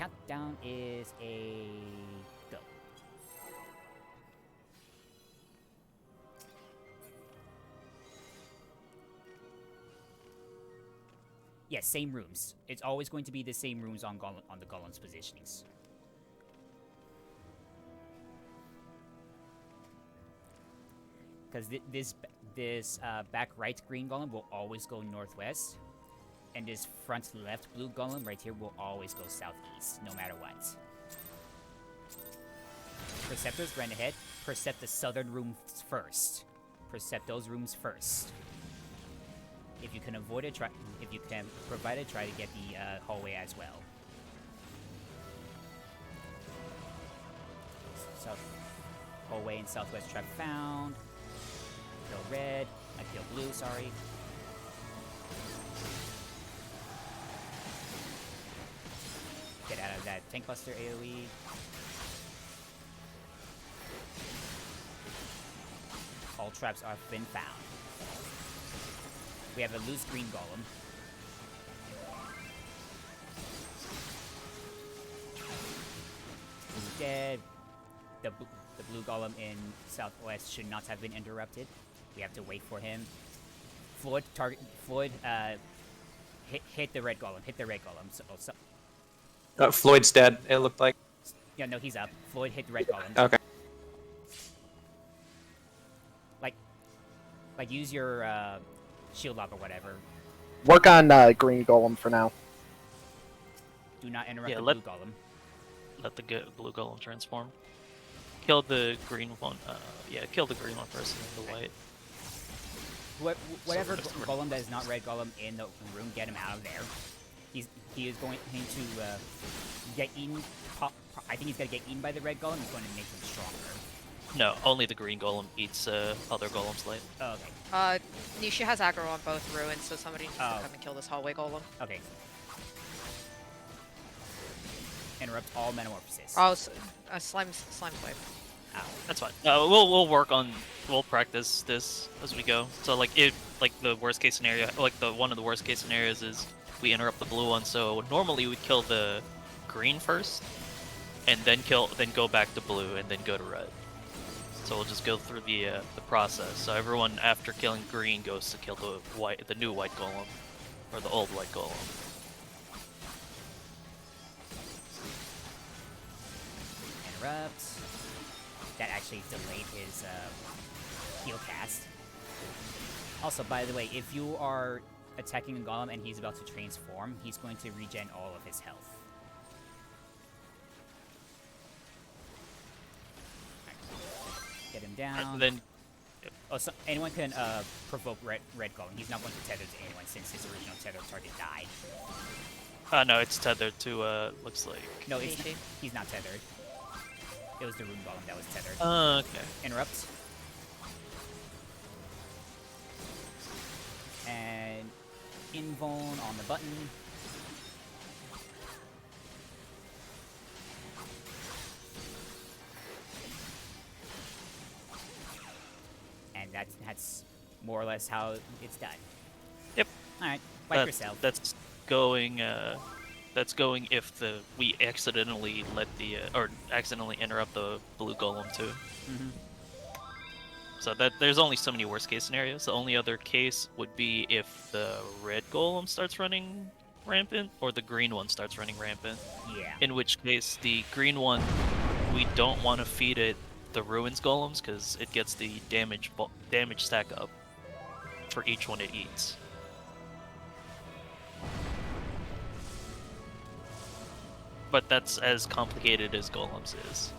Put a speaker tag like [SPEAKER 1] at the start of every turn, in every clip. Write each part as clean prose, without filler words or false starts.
[SPEAKER 1] countdown is a go. Yes, same rooms. It's always going to be the same rooms on the golem's positionings. Because this back right green golem will always go northwest, and this front left blue golem right here will always go southeast, no matter what. Perceptors, run ahead. Percept the southern rooms first. Percept those rooms first. If you can avoid it, if you can provide it, try to get the hallway as well. South hallway and southwest trap found. Kill red. I kill blue, sorry. Get out of that tank buster AoE. All traps have been found. We have a loose green golem. He's dead. The blue golem in southwest should not have been interrupted. We have to wait for him. Floyd, hit the red golem. Hit the red golem.
[SPEAKER 2] Floyd's dead, it looked like.
[SPEAKER 1] Yeah, no, he's up. Floyd hit the red golem.
[SPEAKER 2] Okay.
[SPEAKER 1] Like use your shield lock or whatever.
[SPEAKER 3] Work on green golem for now.
[SPEAKER 1] Do not interrupt the blue golem.
[SPEAKER 4] Let the blue golem transform. Kill the green one. Yeah, kill the green one first and then the white.
[SPEAKER 1] Whatever golem that is not red golem in the room, get him out of there. He is going to get eaten. I think he's going to get eaten by the red golem. He's going to make him stronger.
[SPEAKER 4] No, only the green golem eats other golems late.
[SPEAKER 1] Oh, okay.
[SPEAKER 5] Nisha has aggro on both ruins, so somebody needs to come and kill this hallway golem.
[SPEAKER 1] Okay. Interrupt all metamorphosis.
[SPEAKER 5] Oh, slime swipe.
[SPEAKER 1] Ow.
[SPEAKER 4] That's fine. We'll practice this as we go. So like the worst case scenario, one of the worst case scenarios is we interrupt the blue one. So normally we'd kill the green first, and then go back to blue, and then go to red. So we'll just go through the process. So everyone after killing green goes to kill the new white golem, or the old white golem.
[SPEAKER 1] Interrupt. That actually delayed his heal cast. Also, by the way, if you are attacking a golem and he's about to transform, he's going to regen all of his health. Get him down.
[SPEAKER 4] And then,
[SPEAKER 1] oh, so anyone can provoke red golem. He's not going to tether to anyone since his original tether target died.
[SPEAKER 4] no, it's tethered to looks like.
[SPEAKER 1] No, he's not tethered. It was the rune golem that was tethered.
[SPEAKER 4] Okay.
[SPEAKER 1] Interrupt. And invuln on the button. And that's more or less how it's done.
[SPEAKER 4] Yep.
[SPEAKER 1] Alright, wipe yourself.
[SPEAKER 4] That's going if we accidentally accidentally interrupt the blue golem too.
[SPEAKER 1] Mm-hmm.
[SPEAKER 4] So there's only so many worst case scenarios. The only other case would be if the red golem starts running rampant or the green one starts running rampant.
[SPEAKER 1] Yeah.
[SPEAKER 4] In which case the green one, we don't want to feed it the ruins golems because it gets the damage stack up for each one it eats. But that's as complicated as golems is.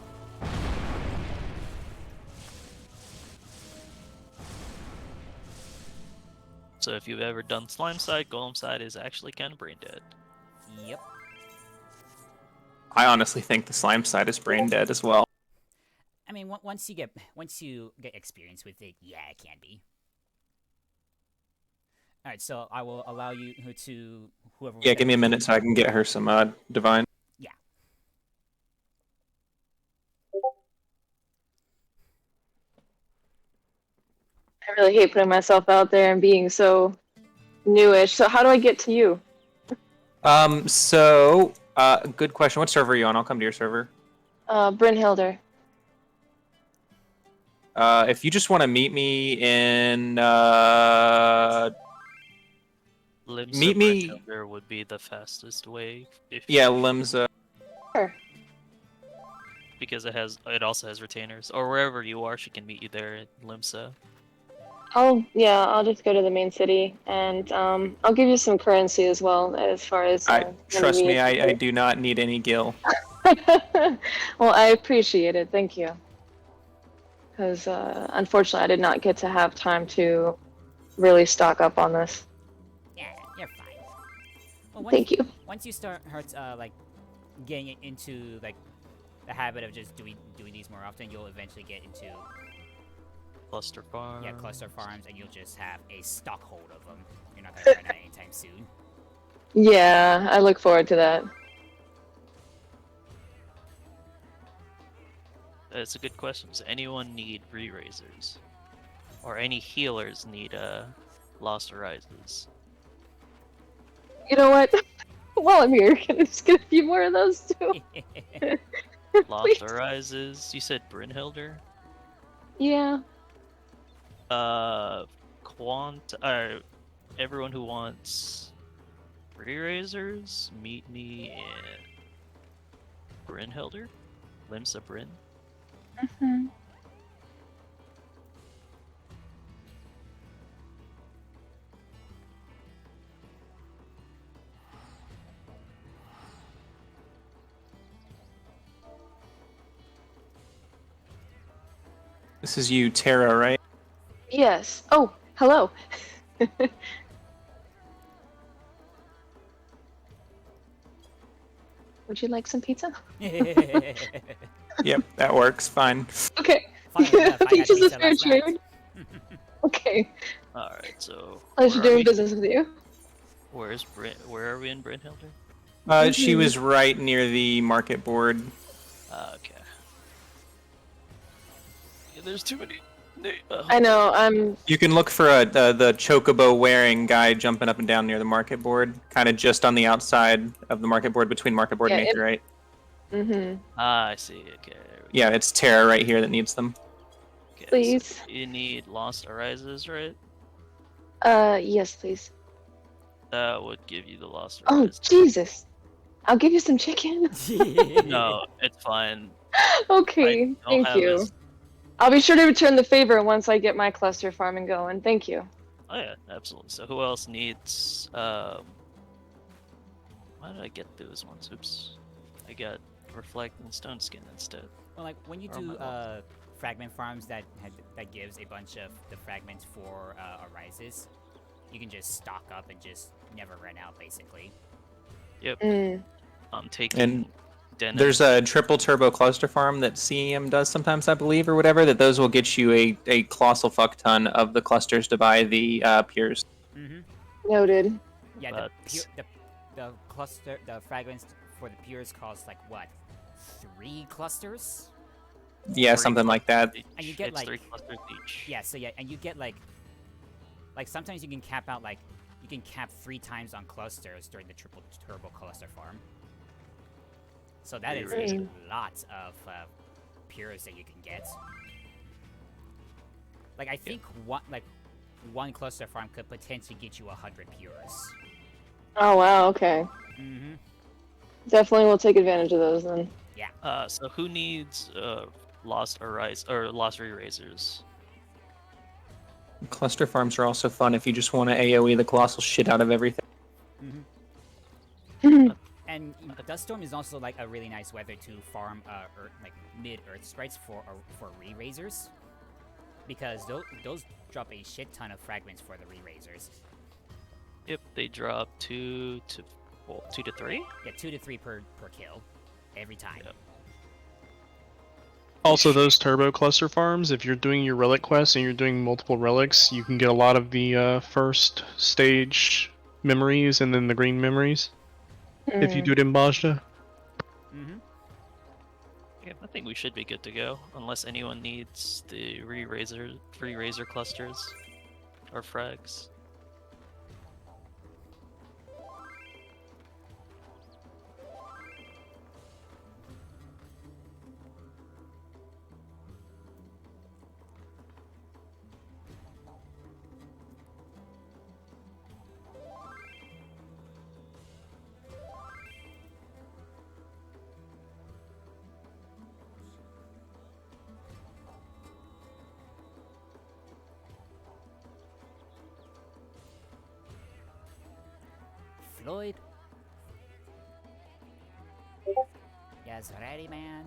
[SPEAKER 4] So if you've ever done slime side, golem side is actually kind of brain dead.
[SPEAKER 1] Yep.
[SPEAKER 2] I honestly think the slime side is brain dead as well.
[SPEAKER 1] I mean, once you get experience with it, yeah, it can be. All right, so I will allow you to whoever.
[SPEAKER 2] Yeah, give me a minute so I can get her some divine.
[SPEAKER 1] Yeah.
[SPEAKER 6] I really hate putting myself out there and being so newish. So how do I get to you?
[SPEAKER 2] So Good question. What server are you on? I'll come to your server.
[SPEAKER 6] Brynhilder.
[SPEAKER 2] If you just want to meet me in,
[SPEAKER 4] Limsa
[SPEAKER 2] meet me.
[SPEAKER 4] Brynhilder would be the fastest way. If
[SPEAKER 2] Yeah, Limsa.
[SPEAKER 6] Sure.
[SPEAKER 4] because it also has retainers, or wherever you are, she can meet you there at Limsa.
[SPEAKER 6] I'll just go to the main city, and I'll give you some currency as well, as far as
[SPEAKER 2] Trust me, I do not need any gil.
[SPEAKER 6] Well, I appreciate it. Thank you. Because unfortunately, I did not get to have time to really stock up on this.
[SPEAKER 1] Yeah, you're fine. Well,
[SPEAKER 6] Thank you.
[SPEAKER 1] Once you start like getting into like the habit of just doing these more often, you'll eventually get into
[SPEAKER 4] Cluster farm.
[SPEAKER 1] cluster farms, and you'll just have a stockhold of them. You're not gonna run out anytime soon.
[SPEAKER 6] Yeah, I look forward to that.
[SPEAKER 4] That's a good question. Does anyone need re-raisers? Or any healers need Lost Horizons?
[SPEAKER 6] You know what? While I'm here, can I just get a few more of those too?
[SPEAKER 4] Lost
[SPEAKER 6] Please.
[SPEAKER 4] Horizons? You said Brynhilder?
[SPEAKER 6] Yeah.
[SPEAKER 4] Everyone who wants re-raisers, meet me in Brynhilder? Limsa Bryn?
[SPEAKER 6] Mm-hmm.
[SPEAKER 2] This is you, Tara, right?
[SPEAKER 6] Yes. Oh, hello. Would you like some pizza?
[SPEAKER 2] Yep, that works. Fine.
[SPEAKER 6] Okay.
[SPEAKER 1] Funnily enough, I got
[SPEAKER 6] Peaches is
[SPEAKER 1] pizza
[SPEAKER 6] fair
[SPEAKER 1] last night.
[SPEAKER 6] trade. Okay.
[SPEAKER 4] Alright, so
[SPEAKER 6] Pleasure
[SPEAKER 4] where are
[SPEAKER 6] doing
[SPEAKER 4] we?
[SPEAKER 6] business with you.
[SPEAKER 4] Where are we in Brynhilder?
[SPEAKER 2] She was right near the market board.
[SPEAKER 4] Okay. Yeah, there's too many.
[SPEAKER 6] I know. I'm.
[SPEAKER 2] You can look for the chocobo wearing guy jumping up and down near the market board, kind of just on the outside of the market board between market board
[SPEAKER 6] Yeah,
[SPEAKER 2] and Aetherite.
[SPEAKER 6] Mm-hmm.
[SPEAKER 4] Ah, I see. Okay. There we
[SPEAKER 2] Yeah, it's Tara right here that needs them.
[SPEAKER 4] go. Okay,
[SPEAKER 6] Please.
[SPEAKER 4] So you need Lost Arises, right?
[SPEAKER 6] Yes, please.
[SPEAKER 4] That would give you the Lost
[SPEAKER 6] Oh,
[SPEAKER 4] Arise.
[SPEAKER 6] Jesus. I'll give you some chicken.
[SPEAKER 4] No, it's fine.
[SPEAKER 6] Okay.
[SPEAKER 4] don't
[SPEAKER 6] Thank
[SPEAKER 4] have
[SPEAKER 6] you.
[SPEAKER 4] this-
[SPEAKER 6] I'll be sure to return the favor once I get my cluster farming going. Thank you.
[SPEAKER 4] Oh yeah, absolutely. So who else needs? Why did I get those ones? Oops. I got Reflect and Stone Skin instead.
[SPEAKER 1] Well, like when you
[SPEAKER 4] Or am
[SPEAKER 1] do
[SPEAKER 4] I lost?
[SPEAKER 1] fragment farms that gives a bunch of the fragments for arises, you can just stock up and just never run out, basically.
[SPEAKER 4] Yep.
[SPEAKER 6] Mm.
[SPEAKER 4] I'm taking.
[SPEAKER 2] And
[SPEAKER 4] Dennis.
[SPEAKER 2] there's a triple turbo cluster farm that CEM does sometimes, I believe, or whatever. That those will get you a colossal fuck ton of the clusters to buy the pures.
[SPEAKER 1] Mm-hmm.
[SPEAKER 6] Noted.
[SPEAKER 1] Yeah,
[SPEAKER 4] But-
[SPEAKER 1] the cluster, the fragments for the pures cost like what, 3 clusters?
[SPEAKER 2] Yeah,
[SPEAKER 4] 3
[SPEAKER 2] something like that.
[SPEAKER 4] each.
[SPEAKER 1] And you get,
[SPEAKER 4] it's
[SPEAKER 1] like-
[SPEAKER 4] 3 clusters each.
[SPEAKER 1] Yeah, so yeah, and you get like sometimes you can cap out like you can cap 3 times on clusters during the triple turbo cluster farm. So that is
[SPEAKER 4] Really?
[SPEAKER 1] a lot of pures that you can get. Like I think one cluster farm could potentially get you 100 pures.
[SPEAKER 6] Oh, wow. Okay.
[SPEAKER 1] Mm-hmm.
[SPEAKER 6] Definitely will take advantage of those then.
[SPEAKER 4] So who needs Lost Arise or Lost Re-Raisers?
[SPEAKER 2] Cluster farms are also fun if you just want to AoE the colossal shit out of everything.
[SPEAKER 1] Mm-hmm. And Duststorm is also like a really nice weather to farm like mid-earth sprites for re-raisers, because those drop a shit ton of fragments for the re-raisers.
[SPEAKER 4] Yep, they drop 2 to 3.
[SPEAKER 1] Yeah, 2 to 3 per kill every time.
[SPEAKER 4] Yep.
[SPEAKER 7] Also, those turbo cluster farms, if you're doing your relic quests and you're doing multiple relics, you can get a lot of the first stage memories and then the green memories if you do it in Bajda.
[SPEAKER 1] Mm-hmm.
[SPEAKER 4] Yeah, I think we should be good to go, unless anyone needs the re-razor clusters or frags.
[SPEAKER 1] deployed. Yes, ready, man.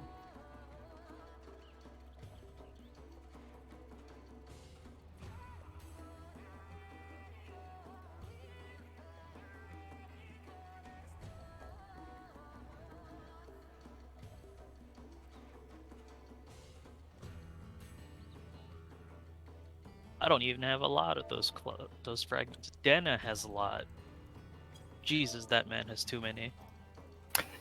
[SPEAKER 4] I don't even have a lot of those fragments. Denna has a lot. Jesus, that man has too many.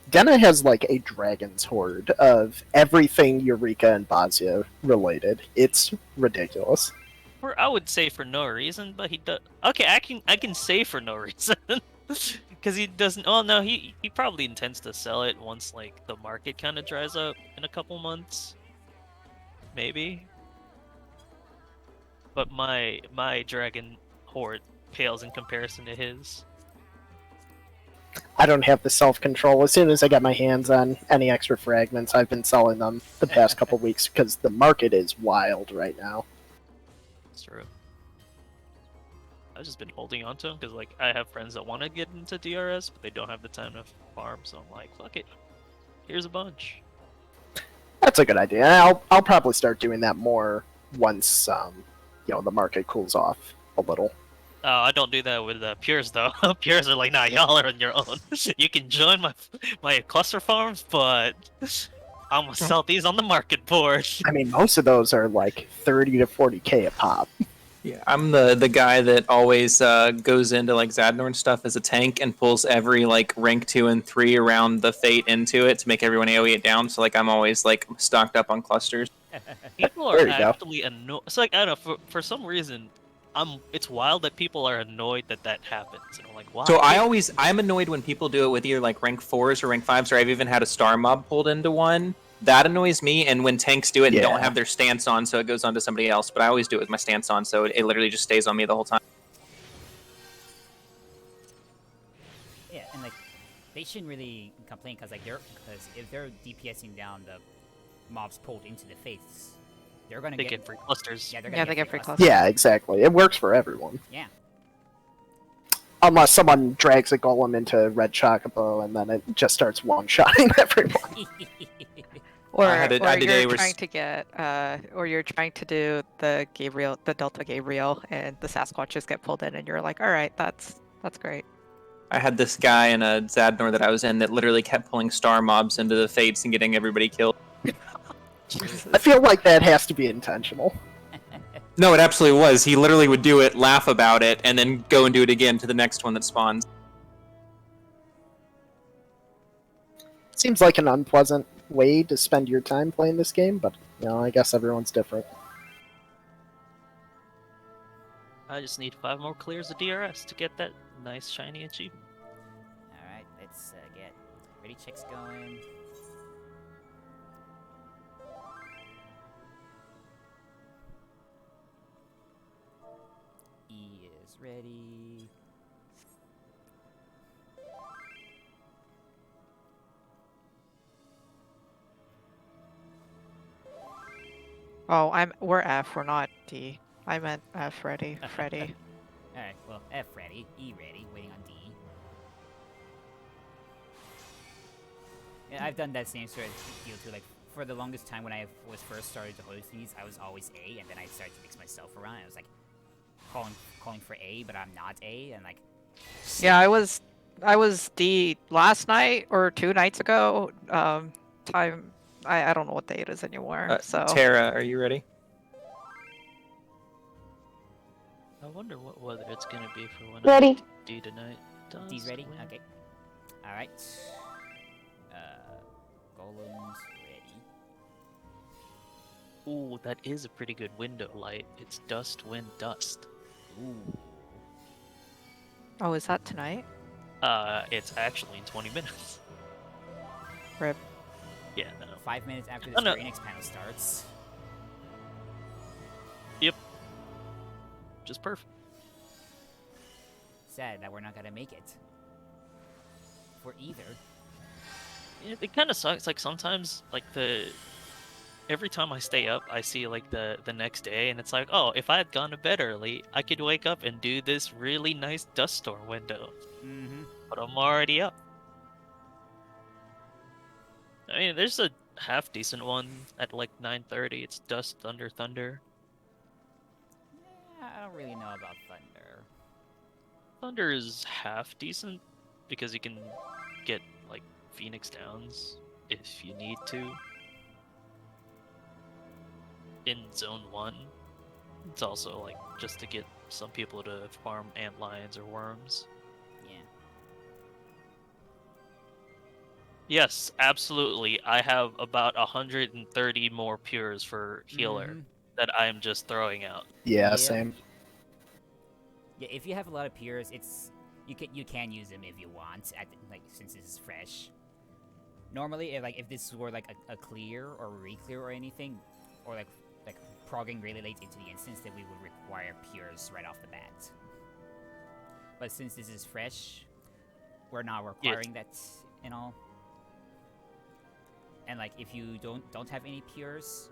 [SPEAKER 3] Denna has like a dragon's horde of everything Eureka and Bazia related. It's ridiculous.
[SPEAKER 4] I would say for no reason, but he does. Okay, I can say for no reason, because he doesn't. Oh no, he probably intends to sell it once like the market kind of dries up in a couple months, maybe. But my dragon horde pales in comparison to his.
[SPEAKER 3] I don't have the self-control. As soon as I get my hands on any extra fragments, I've been selling them the past couple weeks because the market is wild right now.
[SPEAKER 4] It's true. I've just been holding on to them because like I have friends that want to get into DRS, but they don't have the time to farm. So I'm like, fuck it. Here's a bunch.
[SPEAKER 3] That's a good idea. I'll probably start doing that more once the market cools off a little.
[SPEAKER 4] Oh, I don't do that with Pures though. Pures are like, nah, y'all are on your own. You can join my cluster farms, but I'm gonna sell these on the market board.
[SPEAKER 3] I mean, most of those are like 30 to 40k a pop.
[SPEAKER 2] Yeah, I'm the guy that always goes into like Zadnorn stuff as a tank and pulls every like rank 2 and 3 around the Fate into it to make everyone AoE it down. So like I'm always like stocked up on clusters.
[SPEAKER 4] People are
[SPEAKER 3] There you go.
[SPEAKER 4] actually annoyed. It's like I don't know. For some reason, It's wild that people are annoyed that happens. And I'm like, why?
[SPEAKER 2] So I'm annoyed when people do it with either like rank 4s or rank 5s, or I've even had a star mob pulled into one. That annoys me, and when tanks do it and don't have their stance on, so it goes on to somebody else. But I always do it with my stance on, so it literally just stays on me the whole time.
[SPEAKER 1] Yeah, and like they shouldn't really complain because if they're DPSing down the mobs pulled into the faiths, they're gonna
[SPEAKER 4] They get free clusters.
[SPEAKER 1] Yeah, they're gonna
[SPEAKER 5] they get free
[SPEAKER 1] clusters.
[SPEAKER 3] Yeah, exactly. It works for everyone.
[SPEAKER 1] Yeah.
[SPEAKER 3] Unless someone drags a golem into Red Chocobo and then it just starts one-shotting everyone.
[SPEAKER 5] Or,
[SPEAKER 2] I had a day
[SPEAKER 5] you're
[SPEAKER 2] where
[SPEAKER 5] trying to get, or you're trying to do the Delta Gabriel, and the Sasquatches get pulled in, and you're like, all right, that's great.
[SPEAKER 2] I had this guy in a Zadnor that I was in that literally kept pulling star mobs into the fates and getting everybody killed.
[SPEAKER 3] I feel like that has to be intentional.
[SPEAKER 2] No, it absolutely was. He literally would do it, laugh about it, and then go and do it again to the next one that spawns.
[SPEAKER 3] Seems like an unpleasant way to spend your time playing this game, but I guess everyone's different.
[SPEAKER 4] I just need 5 more clears of DRS to get that nice shiny achievement.
[SPEAKER 1] Alright, let's get ready checks going. E is ready.
[SPEAKER 5] Oh, we're F, we're not D. I meant F ready, Freddy.
[SPEAKER 1] Alright, well, F ready, E ready, waiting on D. Yeah, I've done that same sort of deal too. Like, for the longest time when I was first started to host these, I was always A, and then I started to mix myself around. I was like, calling for A, but I'm not A, and like...
[SPEAKER 5] Yeah, I was D last night, or 2 nights ago. I don't know what day it is anymore, so...
[SPEAKER 2] Tara, are you ready?
[SPEAKER 4] I wonder what weather it's gonna be for when
[SPEAKER 6] Ready.
[SPEAKER 4] I D tonight.
[SPEAKER 1] D's ready? Okay. Alright. Golems ready.
[SPEAKER 4] Ooh, that is a pretty good window light. It's dust, wind, dust.
[SPEAKER 1] Ooh.
[SPEAKER 5] Oh, is that tonight?
[SPEAKER 4] It's actually in 20 minutes.
[SPEAKER 5] Rip.
[SPEAKER 4] Yeah, no.
[SPEAKER 1] 5 minutes after the
[SPEAKER 4] Oh, no.
[SPEAKER 1] Square Enix panel starts.
[SPEAKER 4] Just perfect.
[SPEAKER 1] Sad that we're not gonna make it. For either.
[SPEAKER 4] It kind of sucks. Like sometimes, like every time I stay up, I see like the next day, and it's like, oh, if I had gone to bed early, I could wake up and do this really nice dust storm window.
[SPEAKER 1] Mm-hmm.
[SPEAKER 4] But I'm already up. I mean, there's a half decent one at like 9:30. It's Dust Thunder Thunder.
[SPEAKER 1] Yeah, I don't really know about Thunder.
[SPEAKER 4] Thunder is half decent because you can get like Phoenix Downs if you need to. In Zone 1, it's also like just to get some people to farm ant lions or worms.
[SPEAKER 1] Yeah.
[SPEAKER 4] Yes, absolutely. I have about 130 more pures for healer
[SPEAKER 1] Mhm.
[SPEAKER 4] that I'm just throwing out.
[SPEAKER 3] Yeah,
[SPEAKER 1] Yep.
[SPEAKER 3] same.
[SPEAKER 1] Yeah, if you have a lot of peers, it's you can use them if you want, like since this is fresh. Normally, if this were like a clear or re-clear or anything, or like progging really late into the instance, then we would require peers right off the bat. But since this is fresh, we're not requiring that and all. And like if you don't have any peers,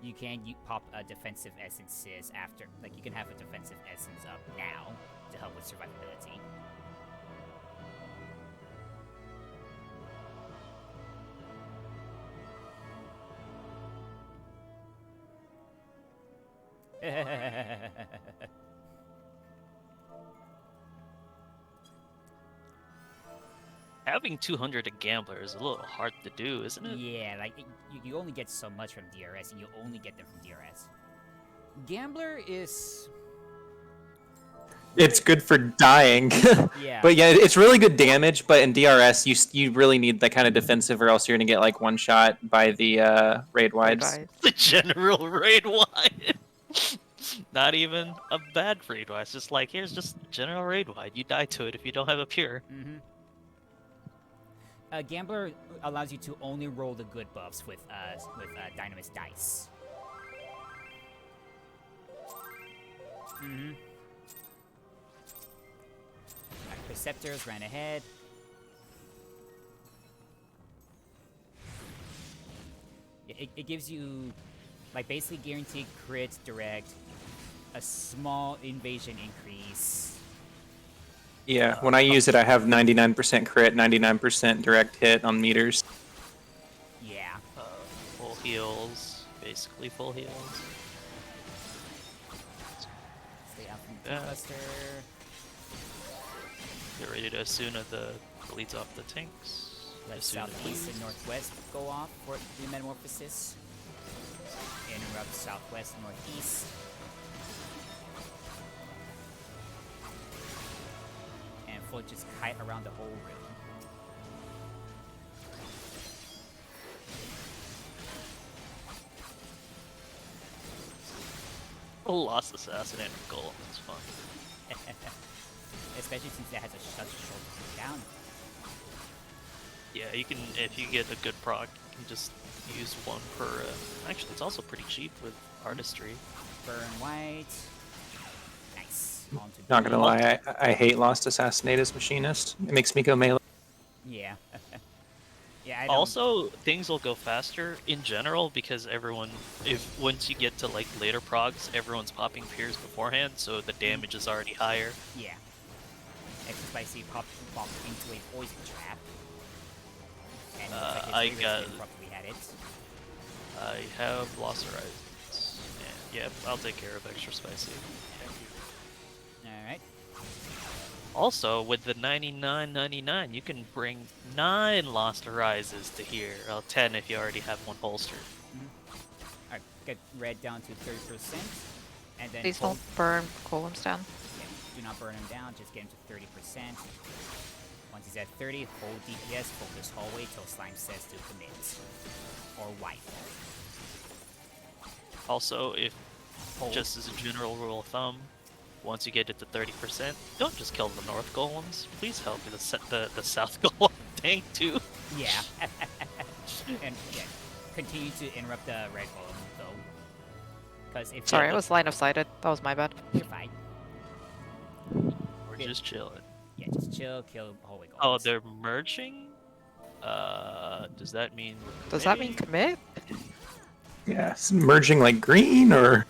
[SPEAKER 1] you can pop defensive essences after. Like you can have a defensive essence up now to help with survivability.
[SPEAKER 4] Having 200 a gambler is a little hard to do, isn't it?
[SPEAKER 1] Yeah, like you only get so much from DRS, and you only get them from DRS. Gambler is
[SPEAKER 2] It's good for dying.
[SPEAKER 1] yeah,
[SPEAKER 2] But yeah, it's really good damage. But in DRS, you really need that kind of defensive, or else you're gonna get like one shot by the raid wides.
[SPEAKER 5] Right.
[SPEAKER 4] The general raid wide. Not even a bad raid wide. It's just like, here's just general raid wide. You die to it if you don't have a pure.
[SPEAKER 1] Mm-hmm. Gambler allows you to only roll the good buffs with Dynamis dice. Mm-hmm. Perceptors ran ahead. It gives you, like, basically guaranteed crit, direct, a small invasion increase.
[SPEAKER 2] Yeah, when I use it, I have 99% crit, 99% direct hit on meters.
[SPEAKER 1] Yeah.
[SPEAKER 4] Full heals. Basically full heals.
[SPEAKER 1] Stay out from the
[SPEAKER 4] Yeah.
[SPEAKER 1] cluster.
[SPEAKER 4] Get ready to Asuna the leads off the tanks.
[SPEAKER 1] Let
[SPEAKER 4] Asuna
[SPEAKER 1] southeast and northwest go off for the metamorphosis. Interrupt southwest and northeast. And full just kite around the whole room.
[SPEAKER 4] Lost assassin and golem. It's fun.
[SPEAKER 1] Especially since it has such a short cooldown.
[SPEAKER 4] Yeah, you can, if you get a good proc, you can just use one per. Actually, it's also pretty cheap with artistry.
[SPEAKER 1] Burn white. Nice. On to
[SPEAKER 2] Not gonna
[SPEAKER 1] blue.
[SPEAKER 2] lie, I hate Lost Assassinate as Machinist. It makes me go melee.
[SPEAKER 1] Yeah. Yeah, I don't...
[SPEAKER 4] Also, things will go faster in general because everyone, if once you get to like later progs, everyone's popping peers beforehand, so the damage is already higher.
[SPEAKER 1] Yeah. Extra Spicy popped into a poison trap. And it looks like his
[SPEAKER 4] I
[SPEAKER 1] Raven's
[SPEAKER 4] got-
[SPEAKER 1] been probably had it.
[SPEAKER 4] I have Lost Horizons. Yeah, I'll take care of extra spicy.
[SPEAKER 1] Alright.
[SPEAKER 4] Also, with the 99.99, you can bring 9 Lost Horizons to here. Well, 10 if you already have one holster.
[SPEAKER 1] Alright, get red down to 30%. And then
[SPEAKER 5] Please
[SPEAKER 1] hold-
[SPEAKER 5] don't burn golems down.
[SPEAKER 1] yeah, do not burn him down, just get him to 30%. Once he's at 30, hold DPS, focus hallway till slime says to commit. Or wipe.
[SPEAKER 4] Also, if just as a general rule of thumb, once you get it to 30%, don't just kill the north golems. Please help the south golem tank too.
[SPEAKER 1] Yeah. And yeah, continue to interrupt the red golem though. Because if
[SPEAKER 5] Sorry,
[SPEAKER 1] you
[SPEAKER 5] I was line of sighted. That was my bad.
[SPEAKER 1] you're fine.
[SPEAKER 4] We're just chilling.
[SPEAKER 1] Yeah, just chill, kill hallway golems.
[SPEAKER 4] Oh, they're merging? Does that mean we're
[SPEAKER 5] Does that mean
[SPEAKER 4] committing?
[SPEAKER 5] commit?
[SPEAKER 2] Yeah, it's merging like green or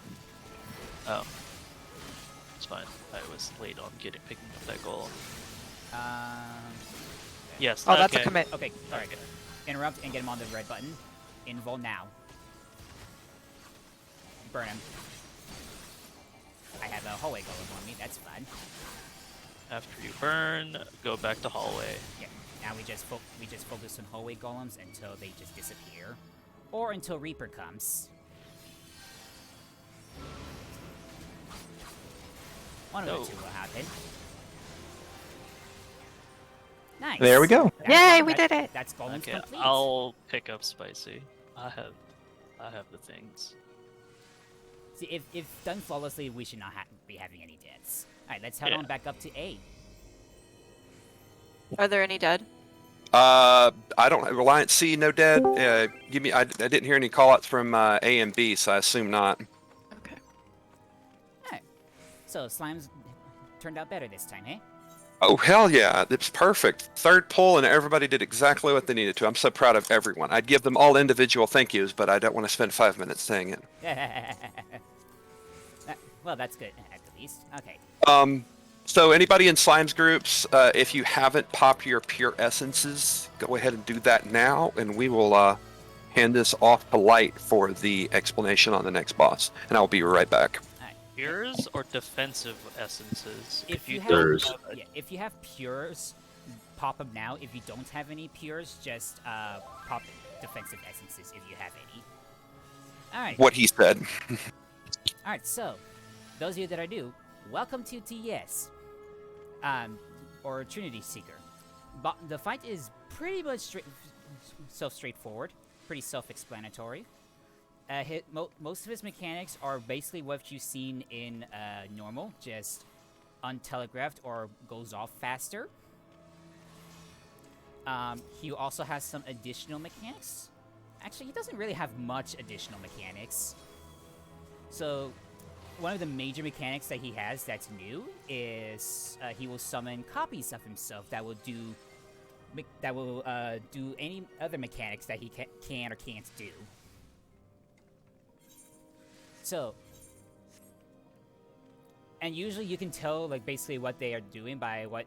[SPEAKER 4] Oh. It's fine. I was late on picking up that goal. Yes.
[SPEAKER 5] Oh, that's a
[SPEAKER 4] okay.
[SPEAKER 5] commit.
[SPEAKER 1] Okay, alright.
[SPEAKER 4] Okay.
[SPEAKER 1] Interrupt and get him on the red button. Invul now. Burn him. I have a hallway golem on me, that's fun.
[SPEAKER 4] After you burn, go back to hallway.
[SPEAKER 1] Yeah, now we just focus on hallway golems until they just disappear. Or until Reaper comes. One of
[SPEAKER 4] No.
[SPEAKER 1] the two will happen. Nice.
[SPEAKER 2] There we go.
[SPEAKER 5] Yay, we did it!
[SPEAKER 1] That's golems
[SPEAKER 4] Okay,
[SPEAKER 1] complete.
[SPEAKER 4] I'll pick up spicy. I have the things.
[SPEAKER 1] See, if done flawlessly, we should not be having any deaths. Alright, let's head
[SPEAKER 4] Yeah.
[SPEAKER 1] on back up to A.
[SPEAKER 5] Are there any dead?
[SPEAKER 8] I don't have Reliant C, no dead. Give me. I didn't hear any callouts from A and B, so I assume not.
[SPEAKER 5] Okay.
[SPEAKER 1] Alright. So, slimes turned out better this time, eh?
[SPEAKER 8] Oh hell yeah, it's perfect. Third pull, and everybody did exactly what they needed to. I'm so proud of everyone. I'd give them all individual thank yous, but I don't want to spend 5 minutes saying it.
[SPEAKER 1] Well, that's good, at the least. Okay.
[SPEAKER 8] So anybody in Slimes groups, if you haven't popped your pure essences, go ahead and do that now, and we will hand this off to Light for the explanation on the next boss. And I'll be right back.
[SPEAKER 4] Pures or defensive essences?
[SPEAKER 1] If you
[SPEAKER 9] Pures.
[SPEAKER 1] have, yeah, if you have pures, pop them now. If you don't have any pures, just pop defensive essences if you have any. Alright.
[SPEAKER 8] What he said.
[SPEAKER 1] Alright, so, those of you that are new, welcome to TES. Or Trinity Seeker. But the fight is pretty much straightforward, pretty self-explanatory. Most of his mechanics are basically what you've seen in normal, just untelegraphed or goes off faster. He also has some additional mechanics. Actually, he doesn't really have much additional mechanics. So, one of the major mechanics that he has that's new is he will summon copies of himself that will do any other mechanics that he can or can't do. So, and usually you can tell like basically what they are doing by what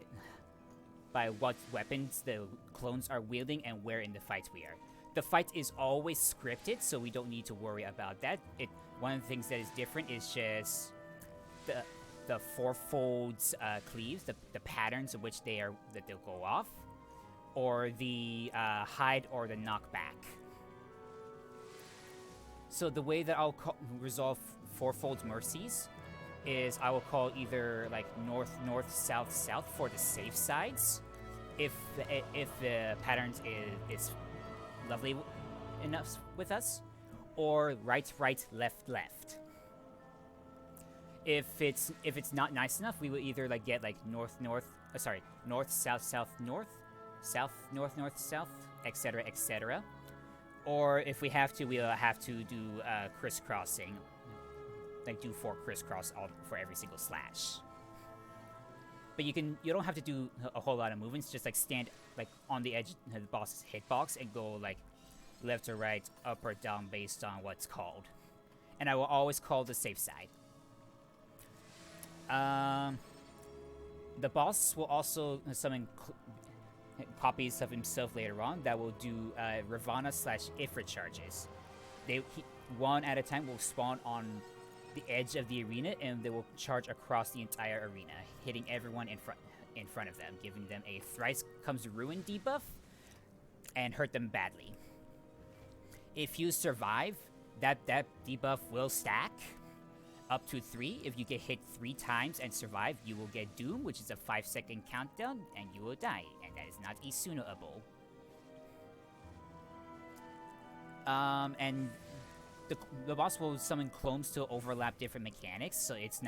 [SPEAKER 1] weapons the clones are wielding and where in the fight we are. The fight is always scripted, so we don't need to worry about that. One of the things that is different is just the fourfolds cleaves, the patterns in which they'll go off, or the hide or the knockback. So the way that I'll resolve fourfolds mercies is I will call either like north, south, south for the safe sides, if the patterns is lovely enough with us, or right, left, left. If it's not nice enough, we will either like get like north, south, north, south, etc. Or if we have to, we'll have to do crisscrossing, like do 4 crisscross for every single slash. But you don't have to do a whole lot of movements. Just like stand like on the edge of the boss's hitbox and go like left or right, up or down based on what's called. And I will always call the safe side. The boss will also summon copies of himself later on that will do Ravana / Ifrit charges. One at a time will spawn on the edge of the arena, and they will charge across the entire arena, hitting everyone in front of them, giving them a thrice comes ruin debuff, and hurt them badly. If you survive, that debuff will stack up to 3. If you get hit 3 times and survive, you will get Doom, which is a 5-second countdown, and you will die, and that is not Isuno-able. And the boss will summon clones to overlap different mechanics, so it's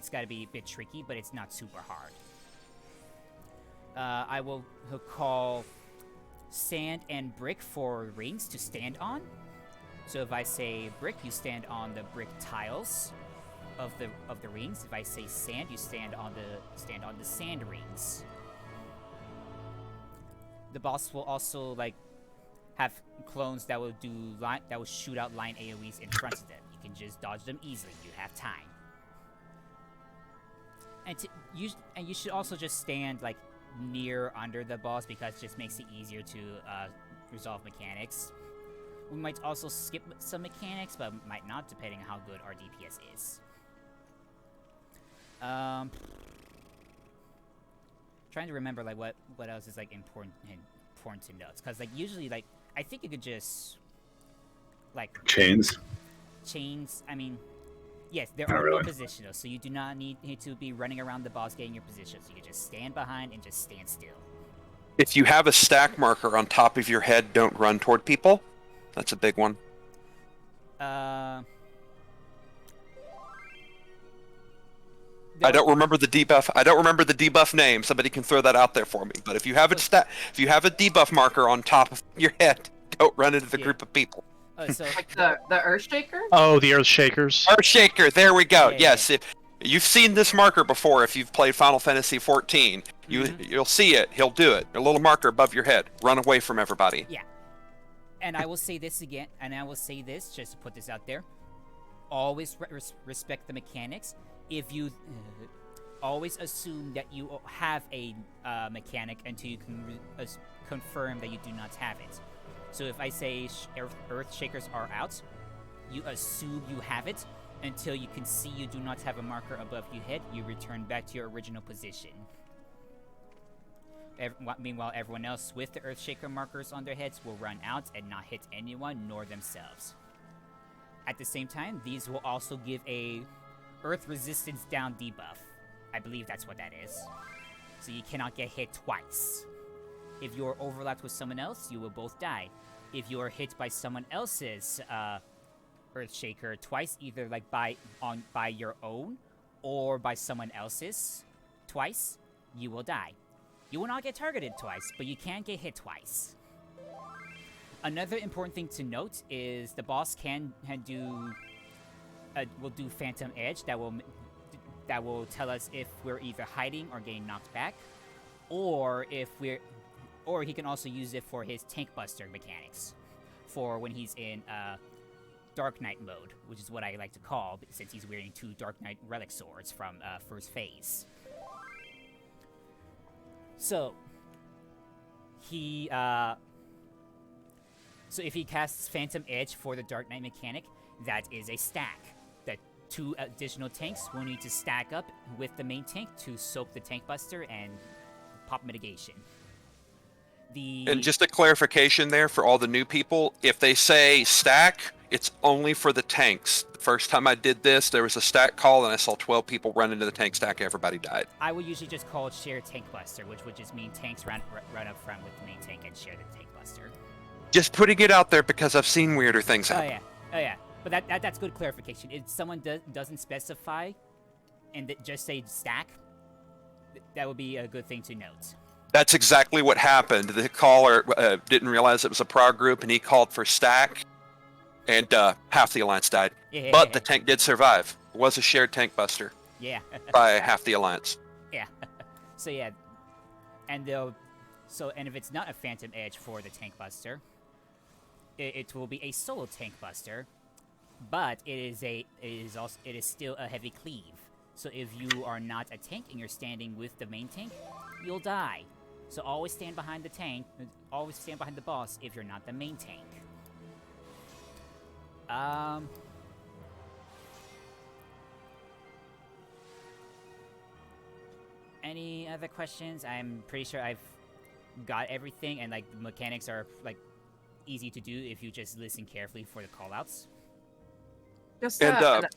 [SPEAKER 1] gotta be a bit tricky, but it's not super hard. I will call sand and brick for rings to stand on. So if I say brick, you stand on the brick tiles of the rings. If I say sand, you stand on the sand rings. The boss will also like have clones that will shoot out line AoEs in front of them. You can just dodge them easily. You have time. And you should also just stand like near under the boss because it just makes it easier to resolve mechanics. We might also skip some mechanics, but might not, depending on how good our DPS is. Trying to remember like what else is like important to note, because like usually like I think you could just like
[SPEAKER 9] Chains.
[SPEAKER 1] I mean, yes, there
[SPEAKER 9] Not
[SPEAKER 1] are
[SPEAKER 9] really.
[SPEAKER 1] no positionals, so you do not need to be running around the boss getting your positions. You can just stand behind and just stand still.
[SPEAKER 8] If you have a stack marker on top of your head, don't run toward people. That's a big one. I don't remember the debuff. I don't remember the debuff name. Somebody can throw that out there for me. But if you have a debuff marker on top of your head, don't run into the group of people.
[SPEAKER 1] So
[SPEAKER 10] Like the Earthshaker?
[SPEAKER 7] Oh, the Earth Shakers.
[SPEAKER 8] Earthshaker. There we go.
[SPEAKER 1] Yeah,
[SPEAKER 8] Yes. If you've seen this marker before, if you've played Final Fantasy XIV, you'll see it. He'll do it. A little marker above your head. Run away from everybody.
[SPEAKER 1] yeah, and I will say this again, and I will say this just to put this out there: always respect the mechanics. If you always assume that you have a mechanic until you can confirm that you do not have it. So if I say Earth Shakers are out, you assume you have it until you can see you do not have a marker above your head. You return back to your original position. Meanwhile, everyone else with the Earthshaker markers on their heads will run out and not hit anyone nor themselves. At the same time, these will also give a Earth Resistance down debuff. I believe that's what that is. So you cannot get hit twice. If you are overlapped with someone else, you will both die. If you are hit by someone else's Earthshaker twice, either like by your own or by someone else's twice, you will die. You will not get targeted twice, but you can get hit twice. Another important thing to note is the boss will do Phantom Edge that will tell us if we're either hiding or getting knocked back, or he can also use it for his Tank Buster mechanics, for when he's in Dark Knight mode, which is what I like to call, since he's wearing 2 Dark Knight relic swords from first phase. So if he casts Phantom Edge for the Dark Knight mechanic, that is a stack. That 2 additional tanks will need to stack up with the main tank to soak the Tank Buster and pop mitigation.
[SPEAKER 8] And just a clarification there for all the new people, if they say stack, it's only for the tanks. The first time I did this, there was a stack call and I saw 12 people run into the tank stack, everybody died.
[SPEAKER 1] I would usually just call it shared Tank Buster, which would just mean tanks run up front with the main tank and share the Tank Buster.
[SPEAKER 8] Just putting it out there because I've seen weirder things happen.
[SPEAKER 1] Oh yeah. But that's good clarification. If someone doesn't specify and just say stack, that would be a good thing to note.
[SPEAKER 8] That's exactly what happened. The caller didn't realize it was a prog group, and he called for stack, and half the alliance died.
[SPEAKER 1] Yeah.
[SPEAKER 8] But the tank did survive. It was a shared tank buster
[SPEAKER 1] Yeah.
[SPEAKER 8] by half the alliance.
[SPEAKER 1] Yeah. So yeah, and if it's not a Phantom Edge for the Tank Buster, it will be a solo Tank Buster, but it is still a heavy cleave. So if you are not a tank and you're standing with the main tank, you'll die. So always stand behind the tank. Always stand behind the boss if you're not the main tank. Any other questions? I'm pretty sure I've got everything, and like the mechanics are like easy to do if you just listen carefully for the callouts.
[SPEAKER 10] Just
[SPEAKER 8] And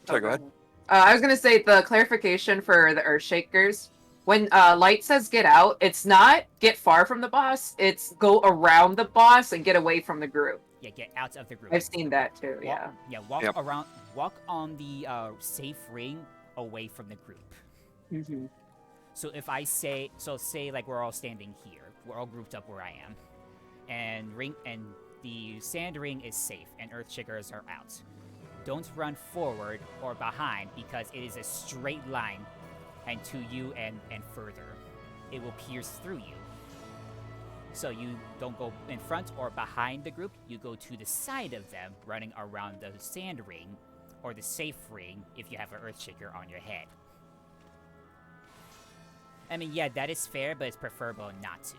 [SPEAKER 8] sorry, go ahead.
[SPEAKER 10] I was gonna say the clarification for the Earthshakers. When Light says get out, it's not get far from the boss. It's go around the boss and get away from the group.
[SPEAKER 1] Yeah, get out of the group.
[SPEAKER 10] I've seen that too. Yeah.
[SPEAKER 1] Walk
[SPEAKER 8] Yep.
[SPEAKER 1] around. Walk on the safe ring away from the group.
[SPEAKER 10] Mm-hmm.
[SPEAKER 1] So if I say, say like we're all standing here, we're all grouped up where I am, and the sand ring is safe, and Earthshakers are out. Don't run forward or behind because it is a straight line, and to you and further, it will pierce through you. So you don't go in front or behind the group. You go to the side of them, running around the sand ring or the safe ring if you have an Earthshaker on your head. I mean, yeah, that is fair, but it's preferable not to.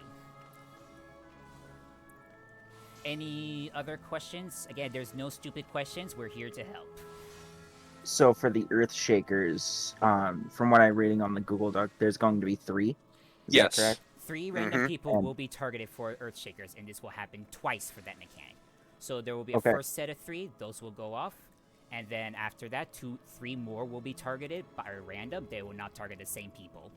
[SPEAKER 1] Any other questions? Again, there's no stupid questions. We're here to help.
[SPEAKER 9] So for the Earth Shakers, from what I'm reading on the Google Doc, there's going to be 3. Is that correct?
[SPEAKER 1] 3 random people will be targeted for Earthshakers, and this will happen twice for that mechanic. So there will be a first set of 3; those will go off, and then after that, 3 more will be targeted by random. They will not target the same people.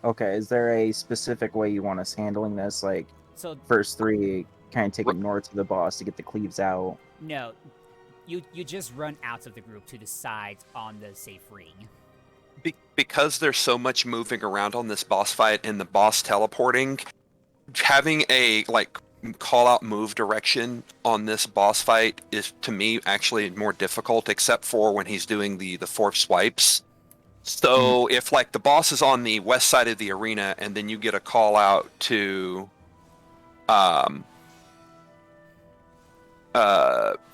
[SPEAKER 9] Okay. Is there a specific way you want us handling this? Like,
[SPEAKER 1] So
[SPEAKER 9] first 3 kind of take it north to the boss to get the cleaves out.
[SPEAKER 1] no, you just run out of the group to the sides on the safe ring.
[SPEAKER 8] Because there's so much moving around on this boss fight and the boss teleporting, having a call out move direction on this boss fight is to me actually more difficult, except for when he's doing the 4 swipes. So if the boss is on the west side of the arena and then you get a call out to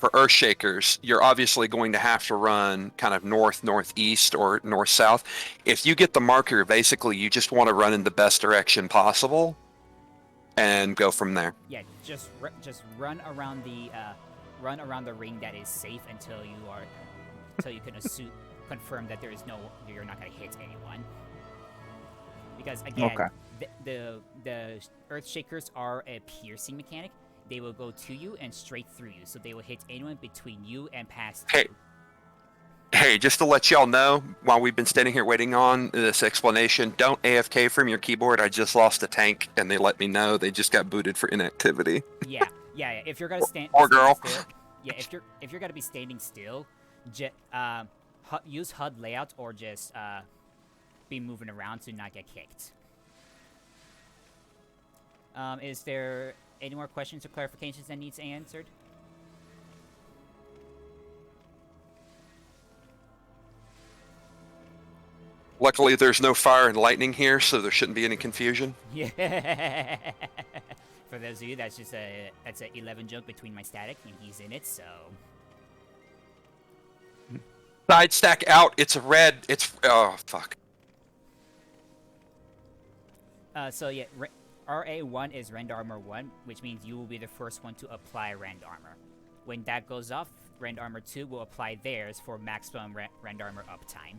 [SPEAKER 8] for Earthshakers, you're obviously going to have to run kind of northeast or north-south. If you get the marker, basically you just want to run in the best direction possible and go from there.
[SPEAKER 1] Yeah, just run around the ring that is safe until you can confirm that you're not going to hit anyone. Because again, the Earthshakers are a piercing mechanic. They will go to you and straight through you, so they will hit anyone between you and past you.
[SPEAKER 8] Hey, just to let y'all know, while we've been standing here waiting on this explanation, don't AFK from your keyboard. I just lost a tank, and they let me know. They just got booted for inactivity.
[SPEAKER 1] Yeah. If you're gonna stand,
[SPEAKER 8] girl.
[SPEAKER 1] Still, if you're gonna be standing still, use HUD layout or just be moving around to not get kicked. Is there any more questions or clarifications that needs answered?
[SPEAKER 8] Luckily, there's no fire and lightning here, so there shouldn't be any confusion.
[SPEAKER 1] Yeah. For those of you, that's an 11 joke between my static, and he's in it, so.
[SPEAKER 8] Side stack out. It's a red. Oh fuck.
[SPEAKER 1] So yeah, RA1 is Rend Armor 1, which means you will be the first one to apply Rend Armor. When that goes off, Rend Armor 2 will apply theirs for maximum Rend Armor uptime.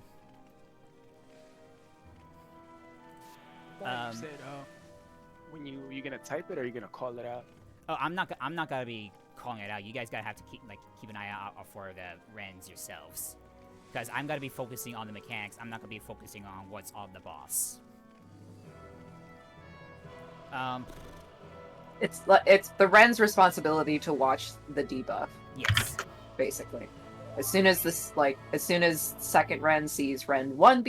[SPEAKER 11] You said, when you gonna type it or you gonna call it out?
[SPEAKER 1] Oh, I'm not gonna be calling it out. You guys gotta have to keep an eye out for the Rends yourselves, because I'm gonna be focusing on the mechanics. I'm not gonna be focusing on what's on the boss.
[SPEAKER 10] It's the Ren's responsibility to watch the debuff.
[SPEAKER 1] Yes.
[SPEAKER 10] Basically, as soon as second Ren sees Ren 1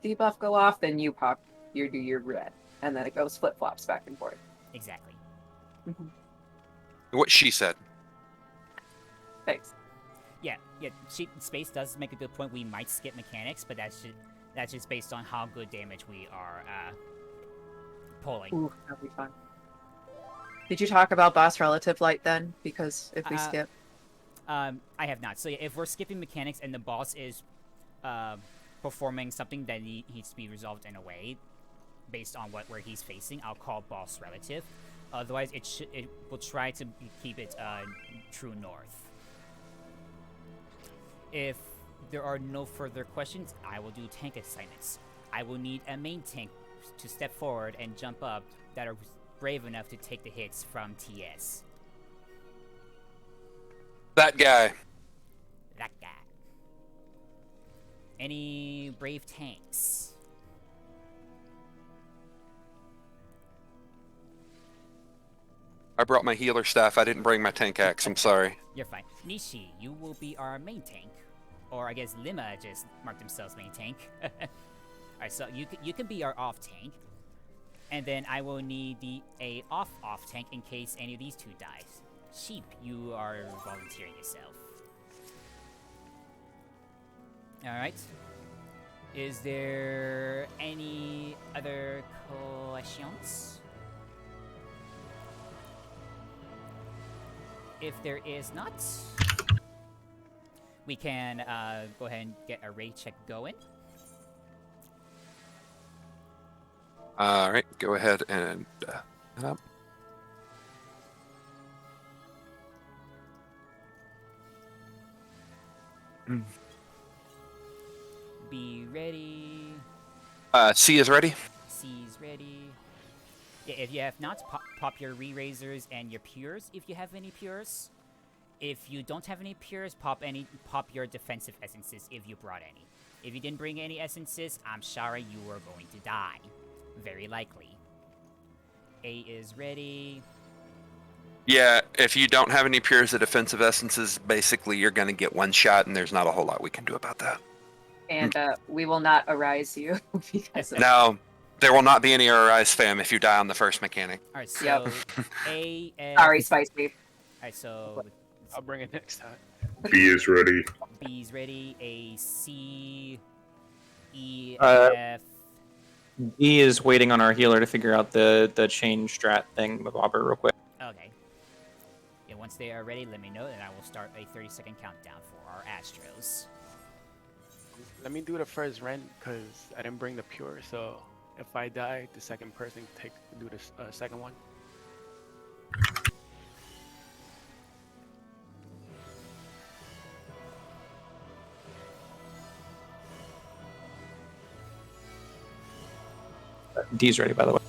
[SPEAKER 10] debuff go off, then you do your Ren, and then it goes flip flops back and forth.
[SPEAKER 1] Exactly.
[SPEAKER 8] What she said.
[SPEAKER 10] Thanks.
[SPEAKER 1] Yeah. Space does make a good point. We might skip mechanics, but that's just based on how good damage we are pulling.
[SPEAKER 10] Ooh, that'll be fun. Did you talk about boss relative light then? Because if we skip.
[SPEAKER 1] I have not. So yeah, if we're skipping mechanics and the boss is performing something that needs to be resolved in a way based on where he's facing, I'll call boss relative. Otherwise, it will try to keep it true north. If there are no further questions, I will do tank assignments. I will need a main tank to step forward and jump up that are brave enough to take the hits from TS.
[SPEAKER 8] That guy.
[SPEAKER 1] That guy. Any brave tanks?
[SPEAKER 8] I brought my healer staff. I didn't bring my tank axe. I'm sorry.
[SPEAKER 1] You're fine. Nishi, you will be our main tank. Or I guess Lima just marked themselves main tank. Alright, so you can be our off tank. And then I will need a off tank in case any of these two dies. Sheep, you are volunteering yourself. Alright. Is there any other questions? If there is not, we can go ahead and get a raid check going.
[SPEAKER 8] All right, go ahead and up.
[SPEAKER 1] Be ready.
[SPEAKER 8] C is ready.
[SPEAKER 1] C's ready. Yeah, if you have not, pop your re-raisers and your pures if you have any pures. If you don't have any pures, pop your defensive essences if you brought any. If you didn't bring any essences, I'm sorry, you are going to die. Very likely. A is ready.
[SPEAKER 8] Yeah, if you don't have any pures or defensive essences, basically you're going to get one shot, and there's not a whole lot we can do about that.
[SPEAKER 10] And we will not arise you because of
[SPEAKER 8] Now, there will not be any RIs spam if you die on the first mechanic.
[SPEAKER 1] Alright, so
[SPEAKER 10] Yep.
[SPEAKER 1] A, F...
[SPEAKER 10] Sorry, Spicy.
[SPEAKER 1] Alright, so...
[SPEAKER 11] I'll bring it next time.
[SPEAKER 12] B is ready.
[SPEAKER 1] B's ready. A, C, E,
[SPEAKER 2] Uh,
[SPEAKER 1] F...
[SPEAKER 2] D is waiting on our healer to figure out the chain strat thing with Bobber real quick.
[SPEAKER 1] Okay. Yeah, once they are ready, let me know, and I will start a 30-second countdown for our Astros.
[SPEAKER 11] Let me do the first rend because I didn't bring the pure. So if I die, the second person do the second one.
[SPEAKER 2] D's ready, by the way.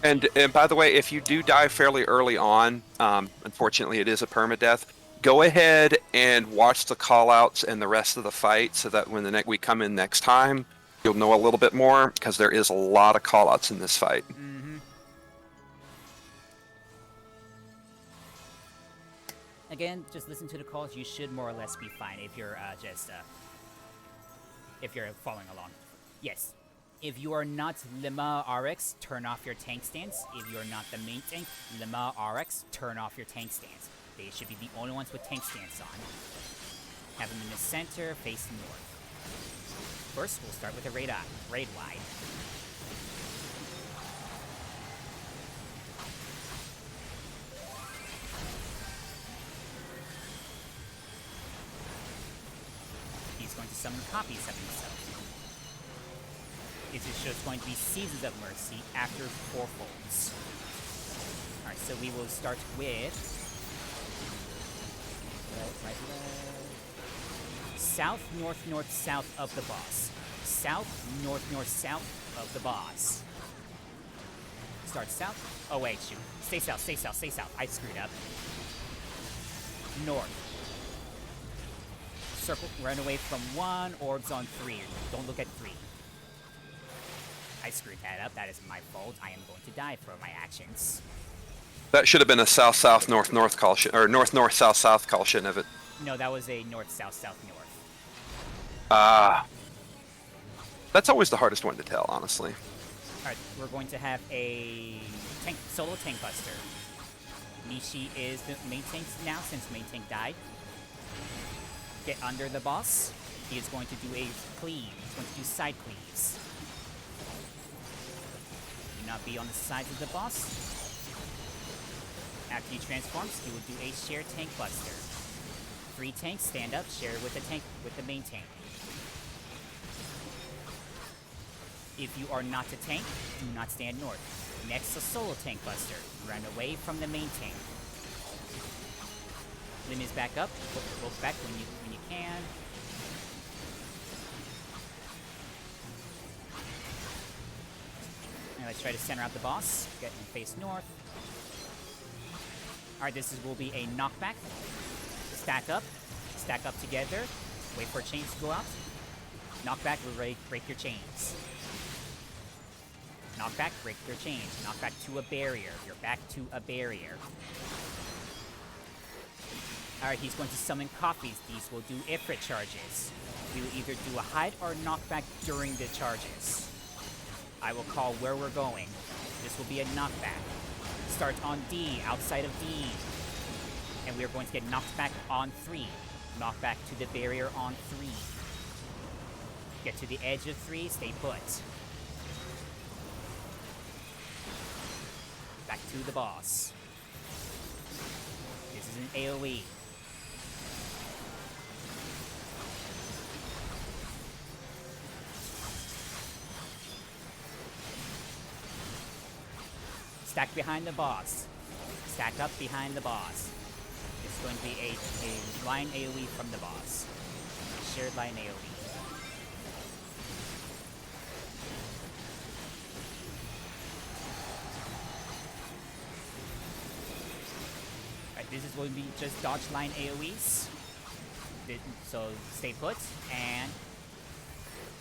[SPEAKER 8] And by the way, if you do die fairly early on, unfortunately it is a permadeath, go ahead and watch the callouts and the rest of the fight so that when we come in next time, you'll know a little bit more, because there is a lot of callouts in this fight.
[SPEAKER 1] Mm-hmm. Again, just listen to the calls. You should more or less be fine if you're if you're following along. Yes. If you are not Lima RX, turn off your tank stance. If you're not the main tank, Lima RX, turn off your tank stance. They should be the only ones with tank stance on. Have them in the center, face north. First, we'll start with a raid wide. He's going to summon copies of himself. It is just going to be Seasons of Mercy after 4 folds. Alright, so we will start with... Right. South, north, north, south of the boss. South, north, north, south of the boss. Start south. Oh wait, shoot. Stay south, stay south, stay south. I screwed up. North. Circle, run away from 1, orbs on 3. Don't look at 3. I screwed that up. That is my fault. I am going to die for my actions.
[SPEAKER 8] That should have been a south-south, north-north call, or north-north, south-south call, shouldn't have it?
[SPEAKER 1] No, that was a north-south, south-north.
[SPEAKER 8] That's always the hardest one to tell, honestly.
[SPEAKER 1] Alright, we're going to have a solo tank buster. Nishi is the main tank now, since main tank died. Get under the boss. He is going to do a cleave. He's going to do side cleaves. Do not be on the sides of the boss. After he transforms, he will do a share tank buster. 3 tanks stand up, share with the main tank. If you are not a tank, do not stand north. Next, a solo tank buster. Run away from the main tank. Lim is back up. Look back when you can. And let's try to center out the boss. Get him face north. Alright, will be a knockback. Stack up together. Wait for chains to go out. Knockback will break your chains. Knockback, break your chains. Knockback to a barrier. You're back to a barrier. Alright, he's going to summon copies. These will do Ifrit charges. We will either do a hide or knockback during the charges. I will call where we're going. This will be a knockback. Start on D, outside of D. And we are going to get knocked back on 3. Knockback to the barrier on 3. Get to the edge of 3, stay put. Back to the boss. This is an AoE. Stack behind the boss. Stack up behind the boss. It's going to be a line AoE from the boss. Shared line AoE. Alright, this is going to be just dodge line AoEs. So stay put and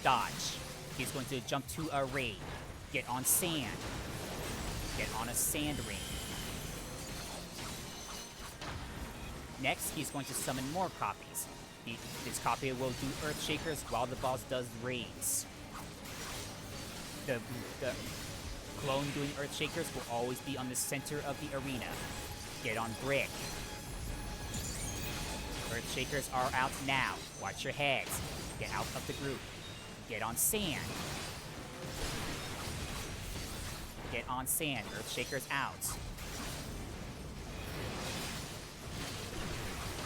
[SPEAKER 1] dodge. He's going to jump to a raid. Get on sand. Get on a sand ring. Next, he's going to summon more copies. This copy will do Earthshakers while the boss does raids. The clone doing Earthshakers will always be on the center of the arena. Get on brick. Earthshakers are out now. Watch your heads. Get out of the group. Get on sand. Get on sand. Earthshakers out.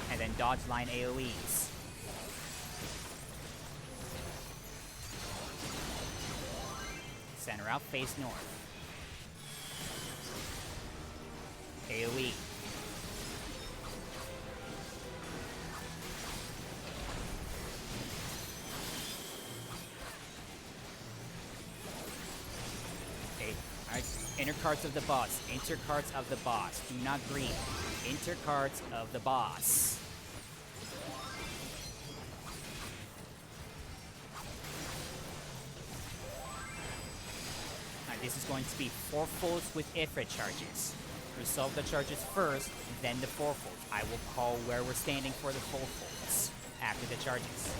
[SPEAKER 1] And then dodge line AoEs. Center out, face north. AoE. Alright, enter cards of the boss. Enter cards of the boss. Do not green. Enter cards of the boss. Alright, this is going to be 4 folds with Ifrit charges. Resolve the charges first, then the 4 folds. I will call where we're standing for the 4 folds after the charges.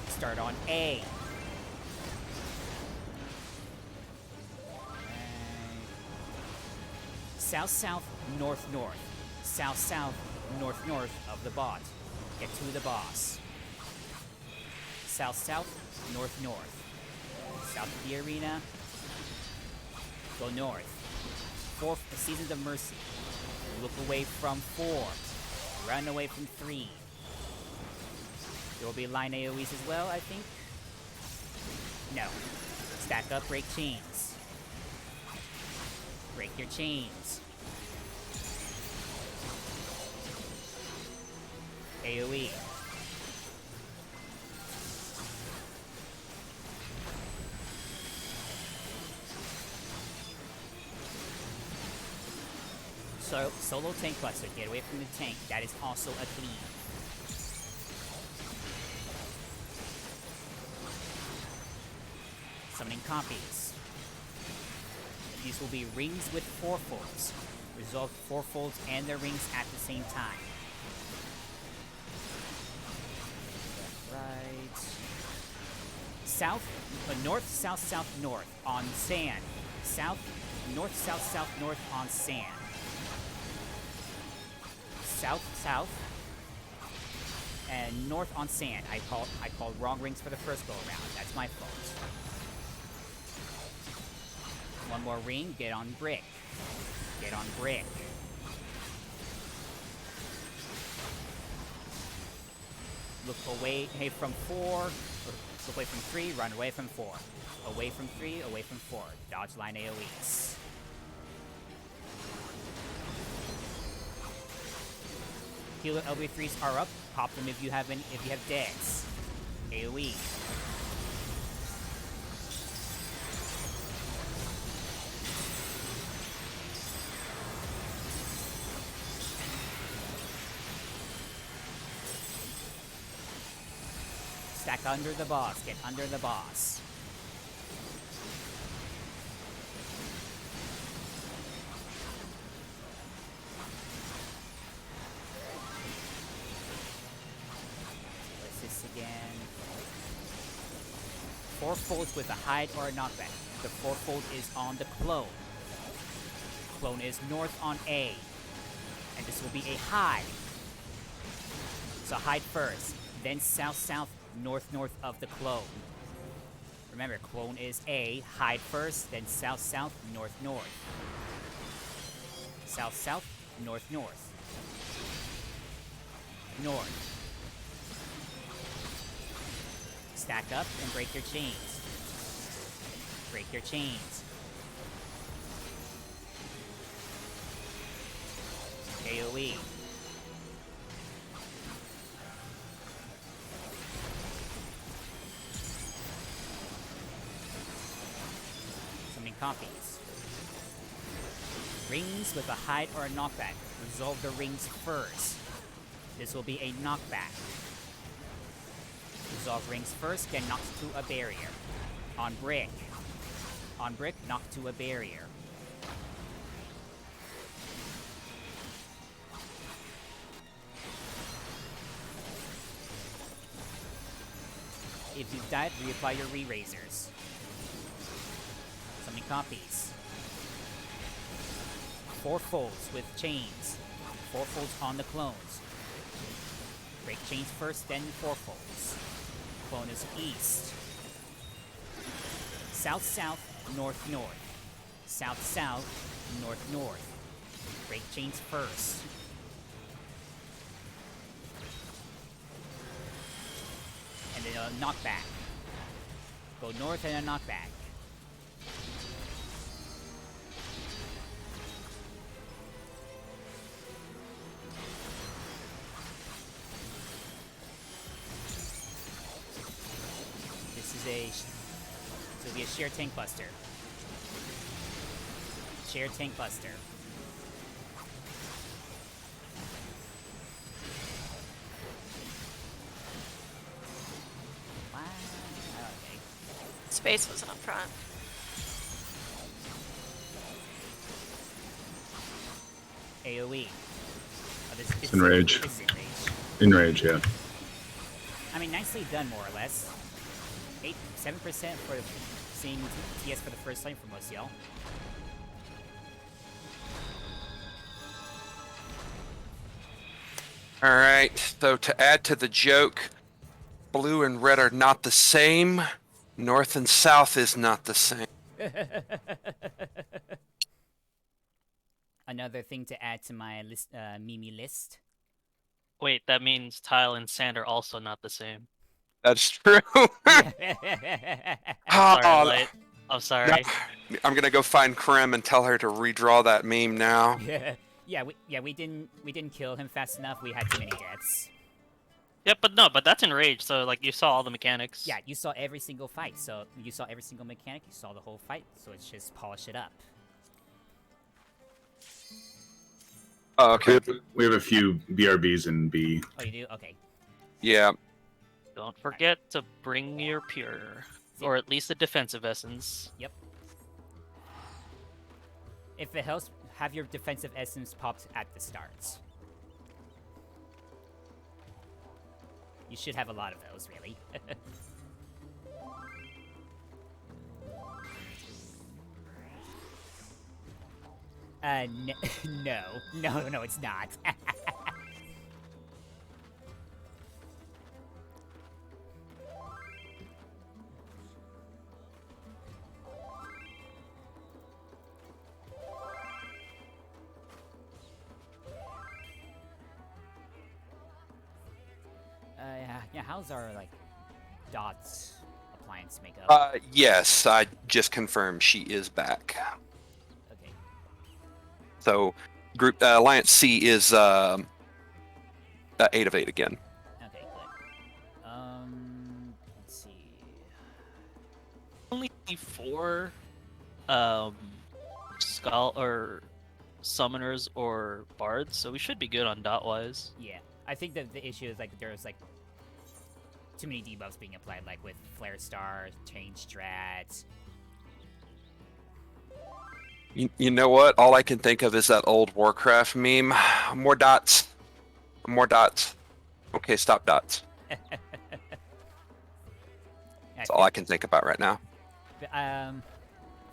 [SPEAKER 1] Start on A. South, south, north, north. South, south, north, north of the bot. Get to the boss. South, south, north, north. South of the arena. Go north. 4 Seasons of Mercy. Look away from 4. Run away from 3. There will be line AoEs as well, I think. No. Stack up, break chains. Break your chains. AoE. So, solo tank buster. Get away from the tank. That is also a clean. Summoning copies. These will be rings with 4 folds. Resolve 4 folds and their rings at the same time. Right. South, north, south, south, north on sand. South, north, south, south, north on sand. South, south, and north on sand. I called wrong rings for the first go around. That's my fault. 1 more ring. Get on brick. Get on brick. Look away, hey, from 4. Look away from 3. Run away from 4. Away from 3. Away from 4. Dodge line AoEs. Healer LB3s are up. Pop them if you have deads. AoE. Stack under the boss. Get under the boss. What's this again? 4 folds with a hide or a knockback. The 4 fold is on the clone. Clone is north on A. And this will be a hide. So hide first. Then south, south, north, north of the clone. Remember, clone is A, hide first, then south, south, north, north. South, south, north, north. North. Stack up and break your chains. Break your chains. AoE. Summoning copies. Rings with a hide or a knockback. Resolve the rings first. This will be a knockback. Resolve rings first, get knocked to a barrier. On brick. On brick, knocked to a barrier. If you've died, reapply your re-razors. Summoning copies. 4 folds with chains. 4 folds on the clones. Break chains first, then 4 folds. Clone is east. South-south, north-north. South-south, north-north. Break chains first. And then a knockback. Go north and a knockback. This will be a sheer tank buster. Sheer tank buster. Wow. Okay.
[SPEAKER 12] Space was up front.
[SPEAKER 1] AoE. Oh,
[SPEAKER 13] It's enrage.
[SPEAKER 1] This is enrage.
[SPEAKER 13] Enrage, yeah.
[SPEAKER 1] I mean, nicely done, more or less. 7% for seeing TS for the first time for most of y'all.
[SPEAKER 8] All right, so to add to the joke, blue and red are not the same. North and south is not the same.
[SPEAKER 1] Another thing to add to my list, Mimi list.
[SPEAKER 4] Wait, that means tile and sand are also not the same.
[SPEAKER 8] That's true.
[SPEAKER 4] Sorry, Light. I'm sorry.
[SPEAKER 8] I'm gonna go find Krem and tell her to redraw that meme now.
[SPEAKER 1] we didn't kill him fast enough. We had too many deaths.
[SPEAKER 4] Yeah, but that's enraged. So like you saw all the mechanics.
[SPEAKER 1] Yeah, you saw every single fight. So you saw every single mechanic. You saw the whole fight. So it's just polish it up.
[SPEAKER 8] Oh, okay.
[SPEAKER 13] We have a few BRBs in B.
[SPEAKER 1] Oh, you do? Okay.
[SPEAKER 8] Yeah.
[SPEAKER 4] Don't forget to bring your pure, or at least a defensive essence.
[SPEAKER 1] Yep. If it helps, have your defensive essence popped at the start. You should have a lot of those, really. No, it's not. Yeah, how's our, like, dots appliance makeup?
[SPEAKER 8] Yes, I just confirmed she is back.
[SPEAKER 1] Okay.
[SPEAKER 8] So, group Alliance C is 8 of 8 again.
[SPEAKER 1] Okay, good. Let's see.
[SPEAKER 4] Only 4 skull or summoners or bards, so we should be good on dot wise.
[SPEAKER 1] Yeah, I think that the issue is like there's like too many debuffs being applied, like with Flare Star, Change Strats.
[SPEAKER 8] You know what? All I can think of is that old Warcraft meme. More dots. More dots. Okay, stop dots. That's all I can think about right now.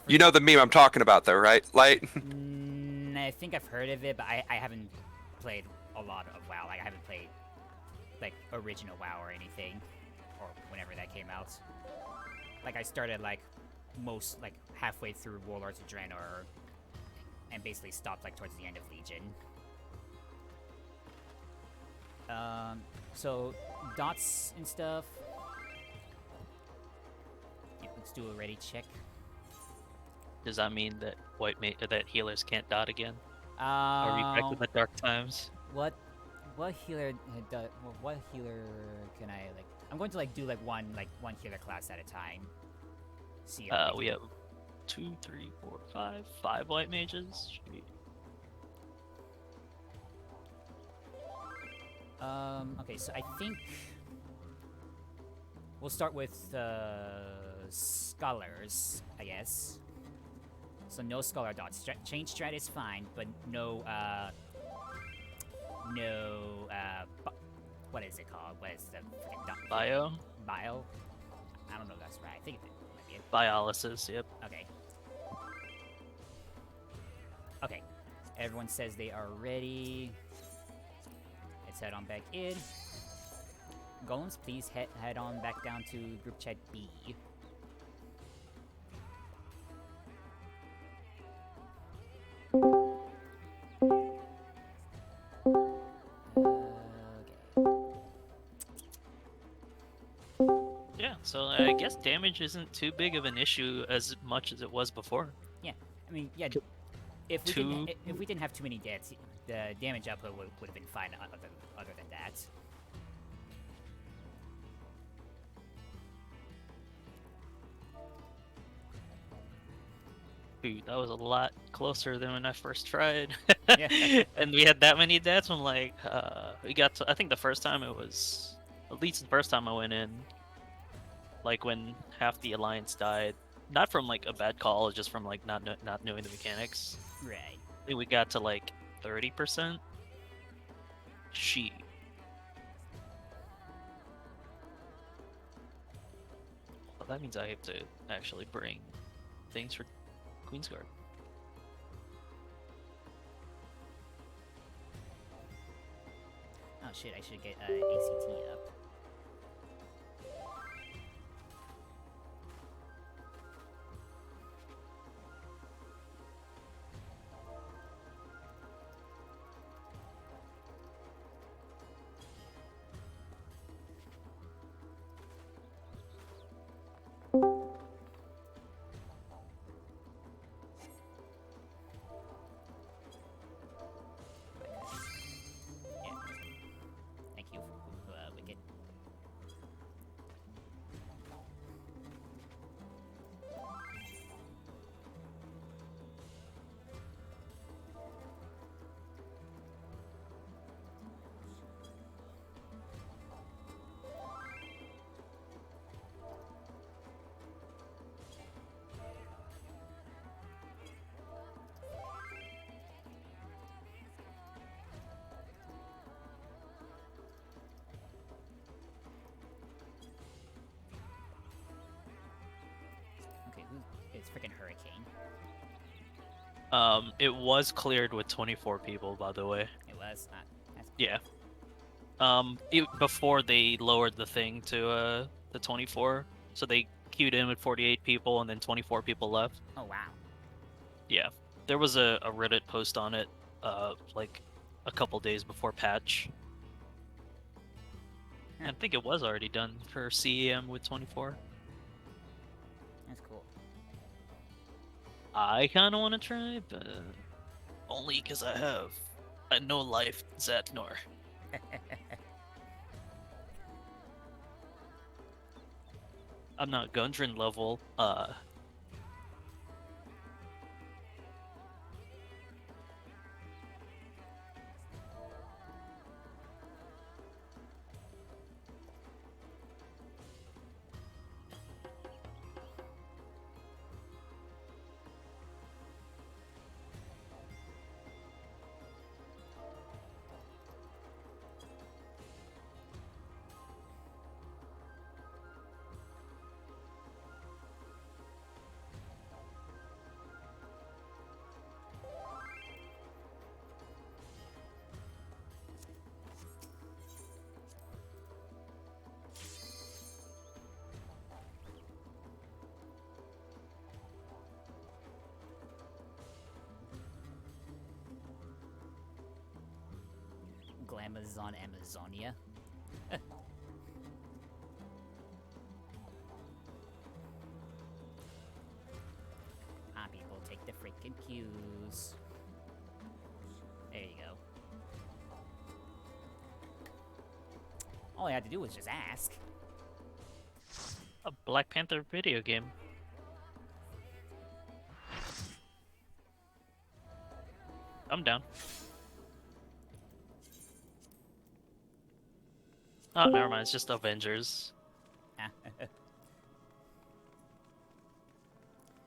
[SPEAKER 8] You know the meme I'm talking about, though, right? Light?
[SPEAKER 1] I think I've heard of it, but I haven't played a lot of WoW. Like, I haven't played, like, original WoW or anything, or whenever that came out. Like, I started, like, halfway through Warlords of Draenor, and basically stopped, like, towards the end of Legion. So, dots and stuff. Yeah, let's do a ready check.
[SPEAKER 4] Does that mean that that healers can't dot again? Are we back to the dark times?
[SPEAKER 1] What healer what healer can I like? I'm going to do one healer class at a time. See if
[SPEAKER 4] We have 2, 3, 4, 5 white mages. Should we...
[SPEAKER 1] Okay, so I think we'll start with scholars, I guess. So no scholar dots. Change strat is fine, but no what is it called? What is the freaking dot?
[SPEAKER 4] Bio?
[SPEAKER 1] Bio? I don't know if that's right. I think it might be it.
[SPEAKER 4] Biolysis, yep.
[SPEAKER 1] Okay. Okay. Everyone says they are ready. Let's head on back in. Golems, please head on back down to group chat B.
[SPEAKER 4] Yeah, so I guess damage isn't too big of an issue as much as it was before.
[SPEAKER 1] Yeah, I mean, yeah. If we didn't have too many deaths, the damage output would have been fine. Other than that.
[SPEAKER 4] Dude, that was a lot closer than when I first tried.
[SPEAKER 1] Yeah.
[SPEAKER 4] And we had that many deaths. I'm like, we got to, I think the first time it was, at least the first time I went in, like when half the alliance died, not from like a bad call, just from like not knowing the mechanics.
[SPEAKER 1] Right.
[SPEAKER 4] I think we got to like 30%. She. Well, that means I have to actually bring things for Queensguard.
[SPEAKER 1] Oh shit! I should get ACT up. Yeah. Thank you, Wicked. Okay, it's freaking Hurricane.
[SPEAKER 4] It was cleared with 24 people, by the way.
[SPEAKER 1] It was. That's
[SPEAKER 4] Yeah. Before they lowered the thing to the 24, so they queued in with 48 people and then 24 people left.
[SPEAKER 1] Oh wow.
[SPEAKER 4] Yeah, there was a Reddit post on it, like a couple days before patch. I think it was already done for CEM with 24.
[SPEAKER 1] That's cool.
[SPEAKER 4] I kind of want to try, but only because I have a no life Zatnor. I'm not Gundren level.
[SPEAKER 1] Glamazon Amazonia. People take the freaking cues. All I had to do was just ask.
[SPEAKER 4] A Black Panther video game. I'm down. Oh, never mind. It's just Avengers.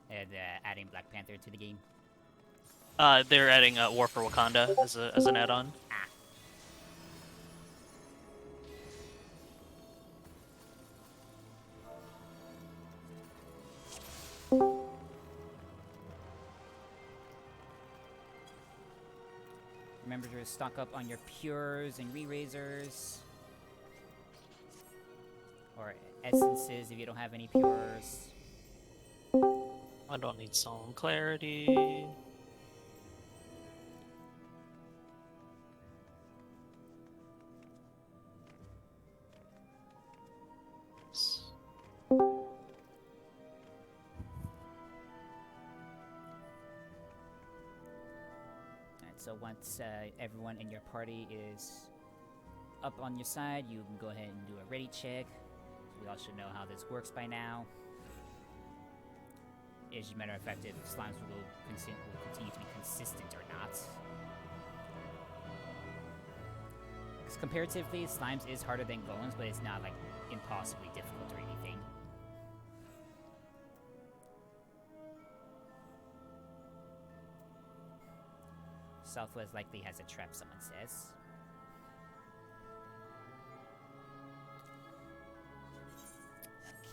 [SPEAKER 1] And adding Black Panther to the game.
[SPEAKER 4] They're adding War for Wakanda as an add-on.
[SPEAKER 1] Remember to stock up on your pures and re-razors. Or essences if you don't have any pures.
[SPEAKER 4] I don't need Solemn Clarity.
[SPEAKER 1] So once everyone in your party is up on your side, you can go ahead and do a ready check. We all should know how this works by now. As a matter of fact, if slimes will continue to be consistent or not. Because comparatively, slimes is harder than golems, but it's not like impossibly difficult or anything. Southwest likely has a trap, someone says.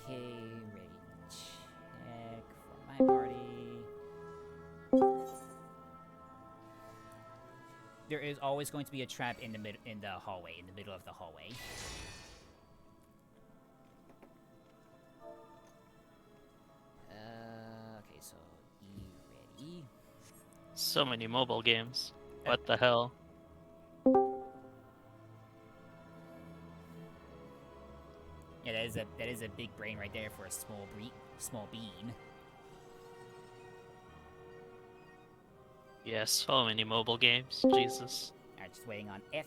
[SPEAKER 1] Okay, ready to check for my party. There is always going to be a trap in the hallway, in the middle of the hallway. Okay, so ready.
[SPEAKER 4] So many mobile games. What the hell?
[SPEAKER 1] Yeah, that is a big brain right there for a small bean.
[SPEAKER 4] Yeah, so many mobile games. Jesus.
[SPEAKER 1] Alright, just waiting on F.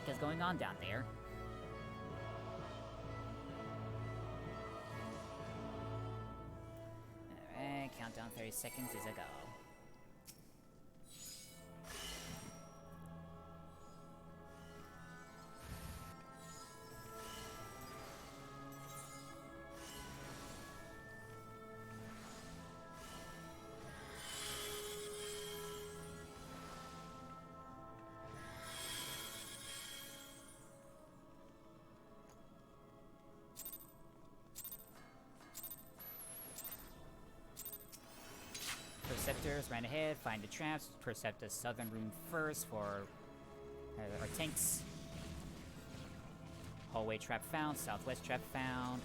[SPEAKER 1] Is going on down there. Alright, countdown 30 seconds is a go. Perceptors, ran ahead, find the traps, percept the southern room first for our tanks. Hallway trap found, southwest trap found.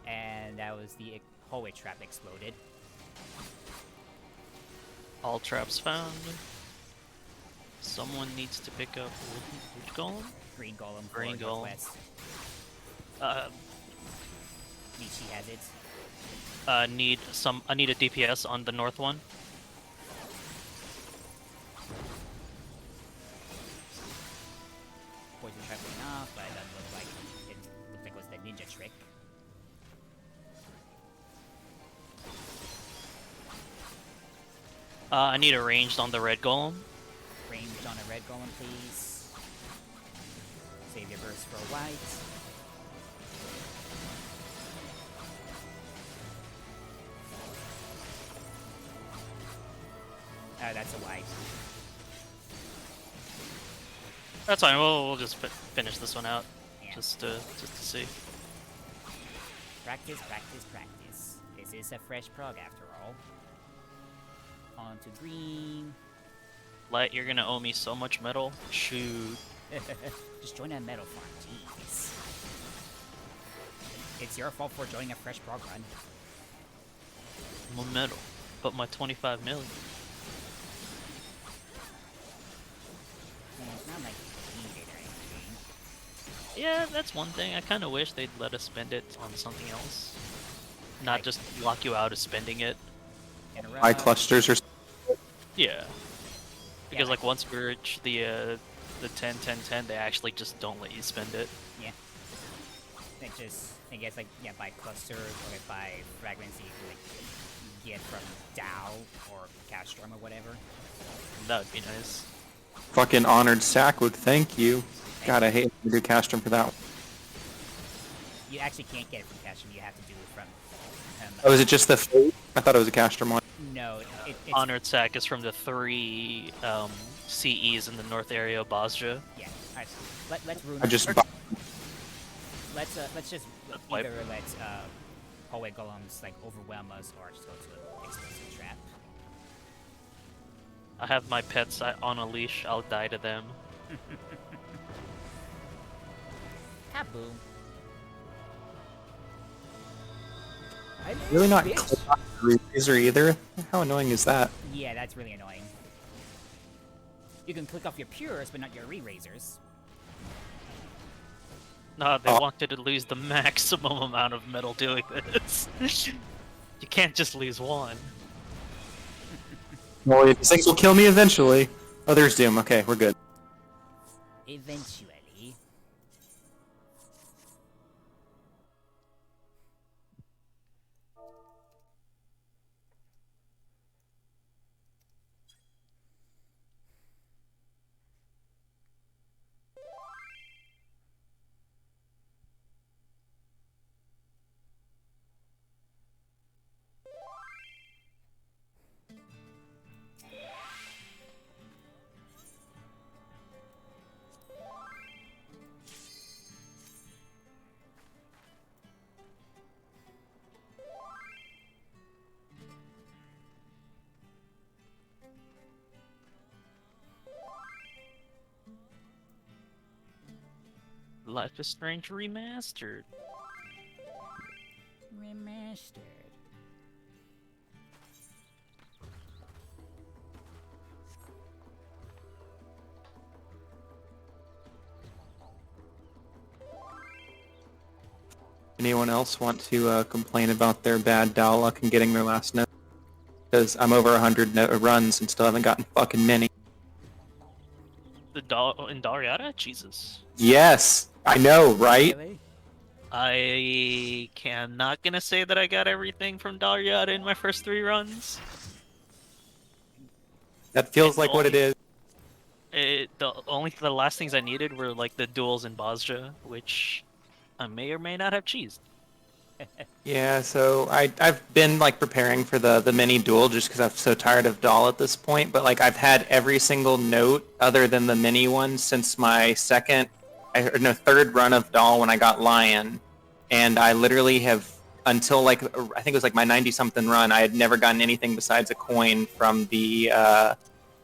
[SPEAKER 1] And that was the hallway trap exploded.
[SPEAKER 4] All traps found. Someone needs to pick up wood golem?
[SPEAKER 1] Green golem.
[SPEAKER 4] Green golem.
[SPEAKER 1] Northwest. Michi has it.
[SPEAKER 4] I need a DPS on the north one.
[SPEAKER 1] Poison trap went off, but it doesn't look like it looked like it was the ninja trick.
[SPEAKER 4] I need a ranged on the red golem.
[SPEAKER 1] Ranged on a red golem, please. Save your burst for white. That's a white.
[SPEAKER 4] That's fine. We'll just finish this one out. just to see.
[SPEAKER 1] Practice, practice, practice. This is a fresh prog after all. On to green.
[SPEAKER 4] Light, you're gonna owe me so much metal. Shoot.
[SPEAKER 1] Just join a metal farm, jeez. It's your fault for joining a fresh prog run.
[SPEAKER 4] I'm a metal, but my 25 million.
[SPEAKER 1] And it's not like you need it or anything.
[SPEAKER 4] Yeah, that's one thing. I kind of wish they'd let us spend it on something else. Not just lock you out of spending it.
[SPEAKER 2] High clusters or
[SPEAKER 4] Yeah. Because like once we reach the 10-10-10, they actually just don't let you spend it.
[SPEAKER 1] Yeah. They just, I guess, like, yeah, by clusters or like by fragments you like get from Dow or Catstorm or whatever.
[SPEAKER 4] That would be nice.
[SPEAKER 2] fucking honored Sackwood, thank you. God, I hate to do Castrum for that one.
[SPEAKER 1] You actually can't get it from Catstorm, you have to do it from...
[SPEAKER 2] Oh, is it just the fate? I thought it was a Castrum one.
[SPEAKER 1] No, it's...
[SPEAKER 4] Honored Sack is from the 3 CEs in the north area of Bosja.
[SPEAKER 1] Yeah, alright, let's ruin
[SPEAKER 2] I just...
[SPEAKER 1] Let's just either let hallway golems like overwhelm us or just go to an explosive trap.
[SPEAKER 4] I have my pets on a leash. I'll die to them.
[SPEAKER 1] Kaboom.
[SPEAKER 2] Really not Razor either? How annoying is that?
[SPEAKER 1] Yeah, that's really annoying. You can click off your pures, but not your re-razors.
[SPEAKER 4] No, they wanted to lose the maximum amount of metal doing this. You can't just lose one.
[SPEAKER 2] Well, these things will kill me eventually. Oh, there's Doom. Okay, we're good.
[SPEAKER 1] Eventually.
[SPEAKER 4] Life is Strange Remastered.
[SPEAKER 1] Remastered.
[SPEAKER 2] Anyone else want to complain about their bad Dow luck in getting their last note? Because I'm over 100 runs and still haven't gotten fucking many.
[SPEAKER 4] The in Dariata? Jesus.
[SPEAKER 2] Yes, I know, right?
[SPEAKER 1] Really?
[SPEAKER 4] I am not gonna say that I got everything from Dariata in my first 3 runs.
[SPEAKER 2] That feels like what it is.
[SPEAKER 4] The last things I needed were like the duels in Bosja, which I may or may not have cheesed.
[SPEAKER 2] Yeah, so I've been like preparing for the mini duel just because I'm so tired of Doll at this point. But like I've had every single note other than the mini one since my third run of Doll when I got Lion, and I literally have until like I think it was like my 90-something run. I had never gotten anything besides a coin from the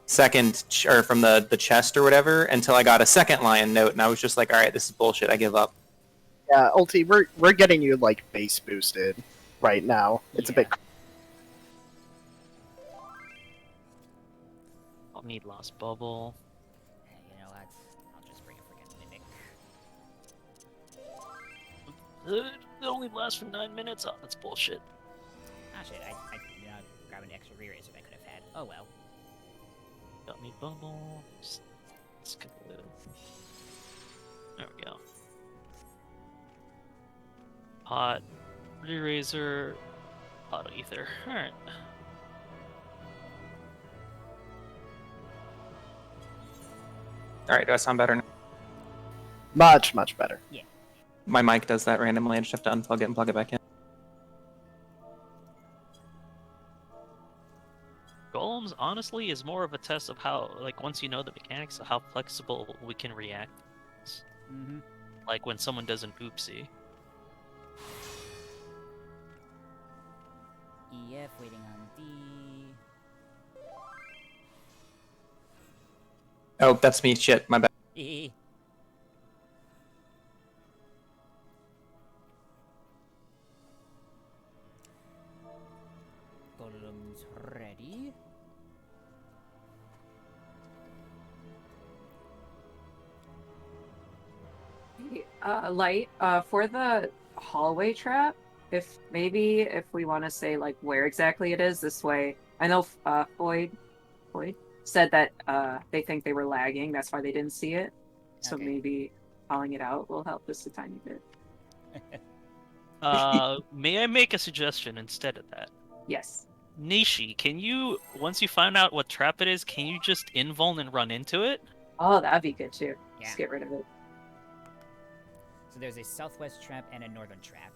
[SPEAKER 2] from the chest or whatever until I got a second Lion note, and I was just like, all right, this is bullshit. I give up.
[SPEAKER 3] Yeah, Ulti, we're getting you like base boosted right now. It's a bit.
[SPEAKER 4] I'll need Lost Bubble.
[SPEAKER 1] You know what? I'll just bring a freaking Mimic.
[SPEAKER 4] It only lasts for 9 minutes. Oh, that's bullshit.
[SPEAKER 1] Ah shit, I grab an extra re-razor I could have had. Oh well.
[SPEAKER 4] Got me Bubble. Let's go. There we go. Pot, re-razor, auto ether. Alright.
[SPEAKER 2] Alright, do I sound better now?
[SPEAKER 3] Much, much better.
[SPEAKER 1] Yeah.
[SPEAKER 2] My mic does that randomly. I just have to unplug it and plug it back in.
[SPEAKER 4] Golems, honestly, is more of a test of how, like, once you know the mechanics of how flexible we can react.
[SPEAKER 1] Mm-hmm.
[SPEAKER 4] Like when someone does an oopsie.
[SPEAKER 1] EF waiting on D.
[SPEAKER 2] Oh, that's me. Shit, my bad.
[SPEAKER 1] E. Golem's ready.
[SPEAKER 10] Light, for the hallway trap, if we want to say like where exactly it is, this way. I know Floyd said that they think they were lagging, that's why they didn't see it. So
[SPEAKER 1] Okay.
[SPEAKER 10] maybe calling it out will help just a tiny bit.
[SPEAKER 4] May I make a suggestion instead of that?
[SPEAKER 10] Yes.
[SPEAKER 4] Nishi, can you, once you find out what trap it is, can you just invuln and run into it?
[SPEAKER 10] Oh, that'd be good too.
[SPEAKER 1] Yeah.
[SPEAKER 10] Just get rid of it.
[SPEAKER 1] So there's a southwest trap and a northern trap.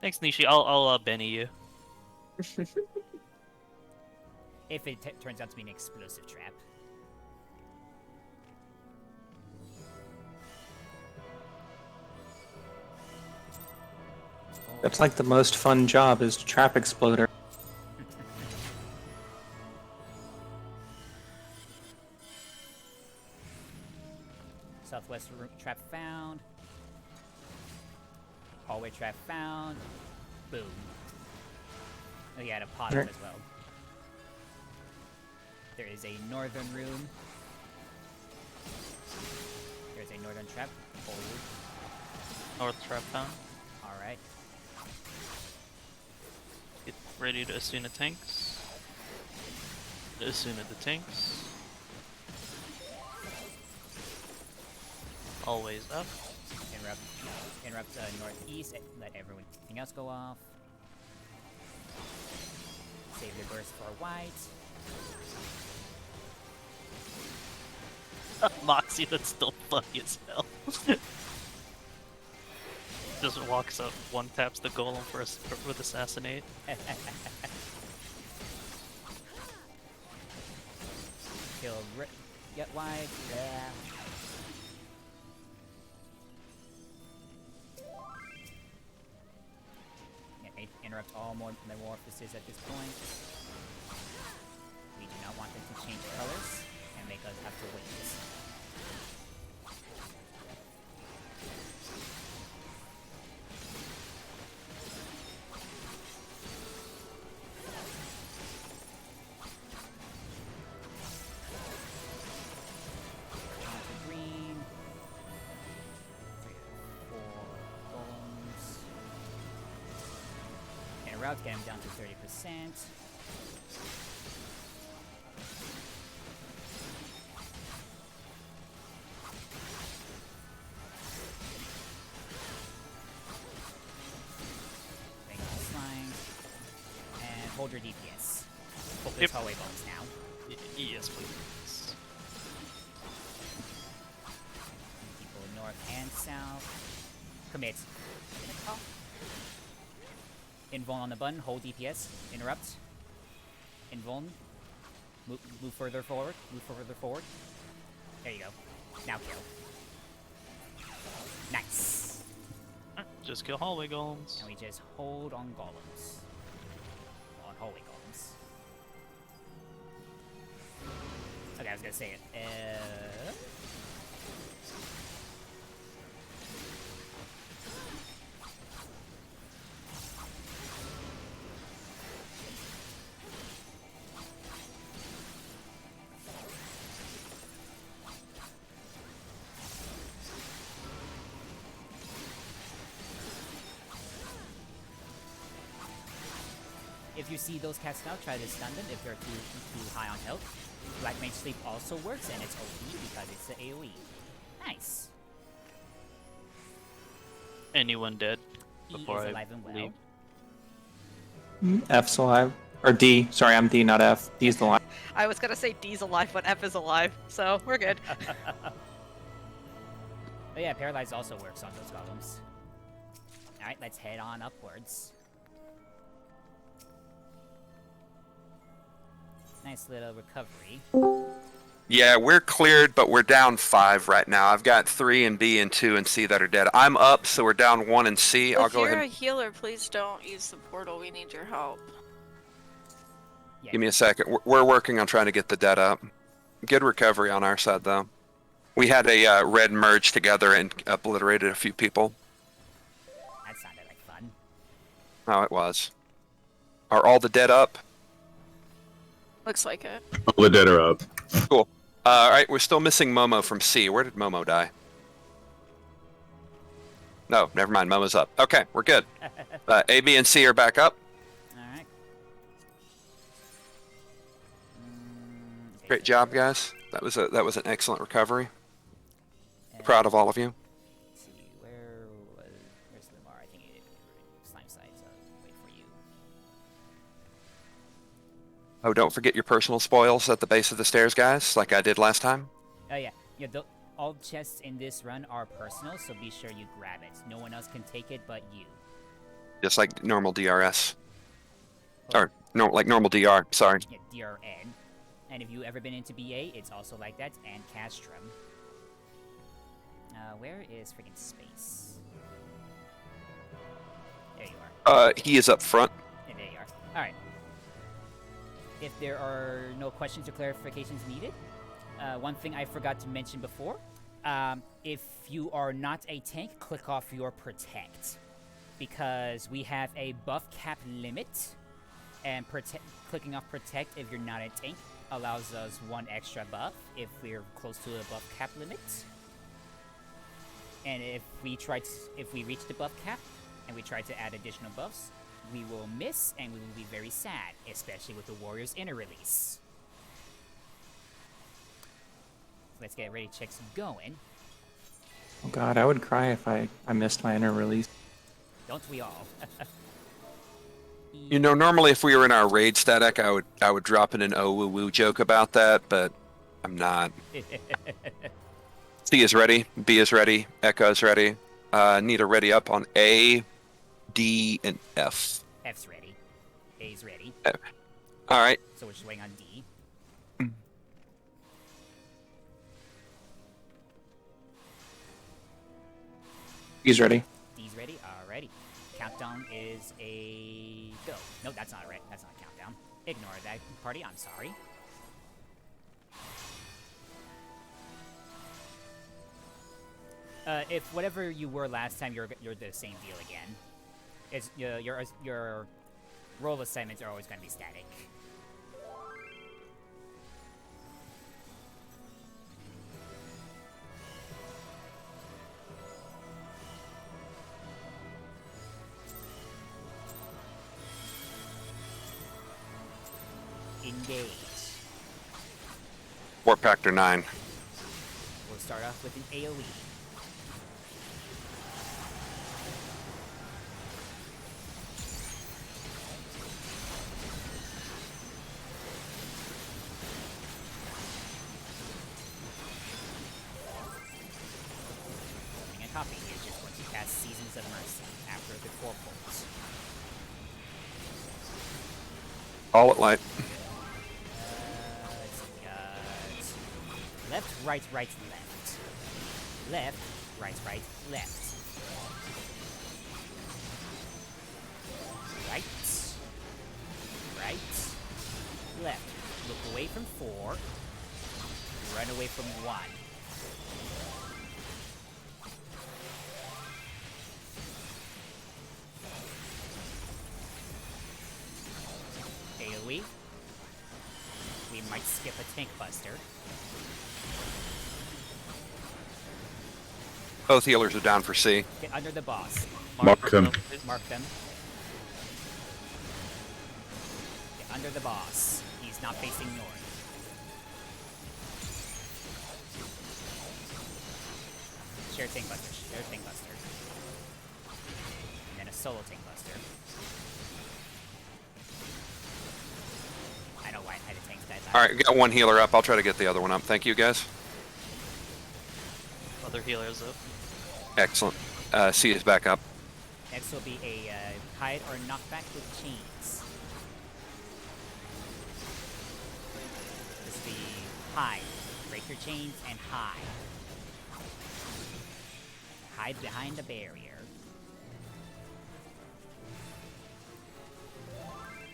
[SPEAKER 4] Thanks, Nishi. I'll Benny you.
[SPEAKER 1] If it turns out to be an explosive trap.
[SPEAKER 2] That's like the most fun job is trap exploder.
[SPEAKER 1] Southwest trap found. Hallway trap found. Boom. Oh, yeah, and a pot
[SPEAKER 2] Right.
[SPEAKER 1] as well. There is a northern room. There's a northern trap. Hold.
[SPEAKER 4] North trap found.
[SPEAKER 1] Alright.
[SPEAKER 4] Get ready to Asuna tanks. Asuna the tanks. Always up.
[SPEAKER 1] Interrupt northeast. Let everything else go off. Save the burst for white.
[SPEAKER 4] Moxie, that's still funny as hell. Just walks up, one taps the golem with assassinate.
[SPEAKER 1] Kill get wide. Yeah. Interrupt all metamorphoses at this point. We do not want them to change colors and make us have to wait. Onto green. 3 4 golems. Interrupt, get him down to 30%. Thank you, slimes. And hold your DPS. Focus
[SPEAKER 4] Yep.
[SPEAKER 1] hallway bones now.
[SPEAKER 4] Yes, please.
[SPEAKER 1] People north and south. Commit. Invuln on the button, hold DPS, interrupt. Invuln. Move further forward, There you go. Now kill. Nice.
[SPEAKER 4] Just kill hallway golems.
[SPEAKER 1] And we just hold on golems. On hallway golems. Okay, I was gonna say it. If you see those cast out, try to stun them if they're too high on health. Black Mage Sleep also works, and it's OP because it's the AoE. Nice.
[SPEAKER 4] Anyone dead
[SPEAKER 1] E
[SPEAKER 4] before
[SPEAKER 1] is
[SPEAKER 4] I
[SPEAKER 1] alive and well.
[SPEAKER 4] leave?
[SPEAKER 2] F's alive. Or D. Sorry, I'm D, not F. D's the line.
[SPEAKER 5] I was gonna say D's alive, but F is alive, so we're good.
[SPEAKER 1] Oh yeah, Paralyze also works on those golems. Alright, let's head on upwards. Nice little recovery.
[SPEAKER 8] Yeah, we're cleared, but we're down 5 right now. I've got 3 in B and 2 in C that are dead. I'm up, so we're down 1 in C. I'll
[SPEAKER 12] If
[SPEAKER 8] go
[SPEAKER 12] you're
[SPEAKER 8] ahead.
[SPEAKER 12] a healer, please don't use the portal. We need your help.
[SPEAKER 1] Yeah.
[SPEAKER 8] Give me a second. We're working on trying to get the dead up. Good recovery on our side, though. We had a red merge together and obliterated a few people.
[SPEAKER 1] That sounded like fun.
[SPEAKER 8] Oh, it was. Are all the dead up?
[SPEAKER 12] Looks like it.
[SPEAKER 13] All the dead are up.
[SPEAKER 8] Cool. All right, we're still missing Momo from C. Where did Momo die? No, never mind. Momo's up. Okay, we're good. A, B, and C are back up.
[SPEAKER 1] All right.
[SPEAKER 8] Great job, guys. That was an excellent recovery. Proud of all of you.
[SPEAKER 1] Let's see, where's Lamar? I think it slime side, so I'll wait for you.
[SPEAKER 8] Oh, don't forget your personal spoils at the base of the stairs, guys, like I did last time.
[SPEAKER 1] Oh yeah, all chests in this run are personal, so be sure you grab it. No one else can take it but you.
[SPEAKER 8] Just like normal DRS. Or like normal DR, sorry.
[SPEAKER 1] Yeah, DRN. And if you've ever been into BA, it's also like that, and Castrum. Where is freaking space? There you are.
[SPEAKER 8] He is up front.
[SPEAKER 1] Yeah, there you are. Alright. If there are no questions or clarifications needed, one thing I forgot to mention before, if you are not a tank, click off your protect. Because we have a buff cap limit, and clicking off protect if you're not a tank allows us 1 extra buff if we're close to the buff cap limit. And if we reach the buff cap and we try to add additional buffs, we will miss and we will be very sad, especially with the Warriors inner release. So let's get ready checks going.
[SPEAKER 2] Oh god, I would cry if I missed my inner release.
[SPEAKER 1] Don't we all?
[SPEAKER 8] You know, normally if we were in our raid static, I would drop in an oh woo woo joke about that, but I'm not. C is ready, B is ready, Echo is ready. Need a ready up on A, D, and F.
[SPEAKER 1] F's ready. A's ready.
[SPEAKER 8] All right.
[SPEAKER 1] So we're just waiting on D.
[SPEAKER 2] He's ready.
[SPEAKER 1] D's ready. Alrighty. Countdown is a go. No, that's not right. That's not a countdown. Ignore that party. I'm sorry. If whatever you were last time, you're the same deal again. It's your role assignments are always going to be static. Engage.
[SPEAKER 8] Warp Factor 9.
[SPEAKER 1] We'll start off with an AoE. Forming a copy is just once you cast Seasons of Mercy after the 4 folds.
[SPEAKER 8] All at light.
[SPEAKER 1] Let's see, left, right, right, left. Left, right, right, left. Right, right, left. Look away from 4. Run away from 1. AoE. We might skip a tank buster.
[SPEAKER 8] Both healers are down for C.
[SPEAKER 1] Get under the boss.
[SPEAKER 13] Mark them.
[SPEAKER 1] Mark them. Get under the boss. He's not facing north. Share tank buster. Share tank buster. And then a solo tank buster. I know why I had a tank that time.
[SPEAKER 8] All right, we got 1 healer up. I'll try to get the other one up. Thank you, guys.
[SPEAKER 4] Other healers up.
[SPEAKER 8] Excellent. C is back up.
[SPEAKER 1] Next will be a hide or knockback with chains. This is the hide. Break your chains and hide. Hide behind the barrier.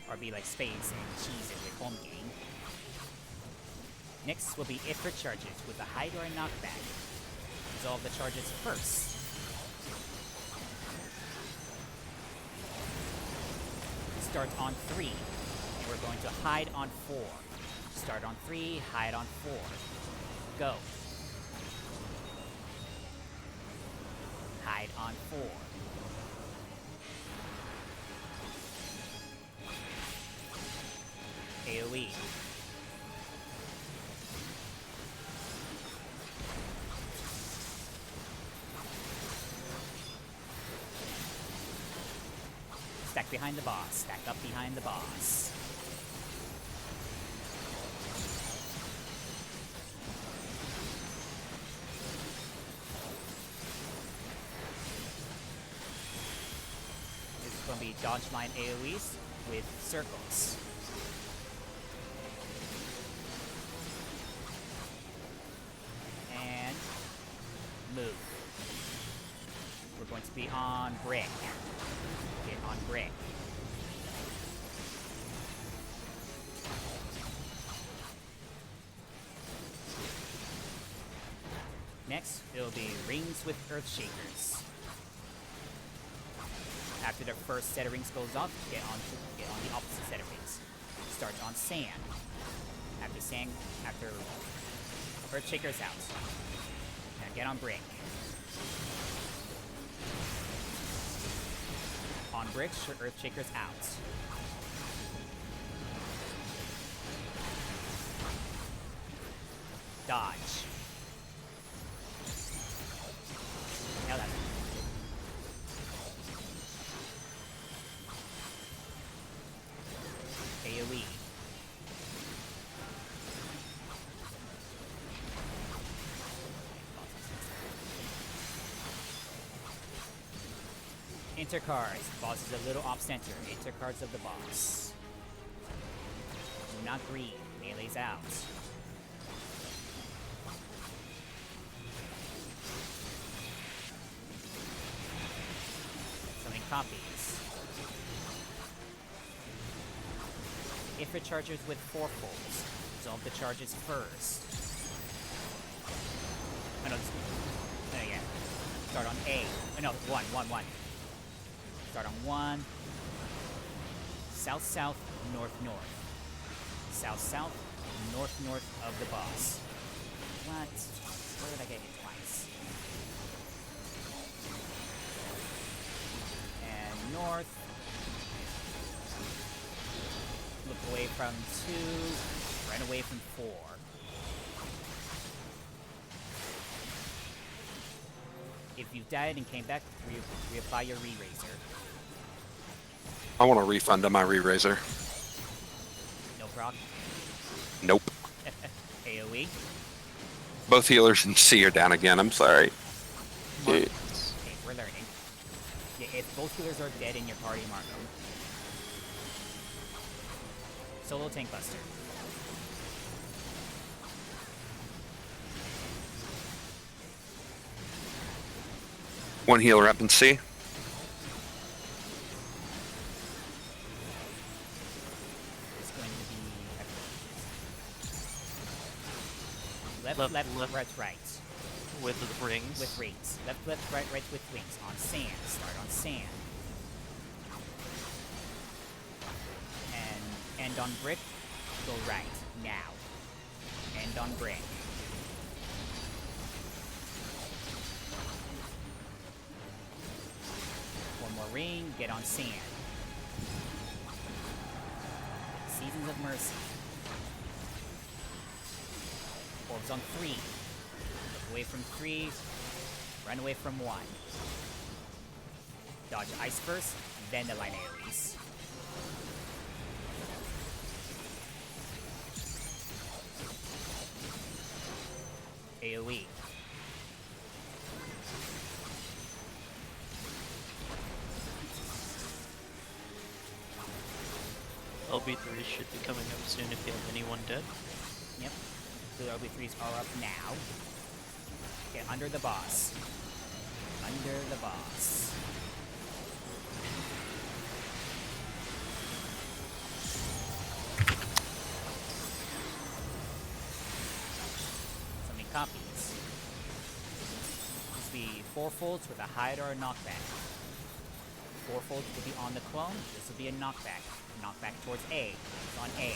[SPEAKER 1] Or be like Spades and Cheese in the home game. Next will be Ifrit charges with a hide or a knockback. Resolve the charges first. Start on 3. And we're going to hide on 4. Start on 3, hide on 4. Go. Hide on 4. AoE. Stack behind the boss. Stack up behind the boss. This is going to be dodge line AoEs with circles. And move. We're going to be on brick. Get on brick. Next, it'll be rings with earth shakers. After the first set of rings goes off, get on the opposite set of rings. Start on sand. After earth shakers out. Now get on brick. On bricks, your earth shakers out. Dodge. Now that's AoE. Enter cards. Boss is a little off center. Enter cards of the boss. Not green. Melee's out. Summoning copies. If it charges with 4 folds, resolve the charges first. Oh no, yeah. Start on A. Oh no, 1. Start on 1. South, south, north, north. South, south, north, north of the boss. What? Where did I get hit twice? And north. Look away from 2. Run away from 4. If you've died and came back, reapply your re-raiser.
[SPEAKER 8] I want a refund on my re-raiser.
[SPEAKER 1] No proc?
[SPEAKER 8] Nope.
[SPEAKER 1] AoE?
[SPEAKER 8] Both healers in C are down again. I'm sorry.
[SPEAKER 1] Okay, we're learning. Yeah, if both healers are dead in your party, mark them. Solo tank buster.
[SPEAKER 8] One healer up in C.
[SPEAKER 1] It's going to be left, left, right.
[SPEAKER 4] With the rings.
[SPEAKER 1] With rings. Left, right with wings. On sand. Start on sand. And end on brick. Go right. Now. End on brick. One more ring. Get on sand. Seasons of Mercy. Orbs on 3. Look away from 3. Run away from 1. Dodge ice first, then the line AoEs. AoE.
[SPEAKER 4] LB3 should be coming up soon if you have anyone dead.
[SPEAKER 1] Yep. The LB3s are up now. Get under the boss. Under the boss. So many copies. This will be 4 folds with a hide or a knockback. 4 folds will be on the clone. This will be a knockback. Knockback towards A. It's on A.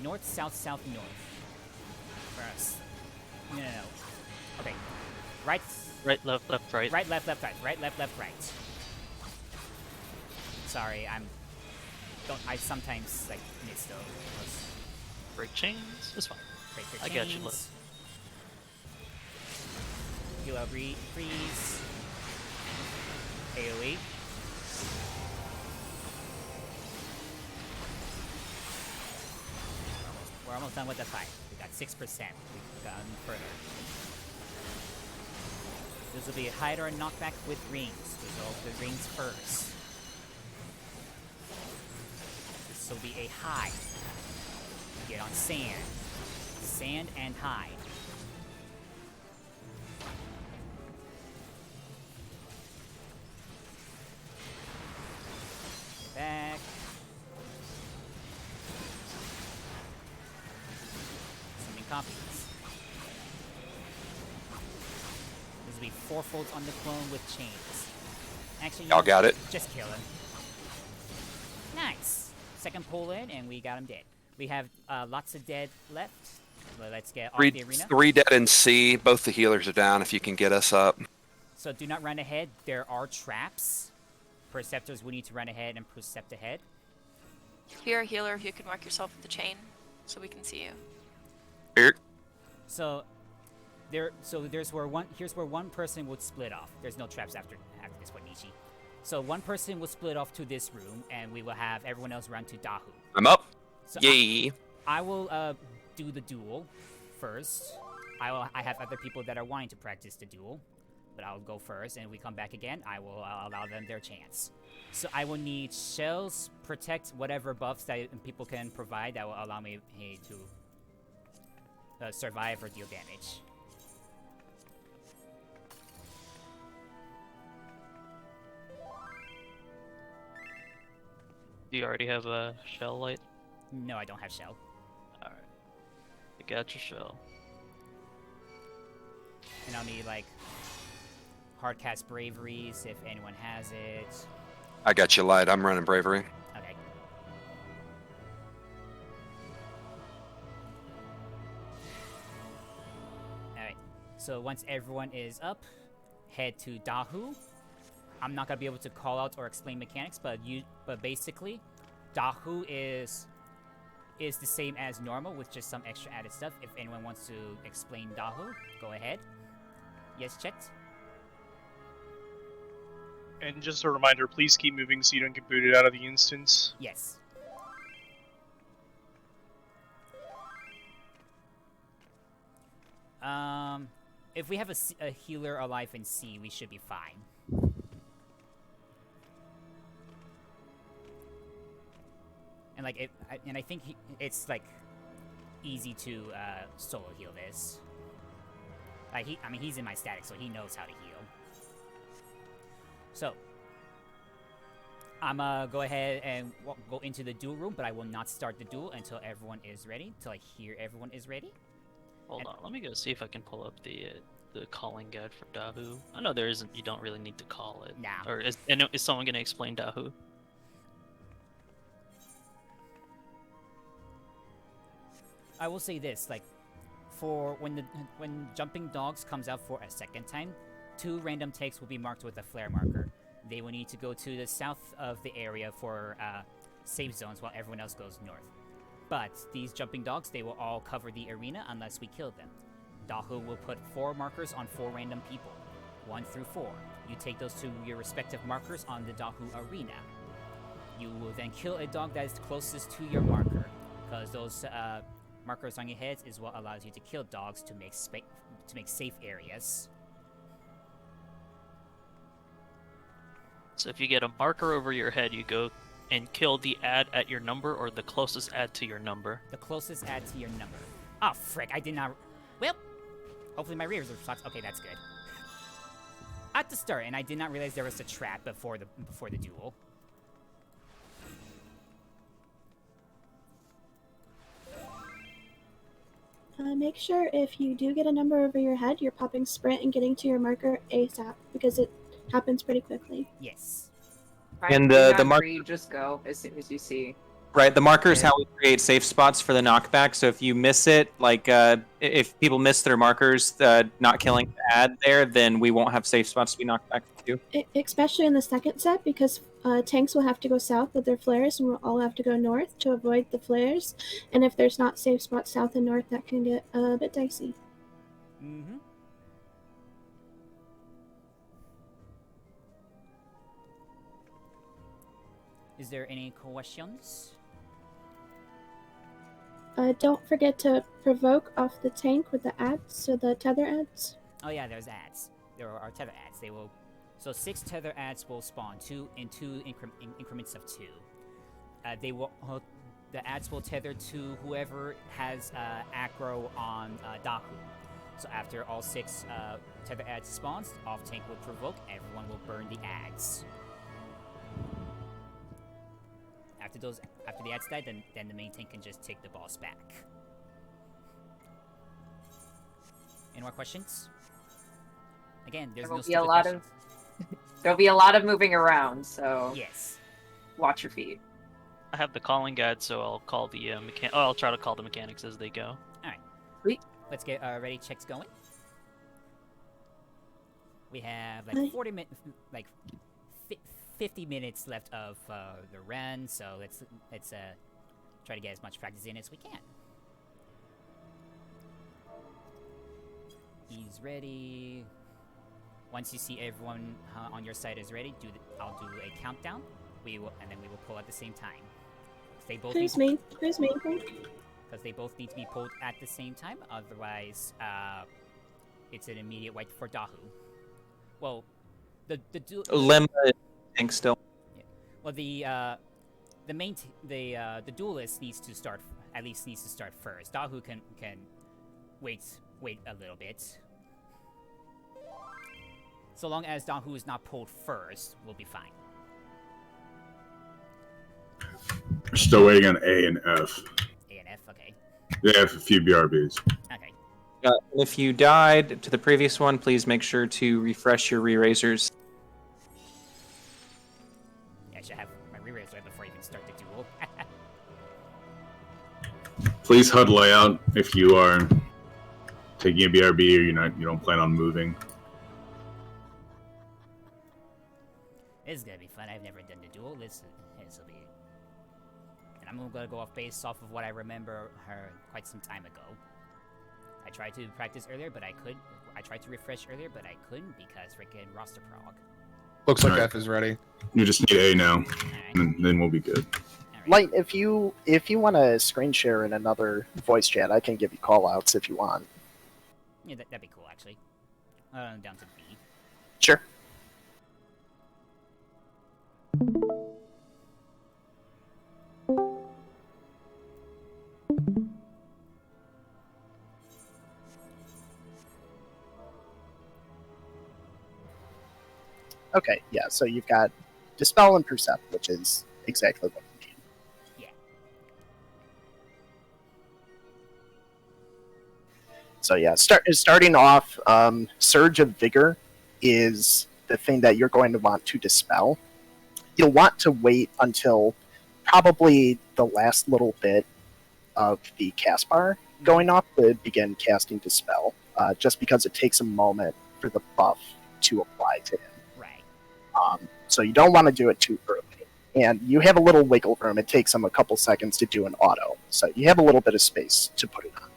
[SPEAKER 1] North, south, south, north. First. No. Okay. Right.
[SPEAKER 4] Right, left, left, right.
[SPEAKER 1] Right, left, left, right. Right, left, left, right. Sorry, I sometimes, like, miss those.
[SPEAKER 4] Break chains? It's fine.
[SPEAKER 1] Break your
[SPEAKER 4] I got you, look.
[SPEAKER 1] Heal out, freeze. AoE. We're almost done with the fight. We got 6%. We've gone further. This will be a hide or a knockback with rings. Resolve the rings first. This will be a hide. Get on sand. Sand and hide. Get back. Copies. This will be 4 folds on the clone with chains. Actually,
[SPEAKER 8] Y'all got it.
[SPEAKER 1] Just kill him. Nice. Second pull in, and we got him dead. We have lots of dead left. Well, let's get off the arena.
[SPEAKER 8] 3 dead in C. Both the healers are down. If you can get us up.
[SPEAKER 1] So do not run ahead. There are traps. Perceptors, we need to run ahead and percept ahead.
[SPEAKER 12] If you're a healer, you can mark yourself with the chain so we can see you.
[SPEAKER 1] So here's where one person would split off. There's no traps after this one, Nishi. So one person will split off to this room, and we will have everyone else run to Dahu.
[SPEAKER 8] I'm up.
[SPEAKER 1] So
[SPEAKER 8] Yay.
[SPEAKER 1] I will do the duel first. I have other people that are wanting to practice the duel, but I'll go first, and if we come back again, I will allow them their chance. So I will need shells, protect whatever buffs that people can provide that will allow me to survive or deal damage.
[SPEAKER 4] Do you already have a shell light?
[SPEAKER 1] No, I don't have shell.
[SPEAKER 4] Alright. I got your shell.
[SPEAKER 1] And I'll need, like, hardcast braveries if anyone has it.
[SPEAKER 8] I got you light. I'm running bravery.
[SPEAKER 1] Okay. Alright. So once everyone is up, head to Dahu. I'm not gonna be able to call out or explain mechanics, but basically, Dahu is the same as normal with just some extra added stuff. If anyone wants to explain Dahu, go ahead. Yes, checked.
[SPEAKER 7] And just a reminder, please keep moving so you don't get booted out of the instance.
[SPEAKER 1] Yes. If we have a healer alive in C, we should be fine. And like I think it's like easy to solo heal this. Like he's in my static, so he knows how to heal. So I'm gonna go ahead and go into the duel room, but I will not start the duel until everyone is ready. Until I hear everyone is ready.
[SPEAKER 4] Hold on, let me go see if I can pull up the calling guide for Dahu. I know there isn't. You don't really need to call it.
[SPEAKER 1] Nah.
[SPEAKER 4] Or is someone gonna explain Dahu?
[SPEAKER 1] I will say this, like, for when jumping dogs comes out for a second time, 2 random takes will be marked with a flare marker. They will need to go to the south of the area for safe zones while everyone else goes north. But these jumping dogs, they will all cover the arena unless we kill them. Dahu will put 4 markers on 4 random people, 1 through 4. You take those to your respective markers on the Dahu arena. You will then kill a dog that is closest to your marker, because those markers on your heads is what allows you to kill dogs to make safe areas.
[SPEAKER 4] So if you get a marker over your head, you go and kill the ad at your number or the closest ad to your number.
[SPEAKER 1] The closest ad to your number. Oh, frick, I did not... Well, hopefully my rear reserve stocks... Okay, that's good. At the start, and I did not realize there was a trap before the duel.
[SPEAKER 14] Make sure if you do get a number over your head, you're popping sprint and getting to your marker ASAP, because it happens pretty quickly.
[SPEAKER 1] Yes.
[SPEAKER 2] And
[SPEAKER 10] Do
[SPEAKER 2] the
[SPEAKER 10] not
[SPEAKER 2] mark,
[SPEAKER 10] read, just go as soon as you see.
[SPEAKER 2] right? The marker is how we create safe spots for the knockback. So if you miss it, like if people miss their markers, not killing the ad there, then we won't have safe spots to be knocked back to.
[SPEAKER 14] Especially in the second set, because tanks will have to go south with their flares, and we'll all have to go north to avoid the flares. And if there's not safe spots south and north, that can get a bit dicey.
[SPEAKER 1] Mm-hmm. Is there any questions?
[SPEAKER 14] Don't forget to provoke off the tank with the ads, so the tether ads.
[SPEAKER 1] Oh yeah, there's ads. There are tether ads. They will... So 6 tether ads will spawn, two increments of 2. They will... the ads will tether to whoever has aggro on Dahu. So after all 6 tether ads spawns, off tank will provoke, everyone will burn the ads. After the ads die, then the main tank can just take the boss back. Any more questions? Again, there's no stupid questions.
[SPEAKER 10] There'll be a lot of moving around, so
[SPEAKER 1] yes,
[SPEAKER 10] watch your feet.
[SPEAKER 4] I have the calling guide, so I'll call the I'll try to call the mechanics as they go.
[SPEAKER 1] All right.
[SPEAKER 10] Sweet.
[SPEAKER 1] Let's get ready checks going. We have like 40 minutes, like 50 minutes left of the run, so let's try to get as much practice in as we can. He's ready. Once you see everyone on your side is ready, I'll do a countdown. And then we will pull at the same time. They both
[SPEAKER 14] Who's me? Who's me?
[SPEAKER 1] Because they both need to be pulled at the same time. Otherwise, it's an immediate wipe for Dahu. Well, the
[SPEAKER 2] Lemma tank still.
[SPEAKER 1] Yeah. Well, the duelist needs to start first. Dahu can wait a little bit. So long as Dahu is not pulled first, we'll be fine.
[SPEAKER 13] We're still waiting on A and F.
[SPEAKER 1] A and F, okay.
[SPEAKER 13] They have a few BRBs.
[SPEAKER 1] Okay.
[SPEAKER 2] If you died to the previous one, please make sure to refresh your re-raisers.
[SPEAKER 1] Yeah, I should have my re-raise right before I even start the duel.
[SPEAKER 13] Please HUD layout if you are taking a BRB or you don't plan on moving.
[SPEAKER 1] This is gonna be fun. I've never done the duel. This will be... And I'm gonna go based off of what I remember her quite some time ago. I tried to practice earlier, but I tried to refresh earlier, but I couldn't because freaking roster prog.
[SPEAKER 15] Looks like
[SPEAKER 13] All right.
[SPEAKER 15] F is ready.
[SPEAKER 13] You just need A now,
[SPEAKER 1] Alright.
[SPEAKER 13] and then we'll be good.
[SPEAKER 3] Light, if you want to screen share in another voice chat, I can give you call outs if you want.
[SPEAKER 1] Yeah, that'd be cool, actually. Down to B.
[SPEAKER 3] Sure. Okay, yeah, so you've got Dispel and Percept, which is exactly what you need.
[SPEAKER 1] Yeah.
[SPEAKER 3] So yeah, starting off, Surge of Vigor is the thing that you're going to want to dispel. You'll want to wait until probably the last little bit of the cast bar going off to begin casting Dispel, just because it takes a moment for the buff to apply to him.
[SPEAKER 1] Right.
[SPEAKER 3] So you don't want to do it too early. And you have a little wiggle room. It takes them a couple seconds to do an auto. So you have a little bit of space to put it on.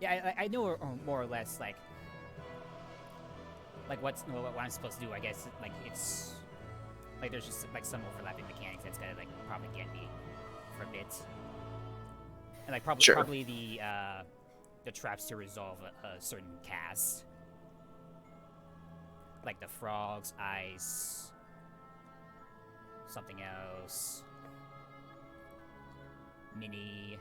[SPEAKER 1] Yeah, I know more or less like what I'm supposed to do. I guess like it's like there's just like some overlapping mechanics that's gonna like probably get me for a bit, and like probably the traps to resolve a certain cast. like the frogs, ice, something else, mini.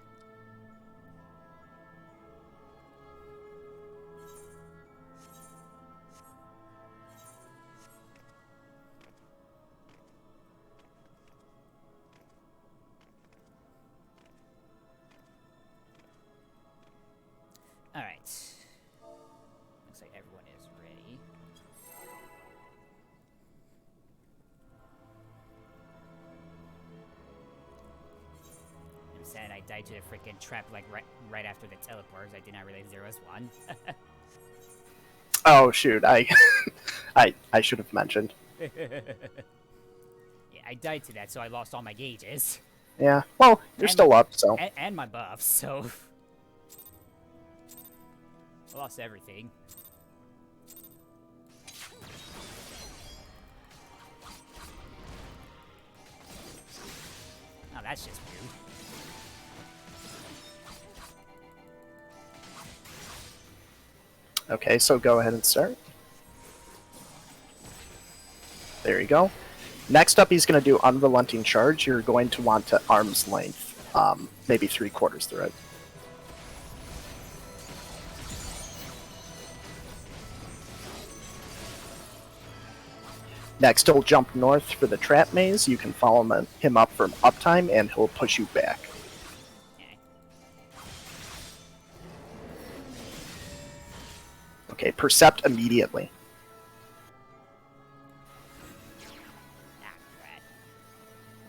[SPEAKER 1] All right. Looks like everyone is ready. I'm sad I died to the freaking trap like right after the teleports. I did not realize there was one.
[SPEAKER 3] Oh shoot, I I should have mentioned.
[SPEAKER 1] Yeah, I died to that, so I lost all my gauges.
[SPEAKER 3] Yeah, well, you're
[SPEAKER 1] And
[SPEAKER 3] still up, so.
[SPEAKER 1] and my buffs, so I lost everything. Oh, that's just weird.
[SPEAKER 3] Okay, so go ahead and start. There you go. Next up, he's going to do Unrelenting Charge. You're going to want to arm's length, maybe 3/4 through it. Next, he'll jump north for the trap maze. You can follow him up from uptime, and he'll push you back. Okay, Percept immediately.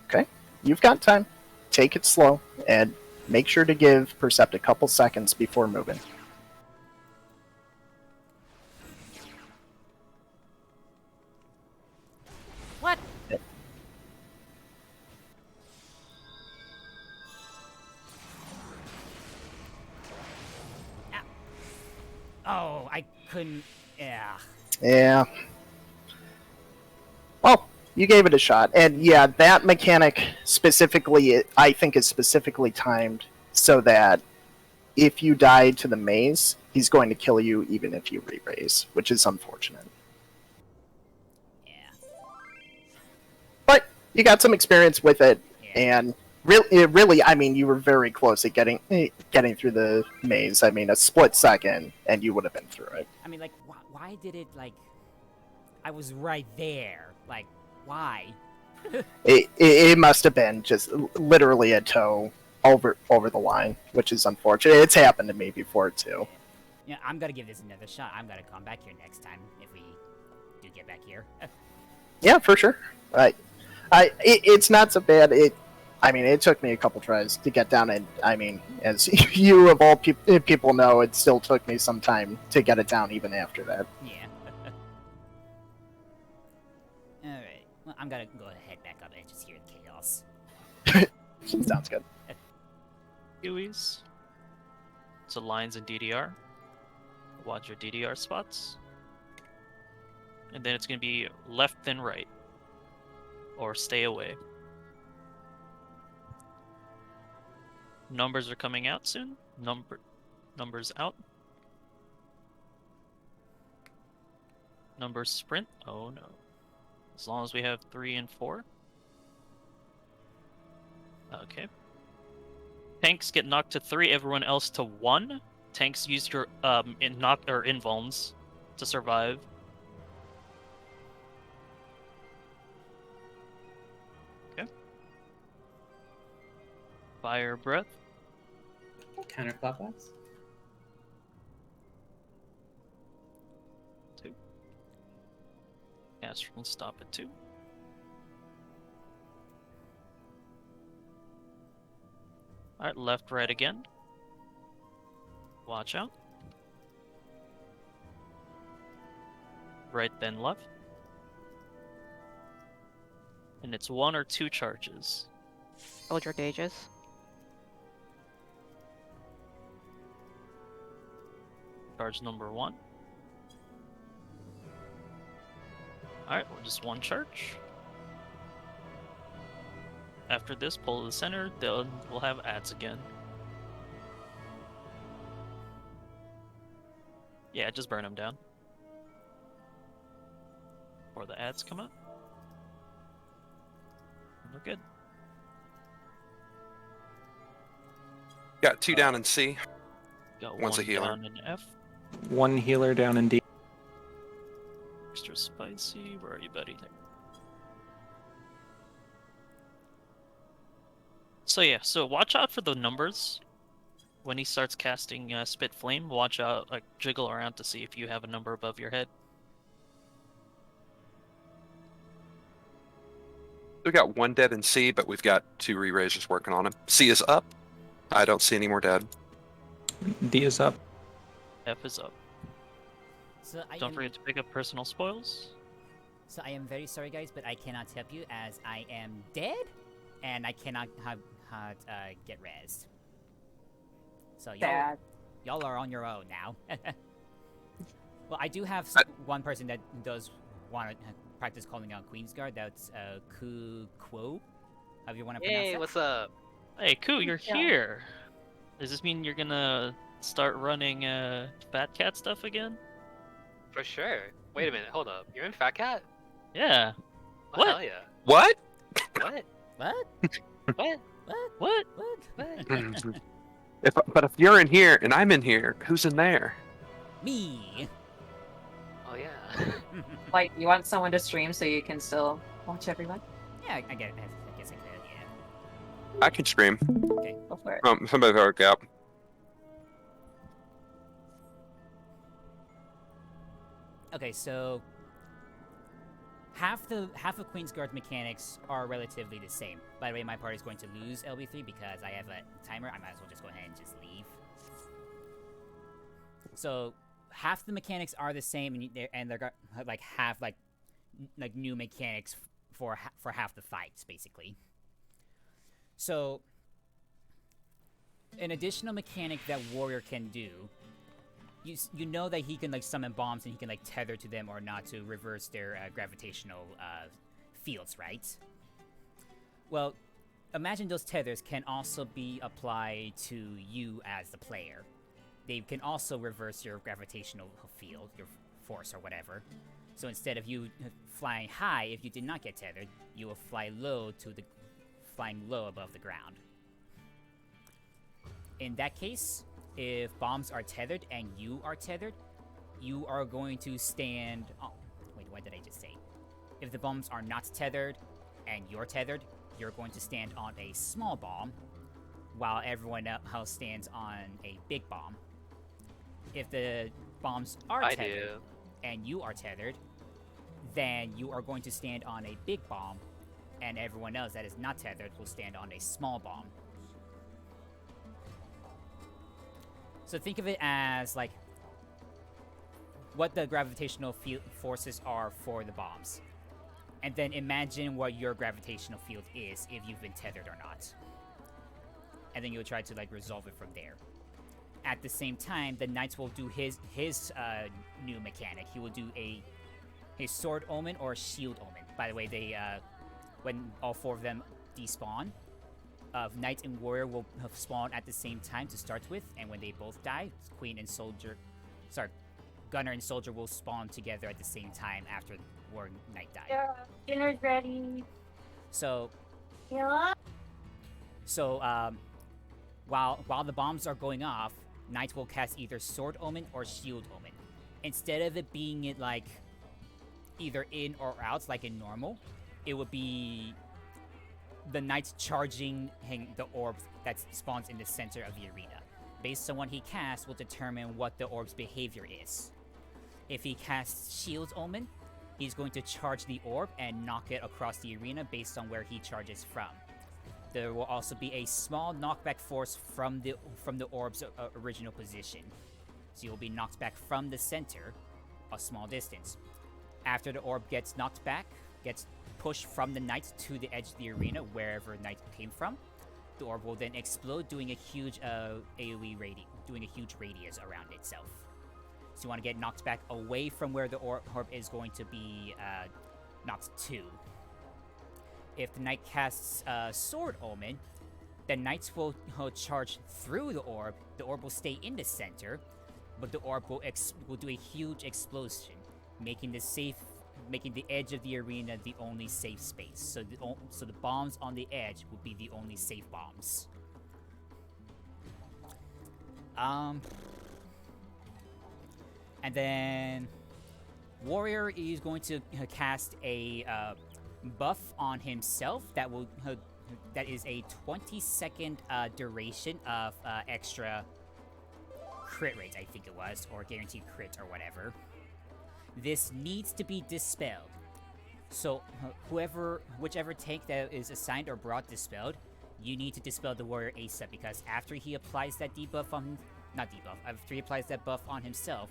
[SPEAKER 3] Okay, you've got time. Take it slow, and make sure to give Percept a couple seconds before moving.
[SPEAKER 1] What? Oh, I couldn't. Yeah.
[SPEAKER 3] Yeah. Well, you gave it a shot. And yeah, that mechanic specifically, I think, is specifically timed so that if you die to the maze, he's going to kill you even if you re-raise, which is unfortunate.
[SPEAKER 1] Yeah.
[SPEAKER 3] But you got some experience with it, and really, I mean, you were very close at getting through the maze. I mean, a split second, and you would have been through it.
[SPEAKER 1] I mean, like, why did it, like... I was right there. Like, why?
[SPEAKER 3] It must have been just literally a toe over the line, which is unfortunate. It's happened to me before, too.
[SPEAKER 1] Yeah, I'm gonna give this another shot. I'm gonna come back here next time if we do get back here.
[SPEAKER 3] Yeah, for sure. It's not so bad. I mean, it took me a couple tries to get down, and I mean, as you of all people know, it still took me some time to get it down even after that.
[SPEAKER 1] Yeah. Alright. Well, I'm gonna go ahead back up and just hear the chaos.
[SPEAKER 3] Sounds good.
[SPEAKER 4] Hueys. So lines in DDR. Watch your DDR spots. And then it's going to be left then right. Or stay away. Numbers are coming out soon. Numbers out. Numbers sprint. Oh no. As long as we have 3 and 4. Okay. Tanks get knocked to 3, everyone else to 1. Tanks use your invulns to survive. Okay. Fire breath.
[SPEAKER 15] Counterclockwise.
[SPEAKER 4] 2. Astral stop at 2. Alright, left, right again. Watch out. Right, then left. And it's 1 or 2 charges.
[SPEAKER 5] Hold your gauges.
[SPEAKER 4] Charge number 1. Alright, well, just 1 charge. After this, pull to the center, then we'll have ads again. Yeah, just burn them down. before the ads come up. And we're good.
[SPEAKER 8] Got 2 down in C.
[SPEAKER 4] Got
[SPEAKER 8] One's a
[SPEAKER 4] one
[SPEAKER 8] healer.
[SPEAKER 4] down in F.
[SPEAKER 2] One healer down in D.
[SPEAKER 4] Extra spicy. Where are you, buddy? So yeah, so watch out for the numbers. When he starts casting Spit Flame, watch out, like jiggle around to see if you have a number above your head.
[SPEAKER 8] We got 1 dead in C, but we've got 2 re-raisers working on him. C is up. I don't see any more dead.
[SPEAKER 2] D is up.
[SPEAKER 4] F is up.
[SPEAKER 1] So
[SPEAKER 4] Don't forget to pick up personal spoils.
[SPEAKER 1] So I am very sorry, guys, but I cannot help you as I am dead, and I cannot get rezzed. So y'all are on your own now. Well, I do have one person that does want to practice calling out Queensguard. That's Ku Quo. However you want to pronounce it.
[SPEAKER 15] Hey, what's up?
[SPEAKER 4] Hey, Ku, you're here. Does this mean you're gonna start running Fat Cat stuff again?
[SPEAKER 15] For sure. Wait a minute, hold up. You're in Fat Cat?
[SPEAKER 4] Yeah.
[SPEAKER 15] Oh,
[SPEAKER 4] What?
[SPEAKER 15] Hell yeah.
[SPEAKER 8] What?
[SPEAKER 15] What?
[SPEAKER 1] What?
[SPEAKER 15] What?
[SPEAKER 4] What?
[SPEAKER 15] What?
[SPEAKER 8] But if you're in here and I'm in here, who's in there?
[SPEAKER 1] Me.
[SPEAKER 15] Oh yeah.
[SPEAKER 10] Like, you want someone to stream so you can still watch everyone?
[SPEAKER 1] Yeah, I get it. I guess I could. Yeah.
[SPEAKER 8] I can scream.
[SPEAKER 1] Okay.
[SPEAKER 10] Go for it.
[SPEAKER 8] Somebody work out.
[SPEAKER 1] Okay, so half of Queensguard's mechanics are relatively the same. By the way, my party is going to lose LB3 because I have a timer. I might as well just go ahead and just leave. So half the mechanics are the same, and they're like half like new mechanics for half the fights, basically. So an additional mechanic that Warrior can do. You know that he can like summon bombs and he can like tether to them or not to reverse their gravitational fields, right? Well, imagine those tethers can also be applied to you as the player. They can also reverse your gravitational field, your force or whatever. So instead of you flying high, if you did not get tethered, you will fly low flying low above the ground. In that case, if bombs are tethered and you are tethered, you are going to stand... Oh, wait, what did I just say? If the bombs are not tethered and you're tethered, you're going to stand on a small bomb, while everyone else stands on a big bomb. If the bombs are tethered and you are tethered, then you are going to stand on a big bomb, and everyone else that is not tethered will stand on a small bomb. So think of it as like what the gravitational forces are for the bombs. And then imagine what your gravitational field is if you've been tethered or not. And then you'll try to like resolve it from there. At the same time, the Knights will do his new mechanic. He will do a Sword Omen or Shield Omen. By the way, they when all 4 of them despawn, Knight and Warrior will spawn at the same time to start with, and when they both die, Gunner and Soldier will spawn together at the same time after Warrior and Knight die.
[SPEAKER 16] Yeah, dinner's ready.
[SPEAKER 1] So,
[SPEAKER 16] Yeah.
[SPEAKER 1] so while the bombs are going off, Knight will cast either Sword Omen or Shield Omen. Instead of it being like either in or out like in normal, it would be the Knight charging the orb that spawns in the center of the arena. Based on what he casts will determine what the orb's behavior is. If he casts Shield Omen, he's going to charge the orb and knock it across the arena based on where he charges from. There will also be a small knockback force from the orb's original position. So you'll be knocked back from the center a small distance. After the orb gets knocked back, gets pushed from the Knight to the edge of the arena, wherever Knight came from, the orb will then explode, doing a huge AoE radius around itself. So you want to get knocked back away from where the orb is going to be knocked to. If the Knight casts Sword Omen, the Knights will charge through the orb. The orb will stay in the center, but the orb will do a huge explosion, making the safe making the edge of the arena the only safe space. So the bombs on the edge will be the only safe bombs. And then Warrior is going to cast a buff on himself that will that is a 20-second duration of extra crit rate, I think it was, or guaranteed crit or whatever. This needs to be dispelled. So whichever tank that is assigned or brought dispelled, you need to dispel the warrior ASAP, because after he applies that debuff on, after he applies that buff on himself,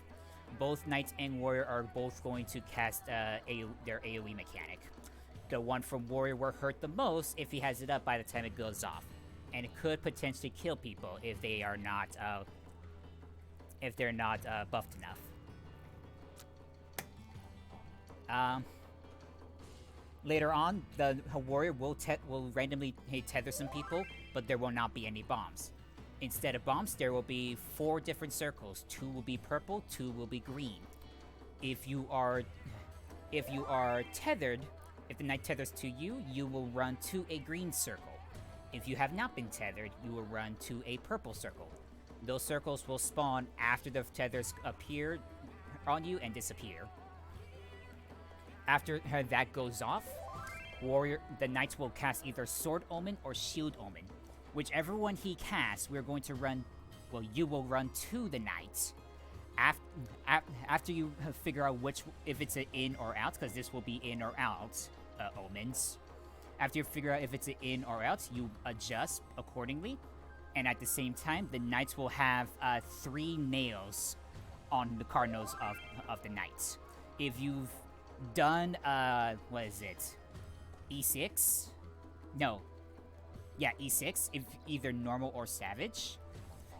[SPEAKER 1] both knight and warrior are both going to cast their AoE mechanic. The one from warrior will hurt the most if he has it up by the time it goes off, and it could potentially kill people if they are not buffed enough. Later on, the warrior will randomly tether some people, but there will not be any bombs. Instead of bombs, there will be 4 different circles. 2 will be purple, 2 will be green. If you are tethered, if the knight tethers to you, you will run to a green circle. If you have not been tethered, you will run to a purple circle. Those circles will spawn after the tethers appear on you and disappear. After that goes off, the knights will cast either Sword Omen or Shield Omen. Whichever one he casts, we're going to run. Well, you will run to the knights. After you figure out if it's an in or out, because this will be in or out omens. After you figure out if it's an in or out, you adjust accordingly. And at the same time, the knights will have 3 nails on the cardinals of the knights. If you've done what is it? E6? No. Yeah, E6. If either normal or savage,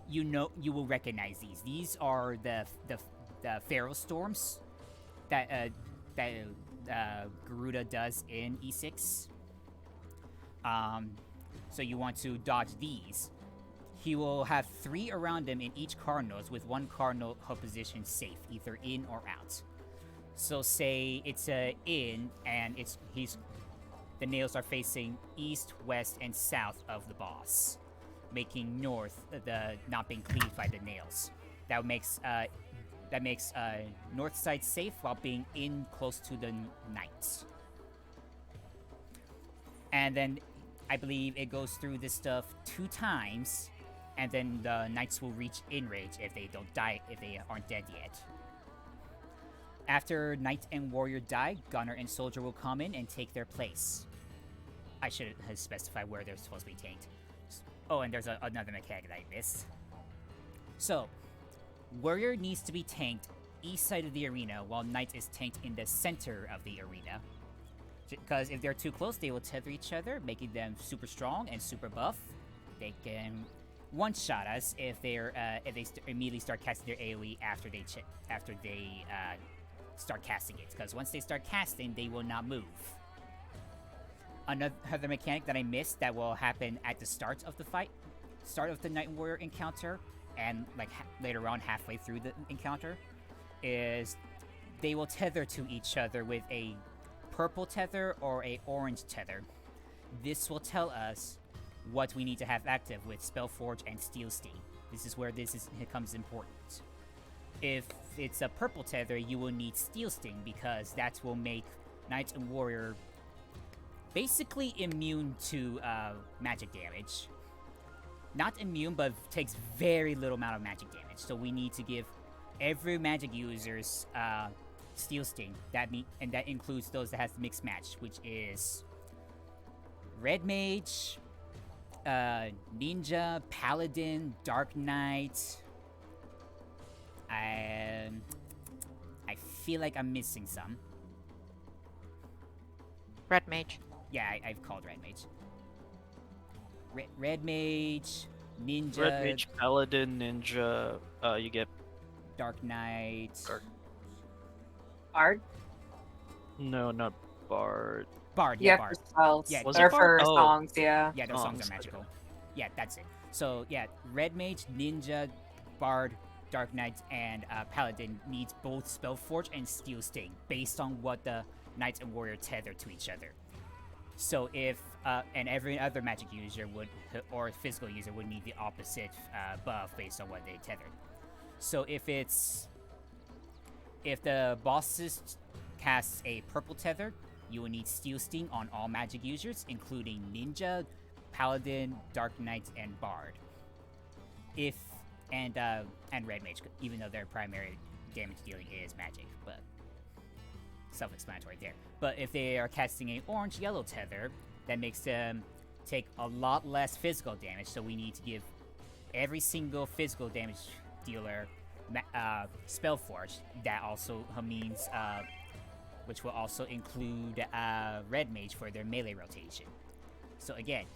[SPEAKER 1] you will recognize these. These are the Pharaoh Storms that Garuda does in E6. So you want to dodge these. He will have 3 around him in each cardinals, with 1 cardinal position safe, either in or out. So say it's a in, and the nails are facing east, west, and south of the boss, making north not being cleaved by the nails. That makes north side safe while being in close to the knights. And then I believe it goes through this stuff 2 times, and then the knights will reach in range if they don't die, if they aren't dead yet. After knight and warrior die, gunner and soldier will come in and take their place. I should have specified where they're supposed to be tanked. Oh, and there's another mechanic that I missed. So, warrior needs to be tanked east side of the arena, while knight is tanked in the center of the arena. Because if they're too close, they will tether each other, making them super strong and super buff. They can one-shot us if they immediately start casting their AoE after they start casting it. Because once they start casting, they will not move. Another mechanic that I missed that will happen at the start of the fight, start of the Knight and Warrior encounter, and like later on halfway through the encounter, is they will tether to each other with a purple tether or a orange tether. This will tell us what we need to have active with Spellforge and Steel Sting. This is where it becomes important. If it's a purple tether, you will need Steel Sting, because that will make Knight and Warrior basically immune to magic damage. Not immune, but takes very little amount of magic damage. So we need to give every magic users Steel Sting. And that includes those that has mixed match, which is Red Mage, Ninja, Paladin, Dark Knight. I feel like I'm missing some.
[SPEAKER 5] Red Mage.
[SPEAKER 1] Yeah, I've called Red Mage. Red Mage, Ninja.
[SPEAKER 4] Red Mage, Paladin, Ninja. You get
[SPEAKER 1] Dark Knight.
[SPEAKER 10] Bard?
[SPEAKER 4] No, not Bard.
[SPEAKER 1] Bard,
[SPEAKER 10] Yeah,
[SPEAKER 1] Bard.
[SPEAKER 10] for spells.
[SPEAKER 1] Yeah,
[SPEAKER 10] Or for songs, yeah.
[SPEAKER 1] Yeah, those songs are magical. Yeah, that's it. So, yeah, Red Mage, Ninja, Bard, Dark Knight, and Paladin needs both Spellforge and Steel Sting, based on what the knight and warrior tethered to each other. So if and every other magic user would or physical user would need the opposite buff based on what they tethered. So if the bosses casts a purple tether, you will need Steel Sting on all magic users, including Ninja, Paladin, Dark Knight, and Bard. And Red Mage, even though their primary damage dealing is magic, but self-explanatory there. But if they are casting a orange-yellow tether, that makes them take a lot less physical damage, so we need to give every single physical damage dealer Spellforge. That also means, which will also include Red Mage for their melee rotation. So again,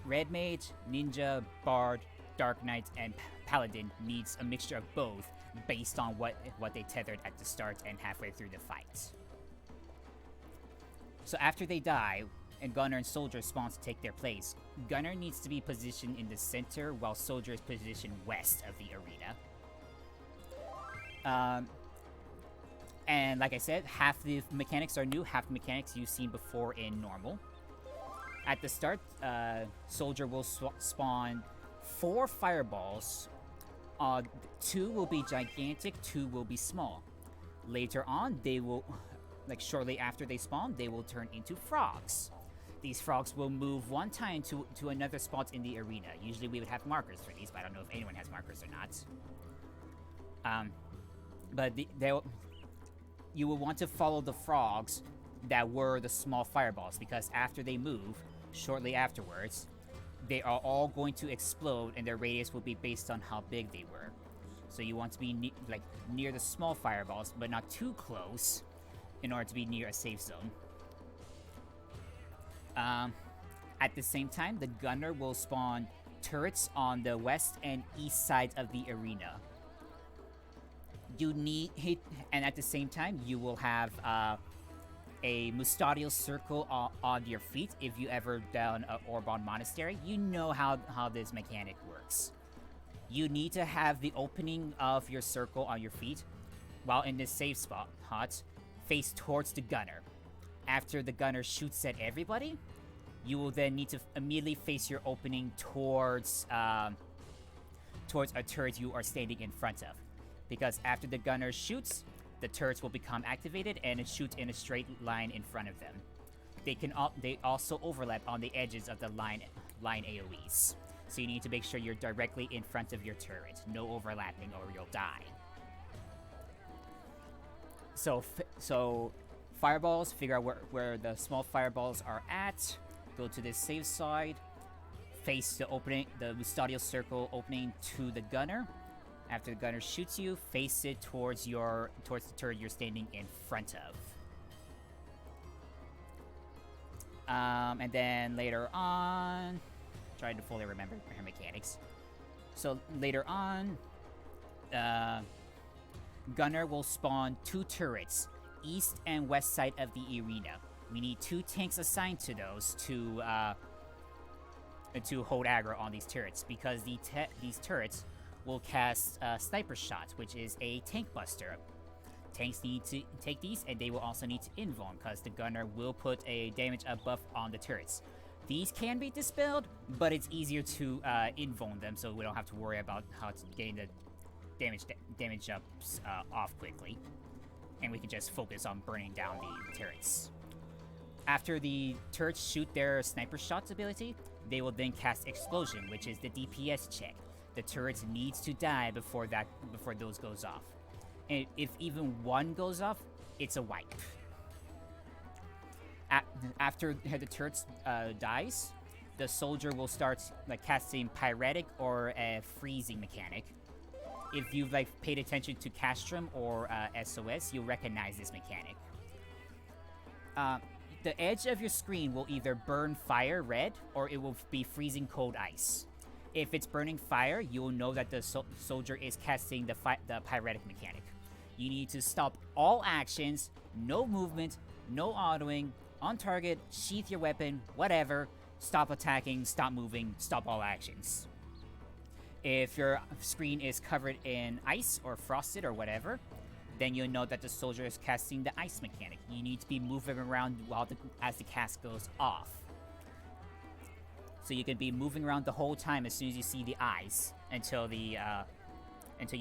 [SPEAKER 1] Red Mage, Ninja, Bard, Dark Knight, and Paladin needs a mixture of both based on what they tethered at the start and halfway through the fight. So after they die, and Gunner and Soldier spawns to take their place, Gunner needs to be positioned in the center while Soldier is positioned west of the arena. And like I said, half the mechanics are new, half the mechanics you've seen before in normal. At the start, Soldier will spawn 4 fireballs. 2 will be gigantic, 2 will be small. Later on, they will, like shortly after they spawn, they will turn into frogs. These frogs will move one time to another spot in the arena. Usually we would have markers for these, but I don't know if anyone has markers or not. But you will want to follow the frogs that were the small fireballs, because after they move, shortly afterwards, they are all going to explode, and their radius will be based on how big they were. So you want to be near the small fireballs, but not too close, in order to be near a safe zone. At the same time, the Gunner will spawn turrets on the west and east sides of the arena. And at the same time, you will have a Mustadial circle on your feet. If you ever done Orbon Monastery, you know how this mechanic works. You need to have the opening of your circle on your feet, while in this safe spot, face towards the Gunner. After the Gunner shoots at everybody, you will then need to immediately face your opening towards a turret you are standing in front of. Because after the Gunner shoots, the turrets will become activated and it shoots in a straight line in front of them. They also overlap on the edges of the line AoEs. So you need to make sure you're directly in front of your turret. No overlapping or you'll die. So fireballs, figure out where the small fireballs are at. Go to this safe side. Face the Mustadial circle opening to the Gunner. After the Gunner shoots you, face it towards the turret you're standing in front of. And then later on, trying to fully remember her mechanics. So later on, Gunner will spawn 2 turrets, east and west side of the arena. We need 2 tanks assigned to those to hold aggro on these turrets, because these turrets will cast Sniper Shot, which is a tank buster. Tanks need to take these, and they will also need to invuln, because the Gunner will put a damage up buff on the turrets. These can be dispelled, but it's easier to invuln them, so we don't have to worry about how to gain the damage ups off quickly. And we can just focus on burning down the turrets. After the turrets shoot their Sniper Shot ability, they will then cast Explosion, which is the DPS check. The turrets needs to die before those goes off. And if even one goes off, it's a wipe. After the turrets dies, the Soldier will start casting Pyretic or a freezing mechanic. If you've paid attention to Castrum or SOS, you'll recognize this mechanic. The edge of your screen will either burn fire red, or it will be freezing cold ice. If it's burning fire, you will know that the Soldier is casting the Pyretic mechanic. You need to stop all actions, no movement, no autoing, on target, sheath your weapon, whatever, stop attacking, stop moving, stop all actions. If your screen is covered in ice or frosted or whatever, then you'll know that the soldier is casting the ice mechanic. You need to be moving around as the cast goes off. So you can be moving around the whole time as soon as you see the ice until you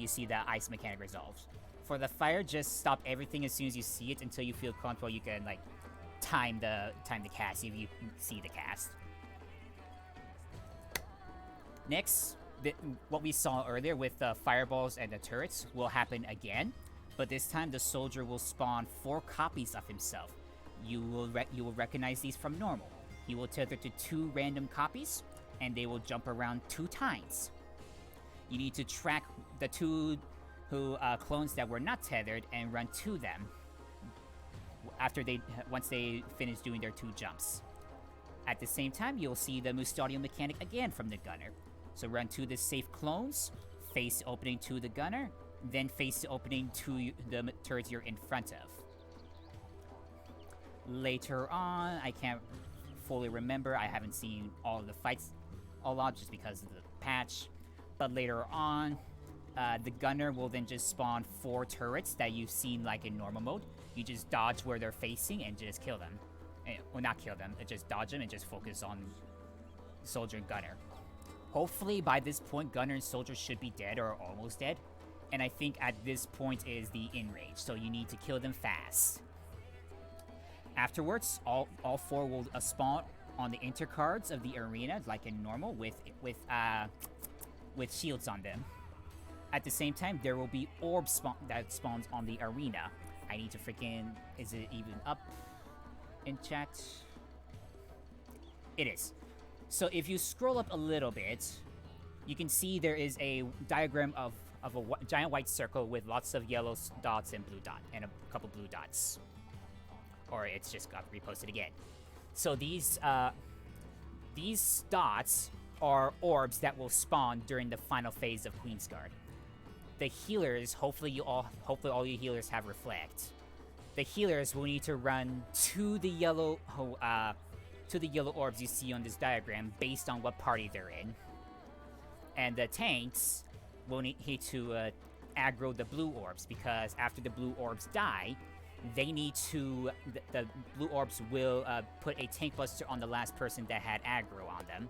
[SPEAKER 1] see the ice mechanic resolves. For the fire, just stop everything as soon as you see it until you feel comfortable. You can like time the cast if you see the cast. Next, what we saw earlier with the fireballs and the turrets will happen again, but this time the soldier will spawn 4 copies of himself. You will recognize these from normal. He will tether to 2 random copies, and they will jump around 2 times. You need to track the 2 clones that were not tethered and run to them once they finish doing their 2 jumps. At the same time, you'll see the Mustadio mechanic again from the gunner. So run to the safe clones, face the opening to the gunner, then face the opening to the turrets you're in front of. Later on, I can't fully remember, I haven't seen all of the fights a lot just because of the patch, but later on, the gunner will then just spawn 4 turrets that you've seen like in normal mode. You just dodge where they're facing and just kill them. Well, not kill them, just dodge them and just focus on soldier and gunner. Hopefully by this point, gunner and soldier should be dead or almost dead. And I think at this point is the in-range, so you need to kill them fast. Afterwards, all 4 will spawn on the intercards of the arena like in normal with shields on them. At the same time, there will be orbs that spawns on the arena. I need to freaking... Is it even up in chat? It is. So if you scroll up a little bit, you can see there is a diagram of a giant white circle with lots of yellow dots and blue dot, and a couple blue dots. Or it's just got reposted again. So these dots are orbs that will spawn during the final phase of Queensguard. The healers, hopefully all you healers have reflect. The healers will need to run to the yellow orbs you see on this diagram based on what party they're in. And the tanks will need to aggro the blue orbs, because after the blue orbs die, they need to... The blue orbs will put a tank buster on the last person that had aggro on them.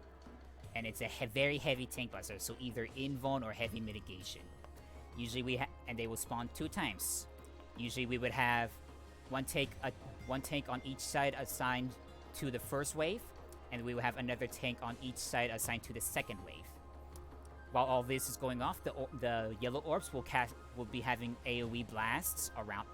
[SPEAKER 1] And it's a very heavy tank buster, so either invuln or heavy mitigation. Usually and they will spawn 2 times. Usually we would have one tank on each side assigned to the first wave, and we will have another tank on each side assigned to the second wave. While all this is going off, the yellow orbs will be having AoE blasts around,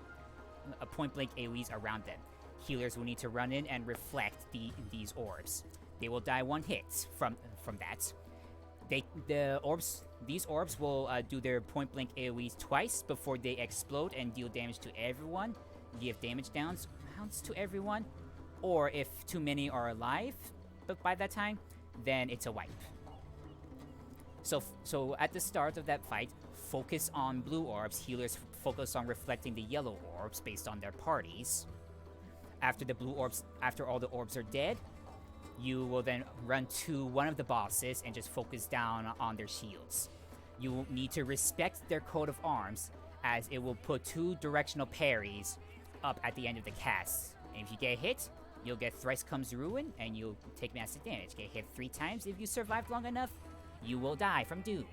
[SPEAKER 1] point-blank AoEs around them. Healers will need to run in and reflect these orbs. They will die 1 hit from that. These orbs will do their point-blank AoEs twice before they explode and deal damage to everyone. Give damage downs to everyone. Or if too many are alive, but by that time, then it's a wipe. So at the start of that fight, focus on blue orbs. Healers focus on reflecting the yellow orbs based on their parties. After all the orbs are dead, you will then run to one of the bosses and just focus down on their shields. You will need to respect their coat of arms, as it will put 2 directional parries up at the end of the cast. And if you get hit, you'll get Thrice Comes Ruin, and you'll take massive damage. Get hit 3 times. If you survive long enough, you will die from Doom.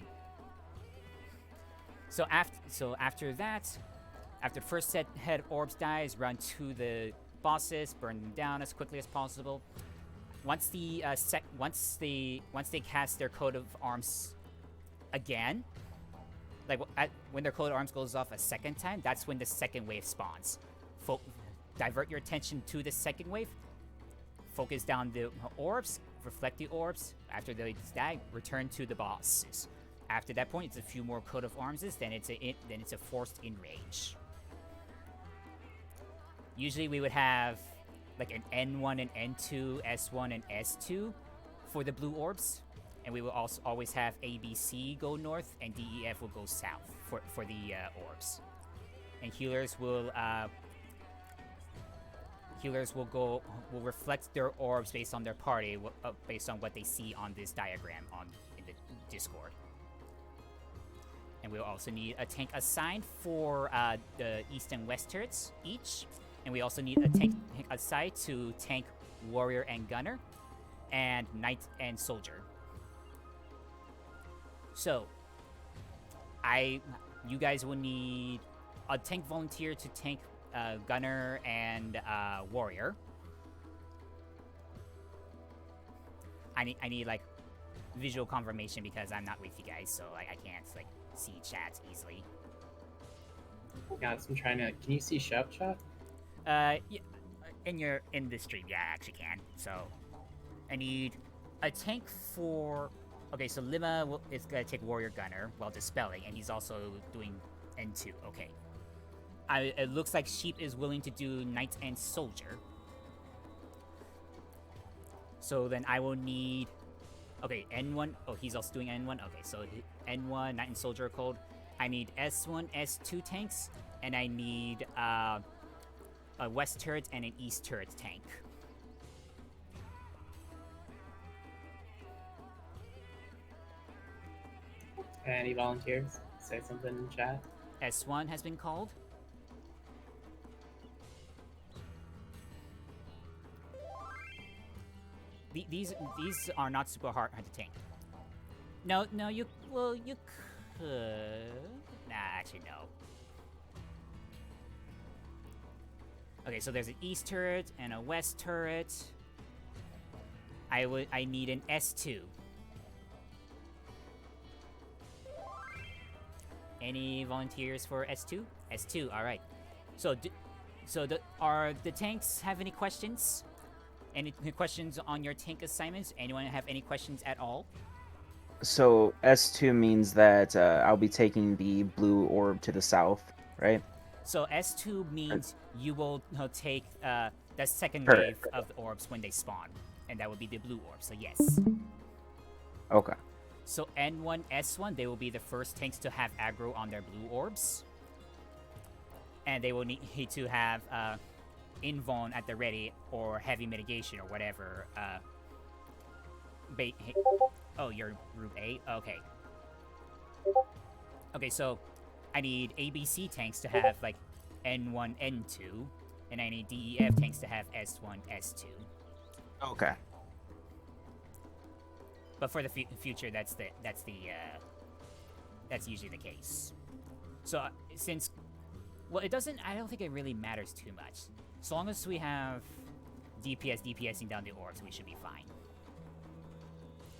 [SPEAKER 1] So after that, after the first set head orbs dies, run to the bosses, burn them down as quickly as possible. Once they cast their coat of arms again, like when their coat of arms goes off a second time, that's when the second wave spawns. Divert your attention to the second wave. Focus down the orbs, reflect the orbs. After they die, return to the bosses. After that point, it's a few more coat of arms. Then it's a forced in range. Usually we would have like an N1 and N2, S1 and S2 for the blue orbs, and we will also always have ABC go north and DEF will go south for the orbs. And healers will reflect their orbs based on their party, based on what they see on this diagram in the Discord. And and we'll also need a tank assigned for the east and west turrets each. And we also need a tank assigned to tank warrior and gunner, and knight and soldier. So, you guys will need a tank volunteer to tank gunner and warrior. I need like visual confirmation because I'm not with you guys, so like I can't like see chats easily.
[SPEAKER 17] Yeah, I'm trying to. Can you see Chef chat?
[SPEAKER 1] Yeah, in the stream, yeah, I actually can. So, I need a tank for. Okay, so Lima is gonna take warrior gunner while dispelling, and he's also doing N2. Okay. It looks like Sheep is willing to do knight and soldier. So then I will need. Okay, N1. Oh, he's also doing N1. Okay, so N1, Knight and Soldier are cold. I need S1, S2 tanks, and I need a West turret and an East turret tank.
[SPEAKER 17] Any volunteers? Say something in chat.
[SPEAKER 1] S1 has been called. These are not super hard to tank. No, you could. Nah, actually no. Okay, so there's an east turret and a west turret. I need an S2. Any volunteers for S2? S2, all right. So are the tanks have any questions? Any questions on your tank assignments? Anyone have any questions at all?
[SPEAKER 9] So S2 means that I'll be taking the blue orb to the south, right?
[SPEAKER 1] So S2 means you will take the second
[SPEAKER 9] Correct.
[SPEAKER 1] wave of the orbs when they spawn, and that would be the blue orb. So yes.
[SPEAKER 9] Okay.
[SPEAKER 1] So N1, S1, they will be the first tanks to have aggro on their blue orbs, and they will need to have invuln at the ready or heavy mitigation or whatever. Oh, you're Group A? Okay. Okay, so I need ABC tanks to have like N1, N2, and I need DEF tanks to have S1, S2.
[SPEAKER 9] Okay.
[SPEAKER 1] But for the future, that's usually the case. So since, well, I don't think it really matters too much. As long as we have DPSing down the orbs, we should be fine.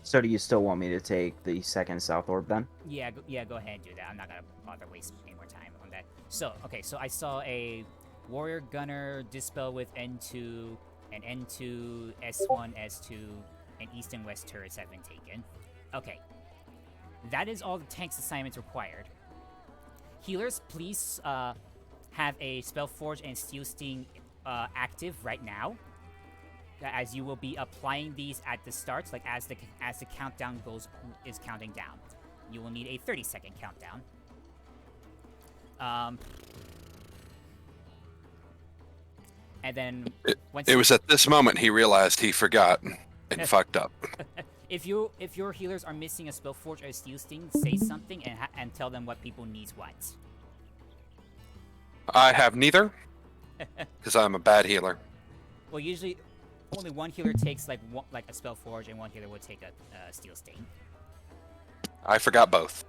[SPEAKER 9] So do you still want me to take the second south orb then?
[SPEAKER 1] Yeah, go ahead and do that. I'm not gonna bother waste any more time on that. So, okay, so I saw a warrior gunner dispel with N2, and N2, S1, S2, and east and west turrets have been taken. Okay, that is all the tanks assignments required. Healers, please have a Spellforge and Steel Sting active right now, as you will be applying these at the start, like as the countdown is counting down. You will need a 30-second countdown. And then once
[SPEAKER 8] it was at this moment he realized he forgot and fucked up.
[SPEAKER 1] If your healers are missing a Spellforge or a Steel Sting, say something and tell them what people needs what.
[SPEAKER 8] I have neither, because I'm a bad healer.
[SPEAKER 1] Well, usually only one healer takes like a Spellforge, and one healer will take a Steel Sting.
[SPEAKER 8] I forgot both.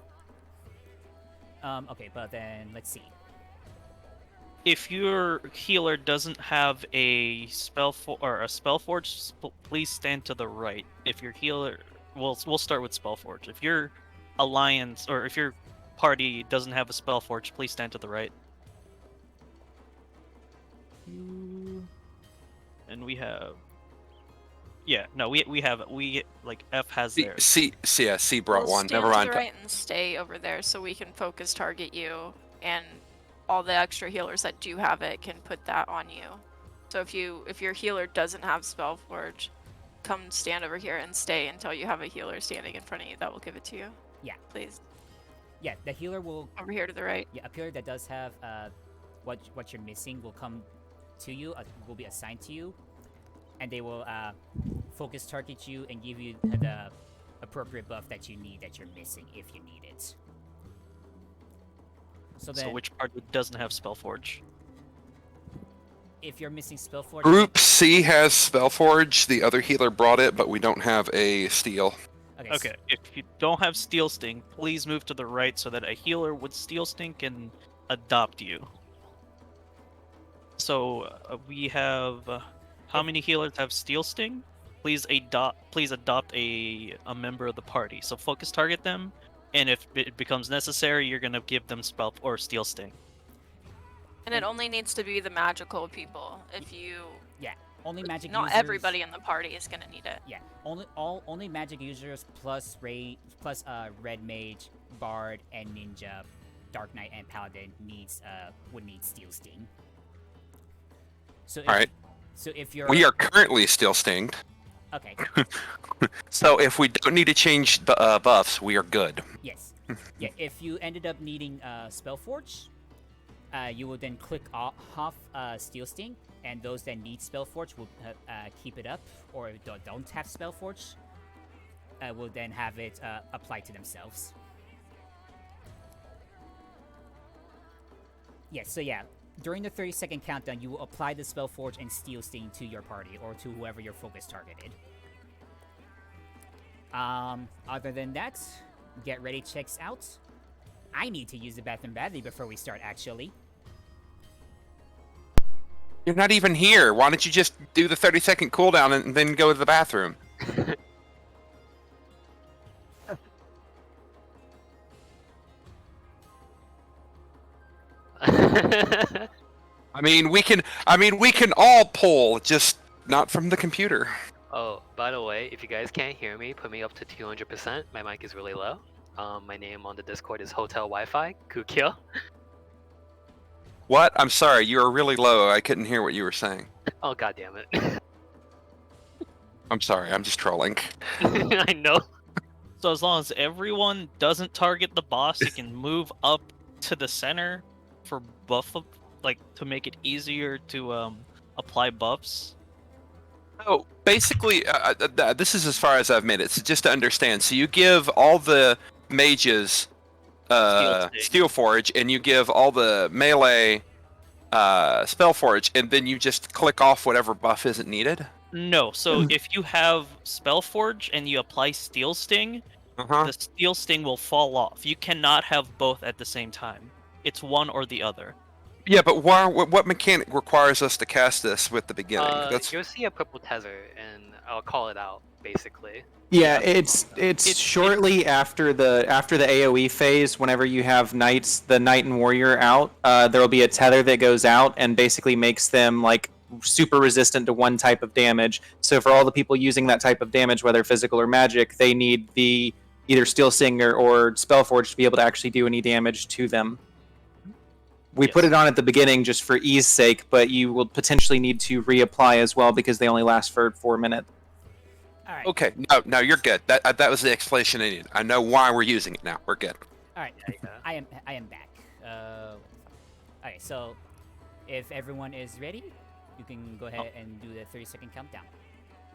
[SPEAKER 1] Okay, but then let's see.
[SPEAKER 4] If your healer doesn't have a Spellforge, please stand to the right. If your healer, we'll start with Spellforge. If your alliance or if your party doesn't have a Spellforge, please stand to the right. And we have, yeah, no, we have like F has theirs.
[SPEAKER 8] C brought one.
[SPEAKER 12] Stand
[SPEAKER 8] Never
[SPEAKER 12] to
[SPEAKER 8] mind.
[SPEAKER 12] the right and stay over there so we can focus target you, and all the extra healers that do have it can put that on you. So if your healer doesn't have Spellforge, come stand over here and stay until you have a healer standing in front of you that will give it to you.
[SPEAKER 1] Yeah.
[SPEAKER 12] Please.
[SPEAKER 1] Yeah, the healer will
[SPEAKER 12] over here to the right.
[SPEAKER 1] Yeah, a healer that does have what you're missing will come to you, will be assigned to you, and they will focus target you and give you the appropriate buff that you need, that you're missing, if you need it. So
[SPEAKER 4] So
[SPEAKER 1] then,
[SPEAKER 4] which party doesn't have Spellforge?
[SPEAKER 1] if you're missing Spellforge,
[SPEAKER 8] Group C has Spellforge. The other healer brought it, but we don't have a steel.
[SPEAKER 4] Okay, if you don't have Steel Sting, please move to the right so that a healer with Steel Sting can adopt you. So we have how many healers have Steel Sting? Please adopt a member of the party. So focus target them, and if it becomes necessary, you're gonna give them Spell or Steel Sting.
[SPEAKER 12] And it only needs to be the magical people. If you
[SPEAKER 1] Yeah, only magic
[SPEAKER 12] not
[SPEAKER 1] users.
[SPEAKER 12] everybody in the party is gonna need it.
[SPEAKER 1] Yeah, only magic users plus red mage, bard, and ninja, dark knight, and paladin would need steel sting. So
[SPEAKER 8] All right.
[SPEAKER 1] So if you're
[SPEAKER 8] We are currently steel stinged.
[SPEAKER 1] okay.
[SPEAKER 8] So if we don't need to change buffs, we are good.
[SPEAKER 1] Yes. Yeah. If you ended up needing Spellforge, you will then click off Steel Sting, and those that need Spellforge will keep it up, or don't have Spellforge, will then have it applied to themselves. Yes. So yeah, during the 30-second countdown, you will apply the Spellforge and Steel Sting to your party or to whoever your focus targeted. Other than that, get ready checks out. I need to use the bathroom badly before we start, actually.
[SPEAKER 8] You're not even here. Why don't you just do the 30-second cooldown and then go to the bathroom? I mean, we can all pull, just not from the computer.
[SPEAKER 15] Oh, by the way, if you guys can't hear me, put me up to 200%. My mic is really low. My name on the Discord is Hotel Wi-Fi, Kukyo.
[SPEAKER 8] What? I'm sorry, you were really low. I couldn't hear what you were saying.
[SPEAKER 15] Oh, god damn it.
[SPEAKER 8] I'm sorry, I'm just trolling.
[SPEAKER 15] I know.
[SPEAKER 4] So as long as everyone doesn't target the boss, you can move up to the center for buff, to make it easier to apply buffs.
[SPEAKER 8] Oh, basically, this is as far as I've made it. So just to understand, so you give all the mages Steelforge, and you give all the melee Spellforge, and then you just click off whatever buff isn't needed?
[SPEAKER 4] No, so if you have Spellforge and you apply Steel Sting, the Steel Sting will fall off. You cannot have both at the same time. It's one or the other.
[SPEAKER 8] Yeah, but what mechanic requires us to cast this with the beginning?
[SPEAKER 15] You'll see a purple tether, and I'll call it out, basically.
[SPEAKER 2] Yeah, it's shortly after the AoE phase. Whenever you have the knight and warrior out, there will be a tether that goes out and basically makes them like super resistant to one type of damage. So for all the people using that type of damage, whether physical or magic, they need the either Steel Singer or Spellforge to be able to actually do any damage to them. We put it on at the beginning just for ease sake, but you will potentially need to reapply as well because they only last for 4 minutes.
[SPEAKER 1] All right.
[SPEAKER 8] Okay, no, you're good. That was the explanation I needed. I know why we're using it now. We're good.
[SPEAKER 1] All right, I am back. Okay, so if everyone is ready, you can go ahead and do the 30-second countdown.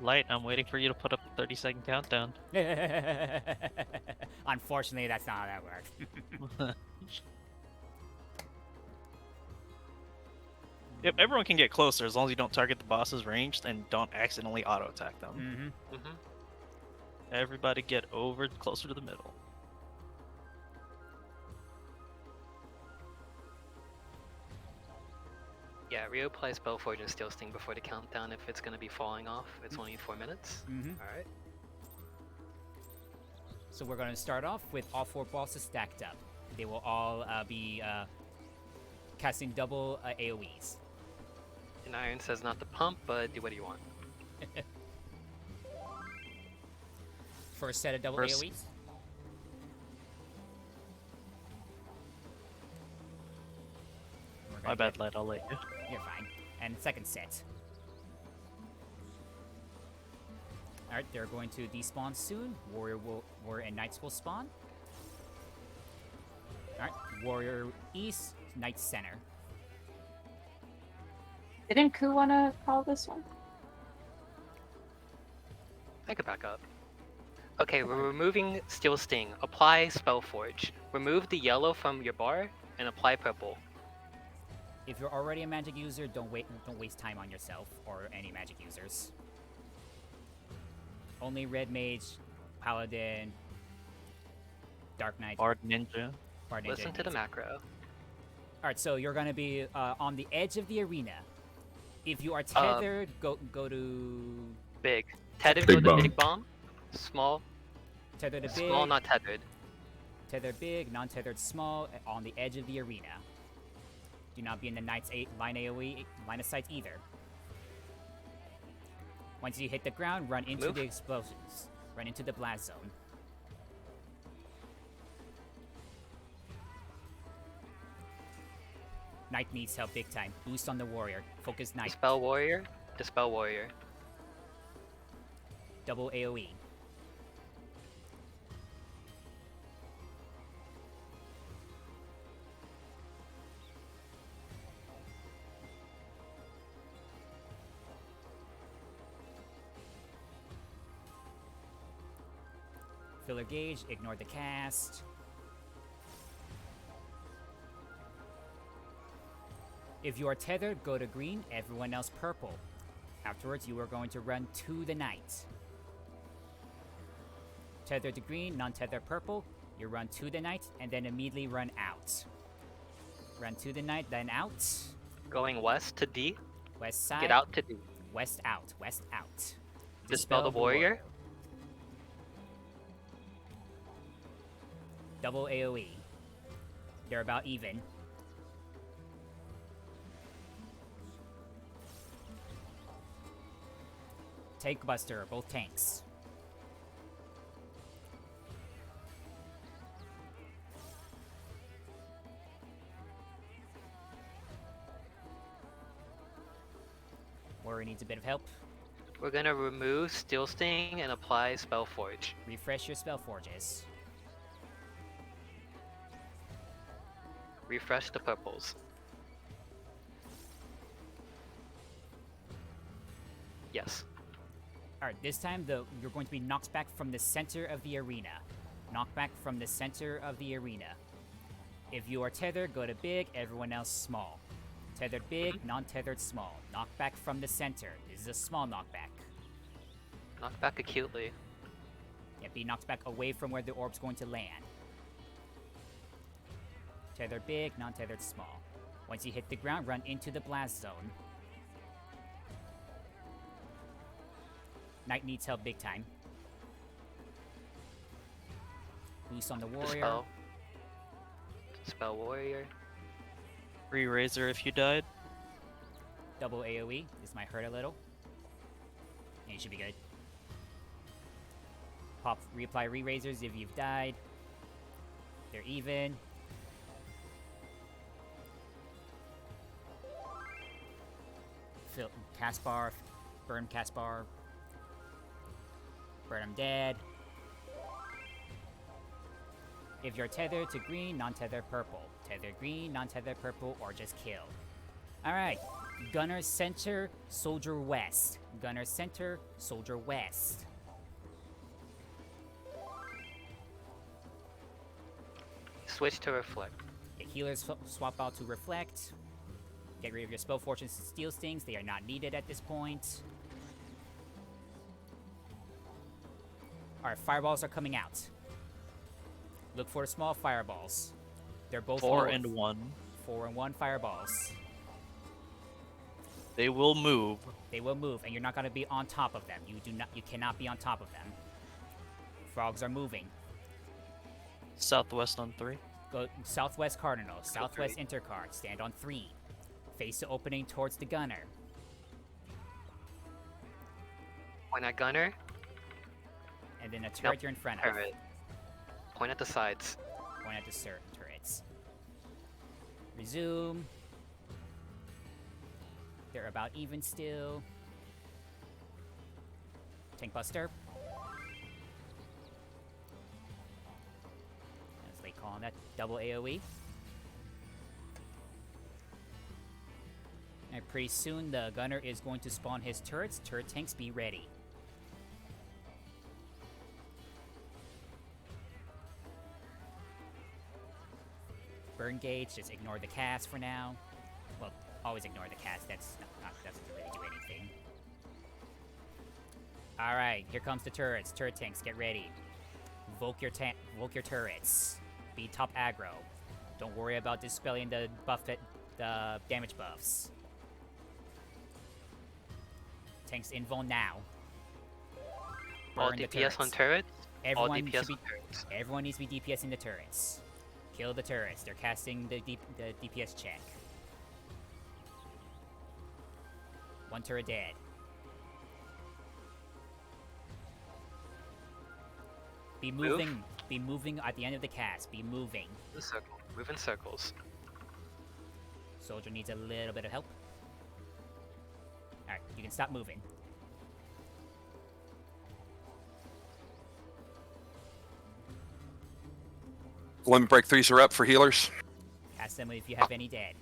[SPEAKER 4] Light, I'm waiting for you to put up the 30-second countdown.
[SPEAKER 1] Unfortunately, that's not how that works.
[SPEAKER 4] Yep, everyone can get closer as long as you don't target the boss's range and don't accidentally auto-attack them. Everybody get over closer to the middle.
[SPEAKER 15] Yeah, reapply Spellforge and Steel Sting before the countdown if it's going to be falling off. It's only 4 minutes. Alright.
[SPEAKER 1] So we're going to start off with all 4 bosses stacked up. They will all be casting double AoEs.
[SPEAKER 15] And Iron says not to pump, but do what you want.
[SPEAKER 1] First set of double AoEs.
[SPEAKER 4] My bad, Light, I'll let you.
[SPEAKER 1] You're fine. And second set. Alright, they're going to despawn soon. Warrior and Knights will spawn. Alright, Warrior East, Knight Center.
[SPEAKER 10] Didn't Ku want to call this one?
[SPEAKER 15] I could back up. Okay, we're removing Steel Sting. Apply Spellforge. Remove the yellow from your bar. and apply purple.
[SPEAKER 1] If you're already a magic user, don't waste time on yourself or any magic users. Only red mage, paladin, dark knight,
[SPEAKER 4] Bard ninja.
[SPEAKER 1] Bard ninja.
[SPEAKER 15] Listen to the
[SPEAKER 1] needs it.
[SPEAKER 15] macro.
[SPEAKER 1] Alright, so you're gonna be on the edge of the arena. If you are tethered, go to
[SPEAKER 15] big. Tethered,
[SPEAKER 13] Big
[SPEAKER 15] go to
[SPEAKER 13] bomb.
[SPEAKER 15] big bomb. Small.
[SPEAKER 1] Tether to big.
[SPEAKER 15] Small, not tethered.
[SPEAKER 1] Tethered big, non-tethered small, on the edge of the arena. Do not be in the knight's line AoE line of sight either. Once you hit the ground, run into
[SPEAKER 15] Move.
[SPEAKER 1] the explosions. Run into the blast zone. Knight needs help big time. Boost on the warrior. Focus knight.
[SPEAKER 15] Dispel warrior. Dispel warrior.
[SPEAKER 1] Double AoE. Filler gauge, ignore the cast. If you are tethered, go to green, everyone else purple. Afterwards, you are going to run to the knight. Tethered to green, non-tethered purple, you run to the knight, and then immediately run out. Run to the knight, then out.
[SPEAKER 15] Going west to D.
[SPEAKER 1] West side.
[SPEAKER 15] Get out to D.
[SPEAKER 1] West out, west out.
[SPEAKER 15] Dispel the warrior.
[SPEAKER 1] Double AoE. They're about even. Tank Buster, both tanks. Warrior needs a bit of help.
[SPEAKER 15] We're gonna remove Steel Sting and apply Spellforge.
[SPEAKER 1] Refresh your spell forges.
[SPEAKER 15] Refresh the purples. Yes.
[SPEAKER 1] Alright, this time you're going to be knocked back from the center of the arena. Knocked back from the center of the arena. If you are tethered, go to big, everyone else small. Tethered big, non-tethered small. Knocked back from the center. This is a small knockback.
[SPEAKER 15] Knock back acutely.
[SPEAKER 1] Yeah, be knocked back away from where the orb's going to land. Tethered big, non-tethered small. Once you hit the ground, run into the blast zone. Knight needs help big time. Boost on the warrior.
[SPEAKER 15] Dispel. Dispel warrior.
[SPEAKER 4] Free razor if you died.
[SPEAKER 1] Double AoE. This might hurt a little. And you should be good. Pop, reapply re-razors if you've died. They're even. Fill cast bar. Burn cast bar. Burn him dead. If you're tethered to green, non-tethered purple. Tethered green, non-tethered purple, or just kill. Alright. Gunner center, soldier west. Gunner center, soldier west.
[SPEAKER 15] Switch to reflect.
[SPEAKER 1] The healers swap out to reflect. Get rid of your spell fortunes and steel stings. They are not needed at this point. Alright, fireballs are coming out. Look for the small fireballs. They're both
[SPEAKER 4] 4 and 1.
[SPEAKER 1] 4 and 1 fireballs.
[SPEAKER 4] They will move.
[SPEAKER 1] They will move, and you're not gonna be on top of them. You cannot be on top of them. Frogs are moving.
[SPEAKER 4] Southwest on 3.
[SPEAKER 1] Go southwest cardinal, southwest
[SPEAKER 15] 3.
[SPEAKER 1] intercard. Stand on 3. Face the opening towards the gunner.
[SPEAKER 15] Point at gunner.
[SPEAKER 1] And then a turret you're in front of.
[SPEAKER 15] Turret. Point at the sides.
[SPEAKER 1] Point at the turrets. Resume. They're about even still. Tank Buster. As they call that, double AoE. And pretty soon the gunner is going to spawn his turrets. Turret tanks, be ready. Burn gauge, just ignore the cast for now. Well, always ignore the cast. Doesn't really do anything. All right, here comes the turrets. Turret tanks, get ready. Volk your turrets. Be top aggro. Don't worry about dispelling the the damage buffs. Tanks invuln now.
[SPEAKER 15] All
[SPEAKER 1] Burn the
[SPEAKER 15] DPS on
[SPEAKER 1] turrets.
[SPEAKER 15] turrets. All DPS on turrets.
[SPEAKER 1] Everyone needs to be DPSing the turrets. Kill the turrets. They're casting the DPS check. One turret dead. Be moving.
[SPEAKER 15] Move.
[SPEAKER 1] Be moving at the end of the cast. Be moving.
[SPEAKER 15] Move in circles.
[SPEAKER 1] Soldier needs a little bit of help. Alright, you can stop moving.
[SPEAKER 8] Limit break 3s are up for healers.
[SPEAKER 1] Cast them if you have any dead.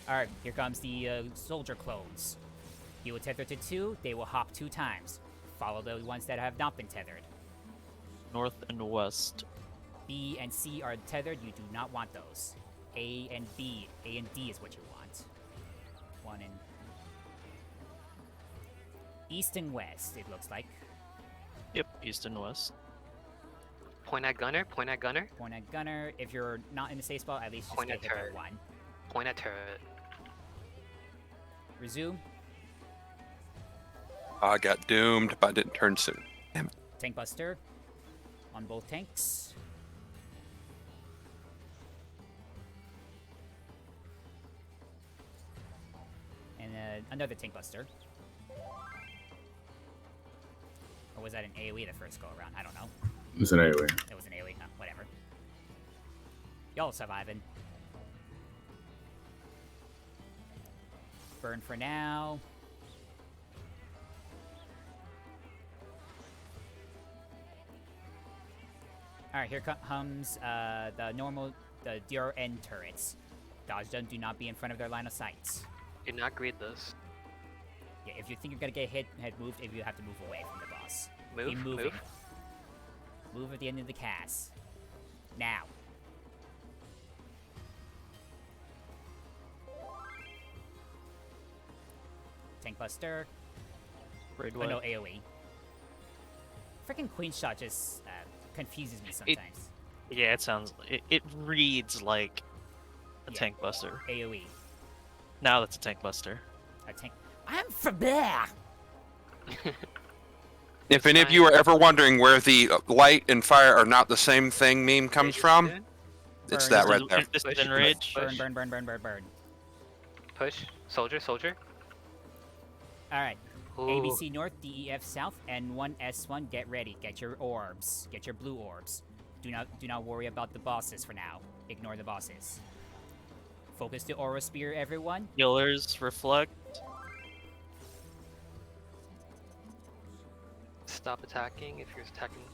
[SPEAKER 1] Alright, here comes the soldier clones. You will tether to 2, they will hop 2 times. Follow the ones that have not been tethered.
[SPEAKER 4] North and west.
[SPEAKER 1] B and C are tethered, you do not want those. A and B, A and D is what you want. 1 and... East and west, it looks like.
[SPEAKER 4] Yep, east and west.
[SPEAKER 15] Point at gunner. Point at gunner.
[SPEAKER 1] Point at gunner. If you're not in the safe spot, at least just
[SPEAKER 15] Point
[SPEAKER 1] get
[SPEAKER 15] at
[SPEAKER 1] hit by
[SPEAKER 15] turret.
[SPEAKER 1] 1.
[SPEAKER 15] Point at turret.
[SPEAKER 1] Resume.
[SPEAKER 8] I got doomed, but I didn't turn soon. Damn it.
[SPEAKER 1] Tank buster on both tanks. And another tank buster. Or was that an AoE the first go around? I don't know.
[SPEAKER 13] It's an AoE.
[SPEAKER 1] It was an AoE, huh? Whatever. Y'all surviving. Burn for now. Alright, here comes the DRN turrets. Dodge them, do not be in front of their line of sight.
[SPEAKER 15] Do not greed this.
[SPEAKER 1] Yeah, if you think you're gonna get hit, head moved, if you have to move away from the boss.
[SPEAKER 15] Move,
[SPEAKER 1] Be moving.
[SPEAKER 15] move.
[SPEAKER 1] Move at the end of the cast. Now. Tank buster.
[SPEAKER 4] Raidway.
[SPEAKER 1] Oh no, AoE. Freaking Queen Shot just confuses me sometimes.
[SPEAKER 4] Yeah, it sounds. It reads like a
[SPEAKER 1] Yeah.
[SPEAKER 4] tank buster.
[SPEAKER 1] AoE.
[SPEAKER 4] Now that's a tank buster.
[SPEAKER 1] A tank. I'm for bear.
[SPEAKER 8] If any of you are ever wondering where the light and fire are not the same thing meme comes from, it's that right there.
[SPEAKER 4] Resisted enrage.
[SPEAKER 1] Burn, burn, burn, burn, burn, burn.
[SPEAKER 15] Push. Soldier, soldier.
[SPEAKER 1] Alright.
[SPEAKER 15] Ooh.
[SPEAKER 1] ABC North, DEF South, N1, S1, get ready. Get your orbs. Get your blue orbs. Do not worry about the bosses for now. Ignore the bosses. Focus the Aura Spear, everyone.
[SPEAKER 4] Healers reflect.
[SPEAKER 15] Stop attacking if you're attacking.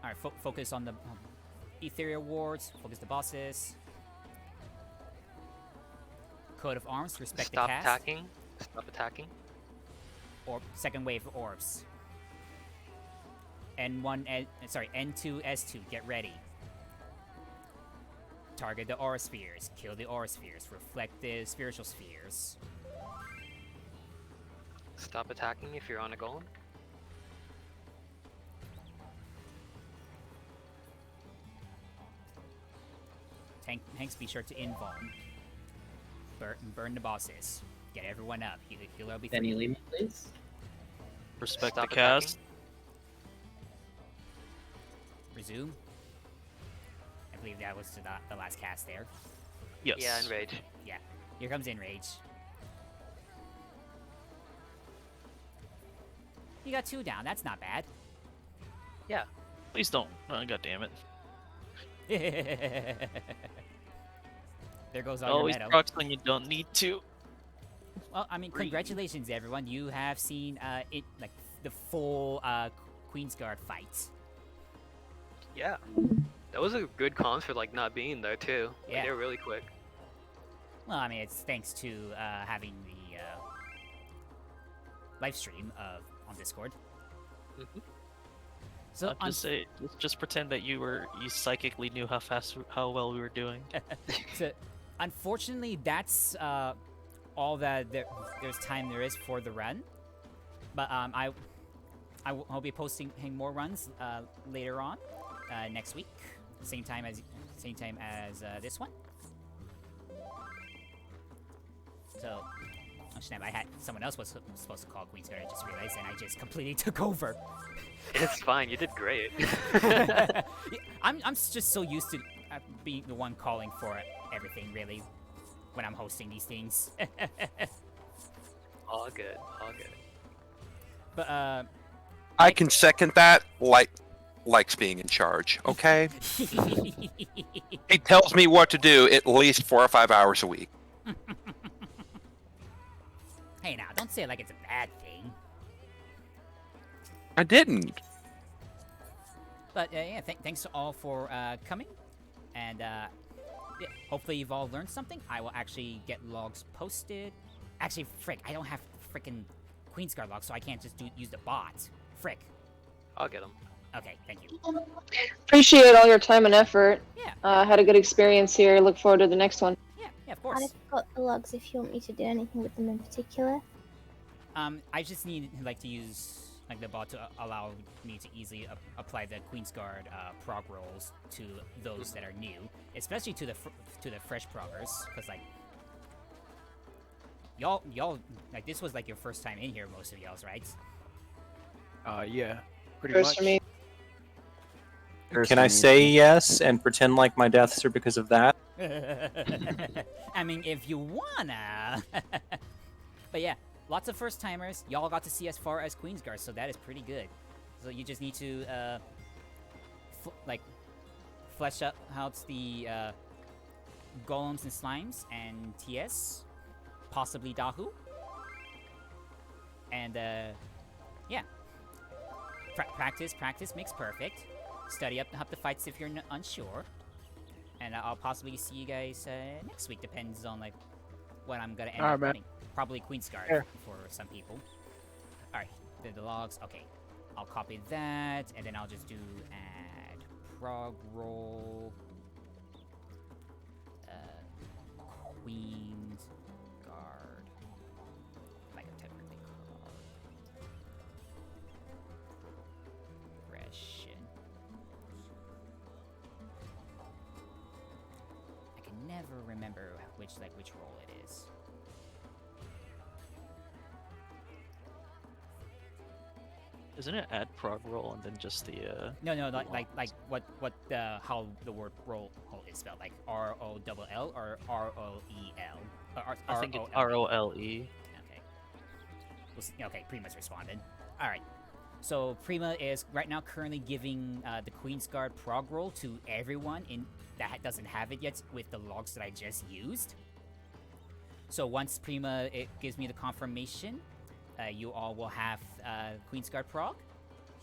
[SPEAKER 1] Alright, focus on the Ethereal Wards. Focus the bosses. Coat of Arms, respect
[SPEAKER 15] Stop
[SPEAKER 1] the cast.
[SPEAKER 15] attacking. Stop attacking.
[SPEAKER 1] Or second wave of orbs. N2, S2, get ready. Target the aura spheres. Kill the aura spheres. Reflect the spiritual spheres.
[SPEAKER 15] Stop attacking if you're on a golem.
[SPEAKER 1] Tanks, be sure to invuln. Burn the bosses. Get everyone up. Healer will be
[SPEAKER 17] Any
[SPEAKER 1] free.
[SPEAKER 17] limit, please?
[SPEAKER 4] Respect
[SPEAKER 15] Stop
[SPEAKER 4] the cast.
[SPEAKER 15] attacking.
[SPEAKER 1] Resume. I believe that was to the last cast there.
[SPEAKER 4] Yes.
[SPEAKER 15] Yeah, enrage.
[SPEAKER 1] Yeah. Here comes Enrage. You got 2 down. That's not bad.
[SPEAKER 15] Yeah.
[SPEAKER 4] Please don't. Oh, God damn it.
[SPEAKER 1] There goes all
[SPEAKER 4] Always
[SPEAKER 1] your meadow.
[SPEAKER 4] procs when you don't need to.
[SPEAKER 1] Well, I mean, congratulations, everyone. You have seen the full Queensguard fight.
[SPEAKER 15] Yeah. That was a good cons for like not being there too. Like,
[SPEAKER 1] Yeah.
[SPEAKER 15] they were really quick.
[SPEAKER 1] Well, I mean, it's thanks to having live stream on Discord.
[SPEAKER 4] So just pretend that you psychically knew how well we were doing.
[SPEAKER 1] So, unfortunately, that's all that there's time there is for the run. But I'll be posting more runs later on next week, same time as this one. So, oh snap! I had someone else was supposed to call Queensguard. I just realized, and I just completely took over.
[SPEAKER 15] It's fine. You did great.
[SPEAKER 1] I'm just so used to being the one calling for everything, really, when I'm hosting these things.
[SPEAKER 15] All good. All good.
[SPEAKER 1] But
[SPEAKER 8] I can second that. Likes being in charge. Okay. He tells me what to do at least 4 or 5 hours a week.
[SPEAKER 1] Hey, now don't say it like it's a bad thing.
[SPEAKER 8] I didn't.
[SPEAKER 1] But yeah, thanks to all for coming, and yeah, hopefully you've all learned something. I will actually get logs posted. Actually, frick, I don't have frickin' Queensguard logs, so I can't just use the bot. Frick.
[SPEAKER 15] I'll get them.
[SPEAKER 1] Okay, thank you.
[SPEAKER 6] Appreciate all your time and effort.
[SPEAKER 1] Yeah.
[SPEAKER 6] Had a good experience here. Look forward to the next one.
[SPEAKER 1] Yeah, of course.
[SPEAKER 14] I've got the logs if you want me to do anything with them in particular.
[SPEAKER 1] I just need to use the bot to allow me to easily apply the Queensguard prog rolls to those that are new, especially to the fresh proggers, because y'all this was your first time in here, most of y'all's, right?
[SPEAKER 11] Yeah, pretty
[SPEAKER 6] First
[SPEAKER 11] much.
[SPEAKER 6] for me.
[SPEAKER 2] Can I say yes and pretend like my deaths are because of that?
[SPEAKER 1] I mean, if you wanna. But yeah, lots of first timers. Y'all got to see as far as Queensguard, so that is pretty good. So you just need to flesh out the golems and slimes and TS, possibly Dahu, and yeah. Practice makes perfect. Study up the fights if you're unsure. And I'll possibly see you guys next week. Depends on what I'm gonna end up running. Probably Queensguard for some people. All right, the logs. Okay, I'll copy that, and then I'll just do add prog roll. Queensguard. Like a technically called. I can never remember which role it is.
[SPEAKER 4] Isn't it add prog roll and then just the
[SPEAKER 1] No, how the word roll is spelled, like ROLL or ROEL?
[SPEAKER 4] I think it's ROLE.
[SPEAKER 1] Okay. Okay, Prima's responded. All right. So Prima is right now currently giving the Queensguard prog roll to everyone that doesn't have it yet with the logs that I just used. So once Prima gives me the confirmation, you all will have Queensguard prog.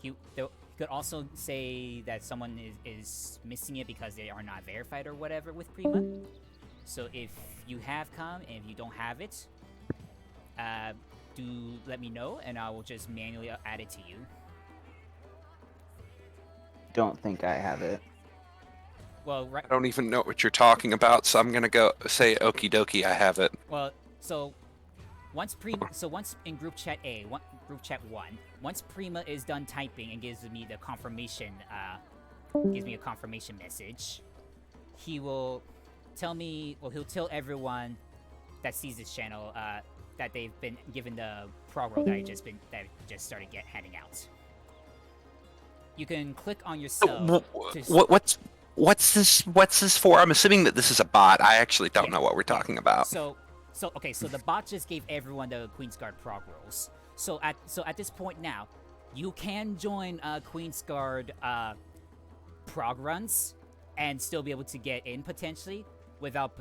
[SPEAKER 1] He could also say that someone is missing it because they are not verified or whatever with Prima. So if you have come and if you don't have it, do let me know and I will just manually add it to you.
[SPEAKER 9] Don't think I have it.
[SPEAKER 1] Well,
[SPEAKER 8] I don't even know what you're talking about, so I'm gonna go say okie dokie. I have it.
[SPEAKER 1] Well, so once in group chat group chat 1, once Prima is done typing and gives me the confirmation, gives me a confirmation message, he will tell me, well, he'll tell everyone that sees this channel that they've been given the prog roll that I just started handing out. You can click on yourself.
[SPEAKER 8] What's this for? I'm assuming that this is a bot. I actually don't know what we're talking about.
[SPEAKER 1] So the bot just gave everyone the Queensguard prog rolls. So at this point now, you can join Queensguard prog runs and still be able to get in potentially without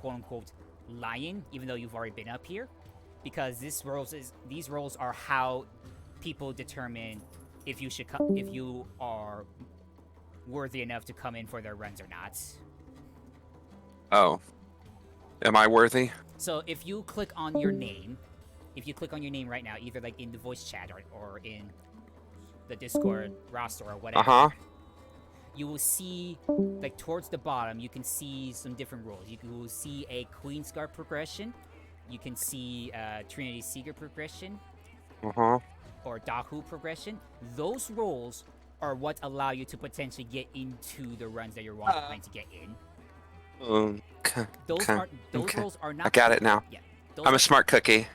[SPEAKER 1] quote unquote lying, even though you've already been up here, because these roles are how people determine if you are worthy enough to come in for their runs or not.
[SPEAKER 8] Oh, am I worthy?
[SPEAKER 1] So if you click on your name, if you click on your name right now, either like in the voice chat or in the Discord roster or whatever, you will see, like towards the bottom, you can see some different rules. You will see a Queensguard progression. You can see Trinity Seeker progression. Or Dahu progression. Those roles are what allow you to potentially get into the runs that you're wanting to get in. Those roles are not.
[SPEAKER 8] I got it now.
[SPEAKER 1] Yeah,
[SPEAKER 8] I'm a smart cookie.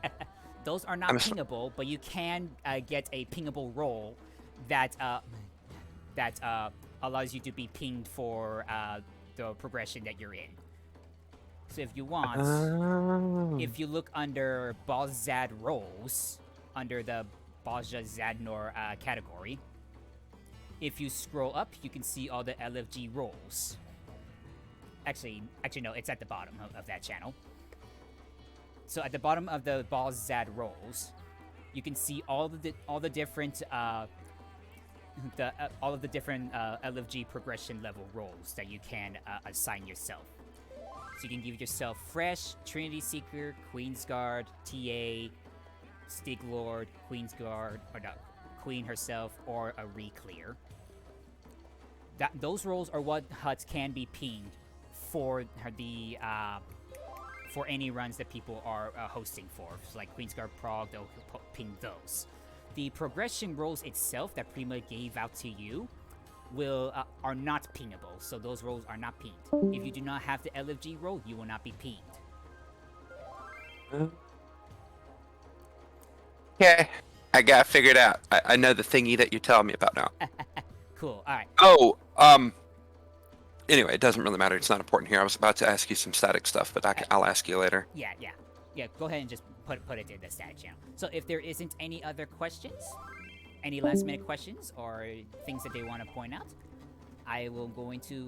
[SPEAKER 1] Those are not pingable, but you can get a pingable role that allows you to be pinged for the progression that you're in. So if you want, if you look under Boszad roles, under the Bozja Zadnor category, if you scroll up, you can see all the LFG roles. Actually, no, it's at the bottom of that channel. So at the bottom of the Boszad roles, you can see all the different LFG progression level roles that you can assign yourself. So you can give yourself Fresh, Trinity Seeker, Queensguard, TA, Stig Lord, Queensguard, or no, Queen herself, or a Reclear. Those roles are what HUTs can be pinged for the for any runs that people are hosting for. So like Queensguard Prog, they'll ping those. The progression roles itself that Prima gave out to you are not pingable, so those roles are not pinged. If you do not have the LFG role, you will not be pinged.
[SPEAKER 8] Okay, I got it figured out. I know the thingy that you're telling me about now.
[SPEAKER 1] Cool. All right.
[SPEAKER 8] Oh, anyway, it doesn't really matter. It's not important here. I was about to ask you some static stuff, but I'll ask you later.
[SPEAKER 1] Yeah. Go ahead and just put it in the static channel. So if there isn't any other questions, any last minute questions or things that they want to point out, I will go into